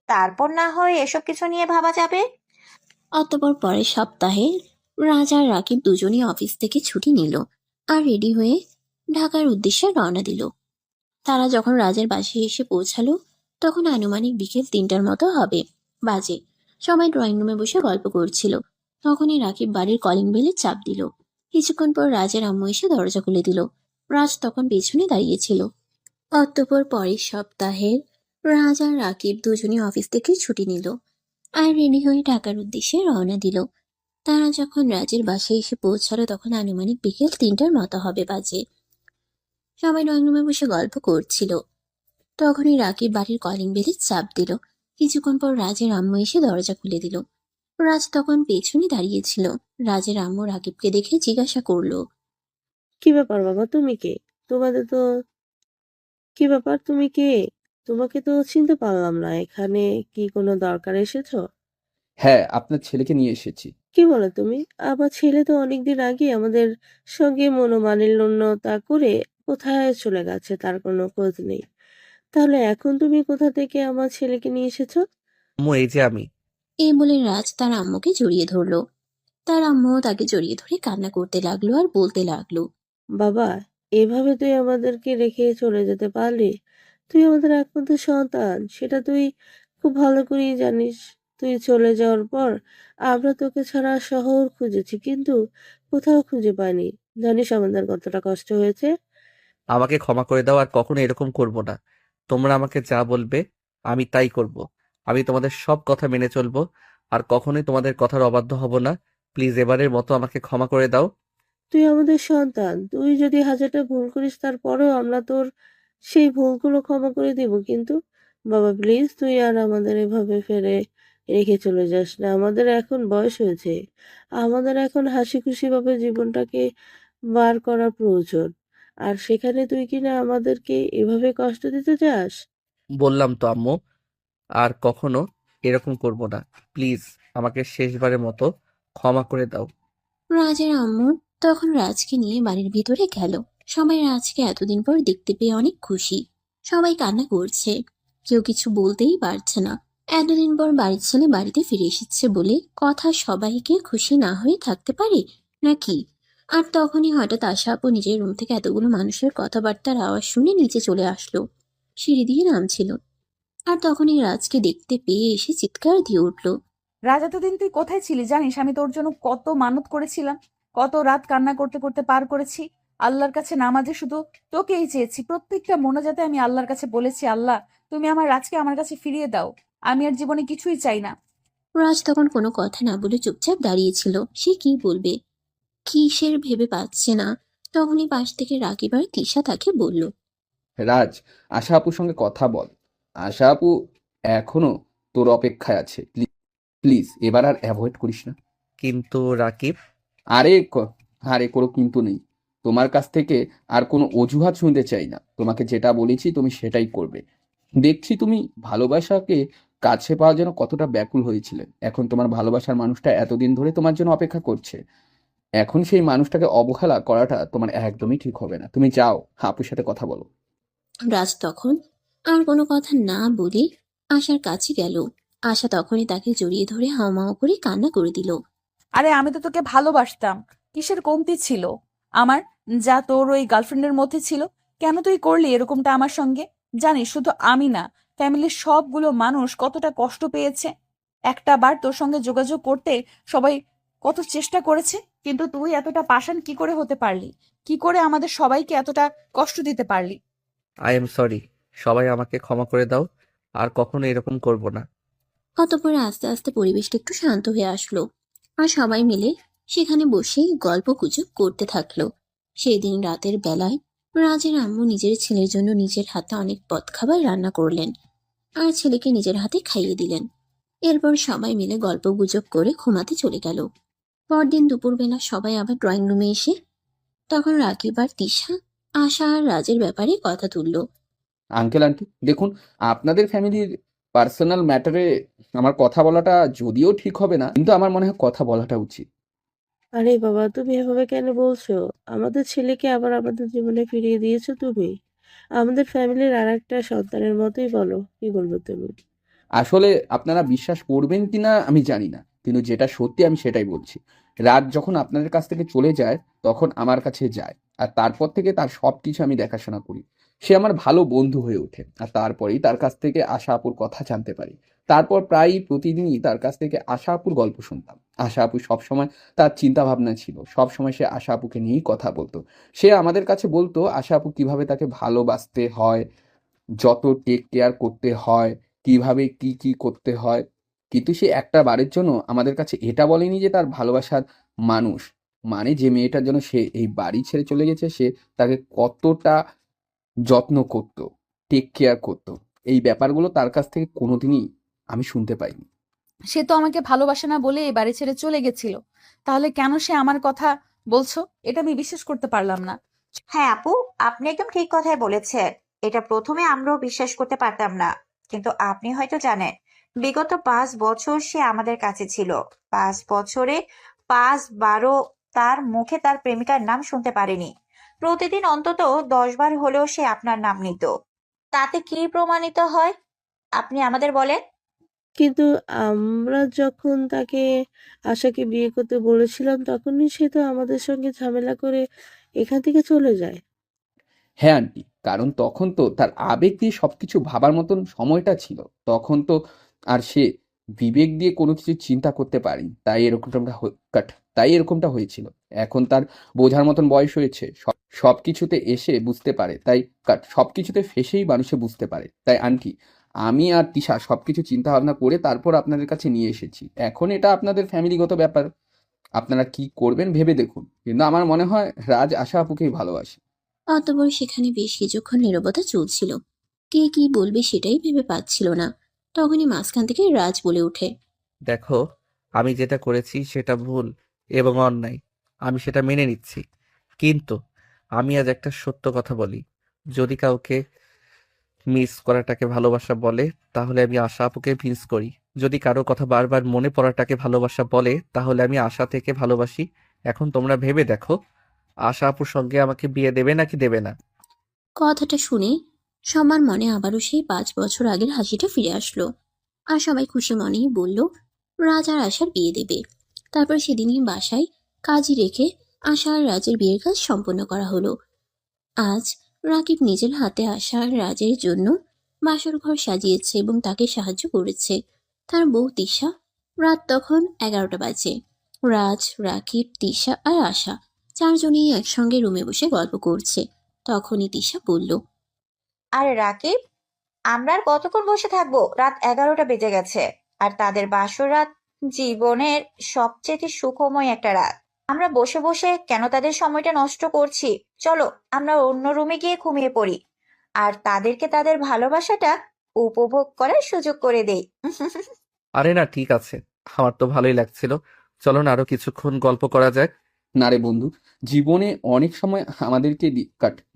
তারপর না হয় এসব কিছু নিয়ে ভাবা যাবে। অতঃপর পরের সপ্তাহে রাজ আর রাকিব দুজনই অফিস থেকে ছুটি নিল আর রেডি হয়ে ঢাকার উদ্দেশ্যে রওনা দিল। তারা যখন রাজের বাসায় এসে পৌঁছালো, তখন আনুমানিক বিকেল 3টার মতো হবে বাজে। সবাই ড্রয়িং রুমে বসে গল্প করছিল। তখনই রাকিব বাড়ির কলিং বেলে চাপ দিল। কিছুক্ষণ পর রাজের আম্মু এসে দরজা খুলে দিল। রাজ তখন পেছনে দাঁড়িয়েছিল। অতঃপর পরের সপ্তাহের রাজ আর রাকিব দুজনই অফিস থেকে ছুটি নিল আর রেডি হয়ে ঢাকার উদ্দেশ্যে রওনা দিল। তারা যখন রাজের বাসায় এসে পৌঁছালো, তখন আনুমানিক বিকেল 3টার মতো হবে বাজে। সবাই ড্রয়িং রুমে বসে গল্প করছিল। তখনই রাকিব বাড়ির কলিং বেলে চাপ দিল। কিছুক্ষণ পর রাজের আম্মু এসে দরজা খুলে দিল। রাজ তখন পেছনে দাঁড়িয়েছিল। রাজের আম্মু রাকিবকে দেখে জিজ্ঞাসা করলো, কি ব্যাপার বাবা, তুমি কে? তোমাদের তো কি ব্যাপার, তুমি কে? তোমাকে তো চিনতে পারলাম না। এখানে কি কোনো দরকারে এসেছো? হ্যাঁ, আপনার ছেলেকে নিয়ে এসেছি। কি বলো তুমি? আমার ছেলে তো অনেকদিন আগে আমাদের সঙ্গে মনোমালিন্যতা করে কোথায় চলে গেছে, তার কোনো খোঁজ নেই। তাহলে এখন তুমি কোথা থেকে আমার ছেলেকে নিয়ে এসেছো? আম্মু, এই যে আমি। এই বলে রাজ তার আম্মুকে জড়িয়ে ধরলো। তার আম্মুও তাকে জড়িয়ে ধরে কান্না করতে লাগলো আর বলতে লাগলো, বাবা, এভাবে তুই আমাদেরকে রেখে চলে যেতে পারলি? তুই আমাদের একমাত্র সন্তান, সেটা তুই খুব ভালো করেই জানিস। তুই চলে যাওয়ার পর আমরা তোকে ছাড়া শহর খুঁজেছি, কিন্তু কোথাও খুঁজে পাইনি। জানিস আমাদের কতটা কষ্ট হয়েছে। আমাকে ক্ষমা করে দাও, আর কখনো এরকম করব না। তোমরা আমাকে যা বলবে আমি তাই করব। আমি তোমাদের সব কথা মেনে চলবো, আর কখনোই তোমাদের কথার অবাধ্য হব না। প্লিজ এবারের মতো আমাকে ক্ষমা করে দাও। তুই আমাদের সন্তান, তুই যদি হাজারটা ভুল করিস তারপরেও আমরা তোর সেই ভুলগুলো ক্ষমা করে দিব, কিন্তু বাবা প্লিজ তুই আর আমাদের এভাবে ফেলে রেখে চলে যাস না। আমাদের এখন বয়স হয়েছে, আমাদের এখন হাসি খুশি ভাবে জীবনটাকে বার করা প্রয়োজন। আর সেখানে তুই কিনা আমাদেরকে এভাবে কষ্ট দিতে চাস? বললাম তো আম্মু, আর কখনো এরকম করব না। প্লিজ আমাকে শেষবারের মতো ক্ষমা করে দাও। রাজের আম্মু তখন রাজকে নিয়ে বাড়ির ভিতরে গেল। সবাই রাজকে এতদিন পর দেখতে পেয়ে অনেক খুশি। সবাই কান্না করছে, কেউ কিছু বলতেই পারছে না। এতদিন পর বাড়ির ছেলে বাড়িতে ফিরে এসেছে বলে কথা সবাইকে খুশি না হয়ে থাকতে পারে নাকি? আর তখনই হঠাৎ আশা আপু নিজের রুম থেকে এতগুলো মানুষের কথাবার্তার আওয়াজ শুনে নিচে চলে আসলো। সিঁড়ি দিয়ে নামছিল, আর তখনই রাজকে দেখতে পেয়ে এসে চিৎকার দিয়ে উঠলো, রাজ, এতদিন তুই কোথায় ছিলি জানিস? আমি তোর জন্য কত মানত করেছিলাম, কত রাত কান্না করতে করতে পার করেছি। আল্লাহর কাছে নামাজে শুধু তোকেই চেয়েছি। প্রত্যেকটা মোনাজাতে আমি আল্লাহর কাছে বলেছি, আল্লাহ তুমি আমার রাজকে আমার কাছে ফিরিয়ে দাও। আমি আর জীবনে কিছুই চাই না। রাজ তখন কোনো কথা না বলে চুপচাপ দাঁড়িয়েছিল। সে কি বলবে, কিসের ভেবে পাচ্ছে না। তখনই পাশ থেকে রাকিব আর তিশা তাকে বলল, রাজ, আশা আপুর সঙ্গে কথা বল। আশা আপু এখনো তোর অপেক্ষায় আছে। প্লিজ এবার আর অ্যাভয়েড করিস না। কিন্তু রাকিব, আরে আরে কোনো কিন্তু নেই। তোমার কাছ থেকে আর কোনো অজুহাত শুনতে চাই না। তোমাকে যেটা বলেছি তুমি সেটাই করবে। দেখছি তুমি ভালোবাসাকে কাছে পাওয়ার জন্য কতটা ব্যাকুল হয়েছিলে। এখন তোমার ভালোবাসার মানুষটা এতদিন ধরে তোমার জন্য অপেক্ষা করছে। এখন সেই মানুষটাকে অবহেলা করাটা তোমার একদমই ঠিক হবে না। তুমি যাও, আপুর সাথে কথা বলো। রাজ তখন আর কোনো কথা না বলে আশার কাছে গেল। আশা তখনই তাকে জড়িয়ে ধরে হাউমাউ করে কান্না করে দিল। আরে আমি তো তোকে ভালোবাসতাম, কিসের কমতি ছিল আমার, যা তোর ওই গার্লফ্রেন্ডের মধ্যে ছিল? কেন তুই করলি এরকমটা আমার সঙ্গে? জানিস শুধু আমি না, ফ্যামিলির সবগুলো মানুষ কতটা কষ্ট পেয়েছে। একটা বার তোর সঙ্গে যোগাযোগ করতে সবাই কত চেষ্টা করেছে, কিন্তু তুই এতটা পাষাণ কি করে হতে পারলি? কি করে আমাদের সবাইকে এতটা কষ্ট দিতে পারলি? I am sorry. সবাই আমাকে ক্ষমা করে দাও, আর কখনো এরকম করব না। অতঃপর আস্তে আস্তে পরিবেশটা একটু শান্ত হয়ে আসলো, আর সবাই মিলে সেখানে বসে গল্প গুজব করতে থাকলো। সেই দিন রাতের বেলায় রাজের আম্মু নিজের ছেলের জন্য নিজের হাতে অনেক পদখাবার রান্না করলেন, আর ছেলেকে নিজের হাতে খাইয়ে দিলেন। এরপর সবাই মিলে গল্প গুজব করে ঘুমাতে চলে গেল। পরদিন দুপুরবেলা সবাই আবার ড্রয়িং রুমে এসে তখন রাকিব আর তিশা আশা আর রাজের ব্যাপারে কথা তুললো। আঙ্কেল আন্টি দেখুন, আপনাদের ফ্যামিলির পার্সোনাল ম্যাটারে আমার কথা বলাটা যদিও ঠিক হবে না, কিন্তু আমার মনে হয় কথা বলাটা উচিত। আরে বাবা, তুমি এভাবে কেন বলছো? আমাদের ছেলেকে আবার আমাদের জীবনে ফিরিয়ে দিয়েছো তুমি। আমাদের ফ্যামিলির আর একটা সন্তানের মতোই, বলো কি বলবো তুমি। আসলে আপনারা বিশ্বাস করবেন কিনা আমি জানি না, কিন্তু যেটা সত্যি আমি সেটাই বলছি। রাত যখন আপনাদের কাছ থেকে চলে যায় তখন আমার কাছে যায়, আর তারপর থেকে তার সবকিছু আমি দেখাশোনা করি। সে আমার ভালো বন্ধু হয়ে ওঠে, আর তারপরেই তার কাছ থেকে আশা আপুর কথা জানতে পারি। তারপর প্রায় প্রতিদিনই তার কাছ থেকে আশা আপুর গল্প শুনতাম। আশা আপু সবসময় তার চিন্তা ভাবনা ছিল, সবসময় সে আশা আপুকে নিয়েই কথা বলতো। সে আমাদের কাছে বলতো আশা আপু কিভাবে তাকে ভালোবাসতে হয়, যত টেক কেয়ার করতে হয়, কিভাবে কি কি করতে হয়। কিন্তু সে একটা বারের জন্য আমাদের কাছে এটা বলেনি যে তার ভালোবাসার মানুষ মানে যে মেয়েটার জন্য সে এই বাড়ি ছেড়ে চলে গেছে, সে তাকে কতটা যত্ন করত, টেক কেয়ার করত। এই ব্যাপারগুলো তার কাছ থেকে কোনোদিনই আমি শুনতে পাইনি। সে তো আমাকে ভালোবাসে না বলে এই বাড়ি ছেড়ে চলে গেছিল, তাহলে কেন সে আমার কথা বলছো? এটা আমি বিশ্বাস করতে পারলাম না। হ্যাঁ আপু, আপনি একদম ঠিক কথাই বলেছেন। এটা প্রথমে আমরাও বিশ্বাস করতে পারতাম না, কিন্তু আপনি হয়তো জানেন বিগত 5 বছর সে আমাদের কাছে ছিল। 5 বছরে 5 বারও তার মুখে তার প্রেমিকার নাম শুনতে পারেনি। প্রতিদিন অন্তত 10 বার হলেও সে আপনার নাম নিত। তাতে কি প্রমাণিত হয় আপনি আমাদের বলেন? কিন্তু আমরা যখন তাকে আশাকে বিয়ে করতে বলেছিলাম তখনই সে তো আমাদের সঙ্গে ঝামেলা করে এখান থেকে চলে যায়। হ্যাঁ আন্টি, কারণ তখন তো তার আবেগ দিয়ে সবকিছু ভাবার মতন সময়টা ছিল। তখন তো আর সে বিবেক দিয়ে কোনো কিছু চিন্তা করতে পারেনি, তাই এরকমটা হয়েছিল। এখন তার বোঝার মতন বয়স হয়েছে, সবকিছুতে এসে বুঝতে পারে, সবকিছুতে ফেসেই মানুষে বুঝতে পারে। তাই আন্টি, আমি আর তিশা সবকিছু চিন্তা ভাবনা করে তারপর আপনাদের কাছে নিয়ে এসেছি। এখন এটা আপনাদের ফ্যামিলিগত ব্যাপার, আপনারা কি করবেন ভেবে দেখুন। কিন্তু আমার মনে হয় রাজ আশা আপুকেই ভালোবাসে। অতঃপর সেখানে বেশ কিছুক্ষণ নীরবতা চলছিল। কে কি বলবে সেটাই ভেবে পাচ্ছিল না। তখনই মাঝখান থেকে রাজ বলে ওঠে, দেখো, আমি যেটা করেছি সেটা ভুল এবং অন্যায়, আমি সেটা মেনে নিচ্ছি। কিন্তু আমি আজ একটা সত্য কথা বলি, যদি কাউকে মিস করাটাকে ভালোবাসা বলে তাহলে আমি আশা আপুকে মিস করি। যদি কারো কথা বারবার মনে পড়াটাকে ভালোবাসা বলে তাহলে আমি আশা থেকে ভালোবাসি। এখন তোমরা ভেবে দেখো, আশা আপুর সঙ্গে আমাকে বিয়ে দেবে নাকি দেবে না? কথাটা শুনে সবার মনে আবারও সেই 5 বছর আগের হাসিটা ফিরে আসলো। আর সবাই খুশি মনেই বলল রাজ আর আশার বিয়ে দেবে। তারপর সেদিনই বাসায় কাজই রেখে আশা আর রাজের বিয়ের কাজ সম্পন্ন করা হলো। আজ রাকিব নিজের হাতে আশা আর রাজের জন্য বাসর ঘর সাজিয়েছে এবং তাকে সাহায্য করেছে। তার বউ তিশা। রাত তখন 11টা বাজে। রাজ, রাকিব, তিশা আর আশা চারজনেই একসঙ্গে রুমে বসে গল্প করছে। তখনই তিশা বলল, আরে রাকিব, আমরা আর কতক্ষণ বসে থাকবো? রাত 11টা বেজে গেছে। আর তাদের বাসর রাত জীবনের সবচেয়ে সুখময় একটা রাত। আমরা বসে বসে কেন তাদের সময়টা নষ্ট করছি? চলো আমরা অন্য রুমে গিয়ে ঘুমিয়ে পড়ি, আর তাদেরকে তাদের ভালোবাসাটা উপভোগ করার সুযোগ করে দেই। আরে না, ঠিক আছে, আমার তো ভালোই লাগছিল। চলো না, আরো কিছুক্ষণ গল্প করা যাক। না রে বন্ধু, জীবনে অনেক সময় আমাদেরকে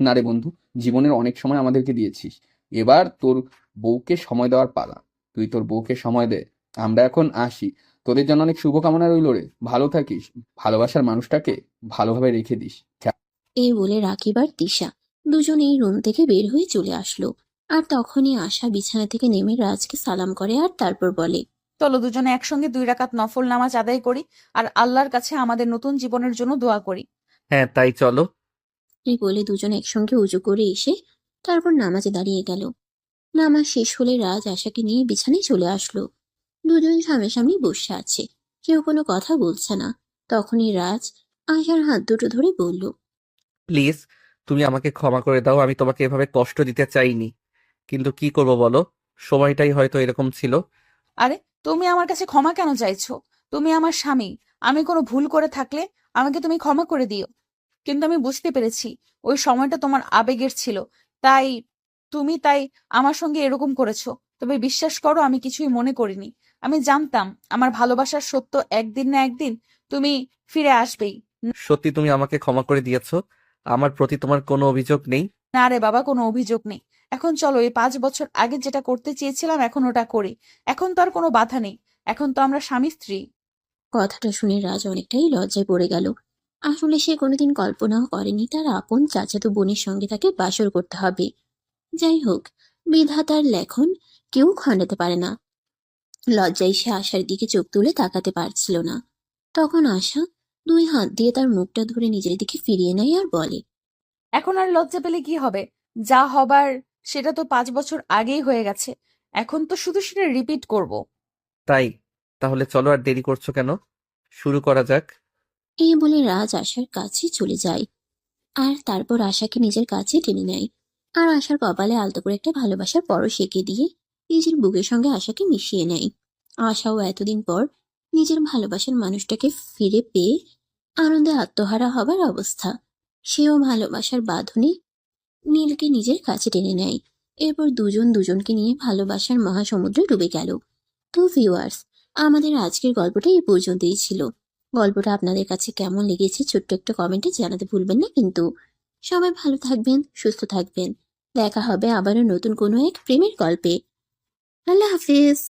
না রে বন্ধু, জীবনের অনেক সময় আমাদেরকে দিয়েছিস। এবার তোর বউকে সময় দেওয়ার পালা। তুই তোর বউকে সময় দে। আমরা এখন আসি। তোদের জন্য অনেক শুভকামনা রইল রে। ভালো থাকিস, ভালোবাসার মানুষটাকে ভালোভাবে রেখে দিস। এই বলে রাকিব আর তিশা দুজনেই রুম থেকে বের হয়ে চলে আসলো। আর তখনই আশা বিছানা থেকে নেমে রাজকে সালাম করে আর তারপর বলে, চলো দুজনে একসঙ্গে 2 রাকাত নফল নামাজ আদায় করি আর আল্লাহর কাছে আমাদের নতুন জীবনের জন্য দোয়া করি। হ্যাঁ, তাই চলো। এই বলে দুজন একসঙ্গে উজু করে এসে তারপর নামাজে দাঁড়িয়ে গেল। নামাজ শেষ হলে রাজ আশাকে নিয়ে বিছানায় চলে আসলো। দুজন সামনাসামনি বসে আছে, কেউ কোনো কথা বলছে না। তখনই রাজ আশার হাত দুটো ধরে বলল, প্লিজ, তুমি আমাকে ক্ষমা করে দাও। আমি তোমাকে এভাবে কষ্ট দিতে চাইনি, কিন্তু কি করব বলো, সময়টাই হয়তো এরকম ছিল। আরে, তুমি আমার কাছে ক্ষমা কেন চাইছো? তুমি আমার স্বামী। আমি কোনো ভুল করে থাকলে আমাকে তুমি ক্ষমা করে দিও। কিন্তু আমি বুঝতে পেরেছি ওই সময়টা তোমার আবেগের ছিল, তাই তাই আমার সঙ্গে এরকম করেছো। তবে বিশ্বাস করো, আমি কিছুই মনে করিনি। আমি জানতাম আমার ভালোবাসার সত্য একদিন না একদিন তুমি ফিরে আসবেই। সত্যি তুমি আমাকে ক্ষমা করে দিয়েছো? আমার প্রতি তোমার কোনো অভিযোগ নেই? না রে বাবা, কোনো অভিযোগ নেই। এখন চলো, এই 5 বছর আগে যেটা করতে চেয়েছিলাম এখন ওটা করি। এখন তো আর কোনো বাধা নেই, এখন তো আমরা স্বামী স্ত্রী। কথাটা শুনে রাজ অনেকটাই লজ্জায় পড়ে গেল। আসলে সে কোনোদিন কল্পনাও করেনি তার আপন চাচাতো বোনের সঙ্গে তাকে বাসর করতে হবে। যাই হোক, বিধাতার লেখন কেউ খণ্ডাতে পারে না। লজ্জায় সে আশার দিকে চোখ তুলে তাকাতে পারছিল না। তখন আশা 2 হাত দিয়ে তার মুখটা ধরে নিজের দিকে ফিরিয়ে নেয় আর বলে, এখন আর লজ্জা পেলে কি হবে? যা হবার সেটা তো 5 বছর আগেই হয়ে গেছে। এখন তো শুধু সেটা রিপিট করব। তাই তাহলে চলো, আর দেরি করছো কেন? শুরু করা যাক। এই বলে রাজ আশার কাছে চলে যায় আর তারপর আশাকে নিজের কাছে টেনে নেয়। আর আশার কপালে আলতো করে একটা ভালোবাসার পরশ এঁকে দিয়ে নিজের বুকের সঙ্গে আশাকে মিশিয়ে নেয়। আশাও এতদিন পর নিজের ভালোবাসার মানুষটাকে ফিরে পেয়ে আনন্দে আত্মহারা হবার অবস্থা। সেও ভালোবাসার বাঁধনে নীলকে নিজের কাছে টেনে নেয়। এরপর দুজন দুজনকে নিয়ে ভালোবাসার মহাসমুদ্রে ডুবে গেল। তো ভিউয়ার্স, আমাদের আজকের গল্পটা এই পর্যন্তই ছিল। গল্পটা আপনাদের কাছে কেমন লেগেছে ছোট্ট একটা কমেন্টে জানাতে ভুলবেন না কিন্তু। সবাই ভালো থাকবেন, সুস্থ থাকবেন। দেখা হবে আবারও নতুন কোনো এক প্রেমের গল্পে। আল্লাহ হাফিজ।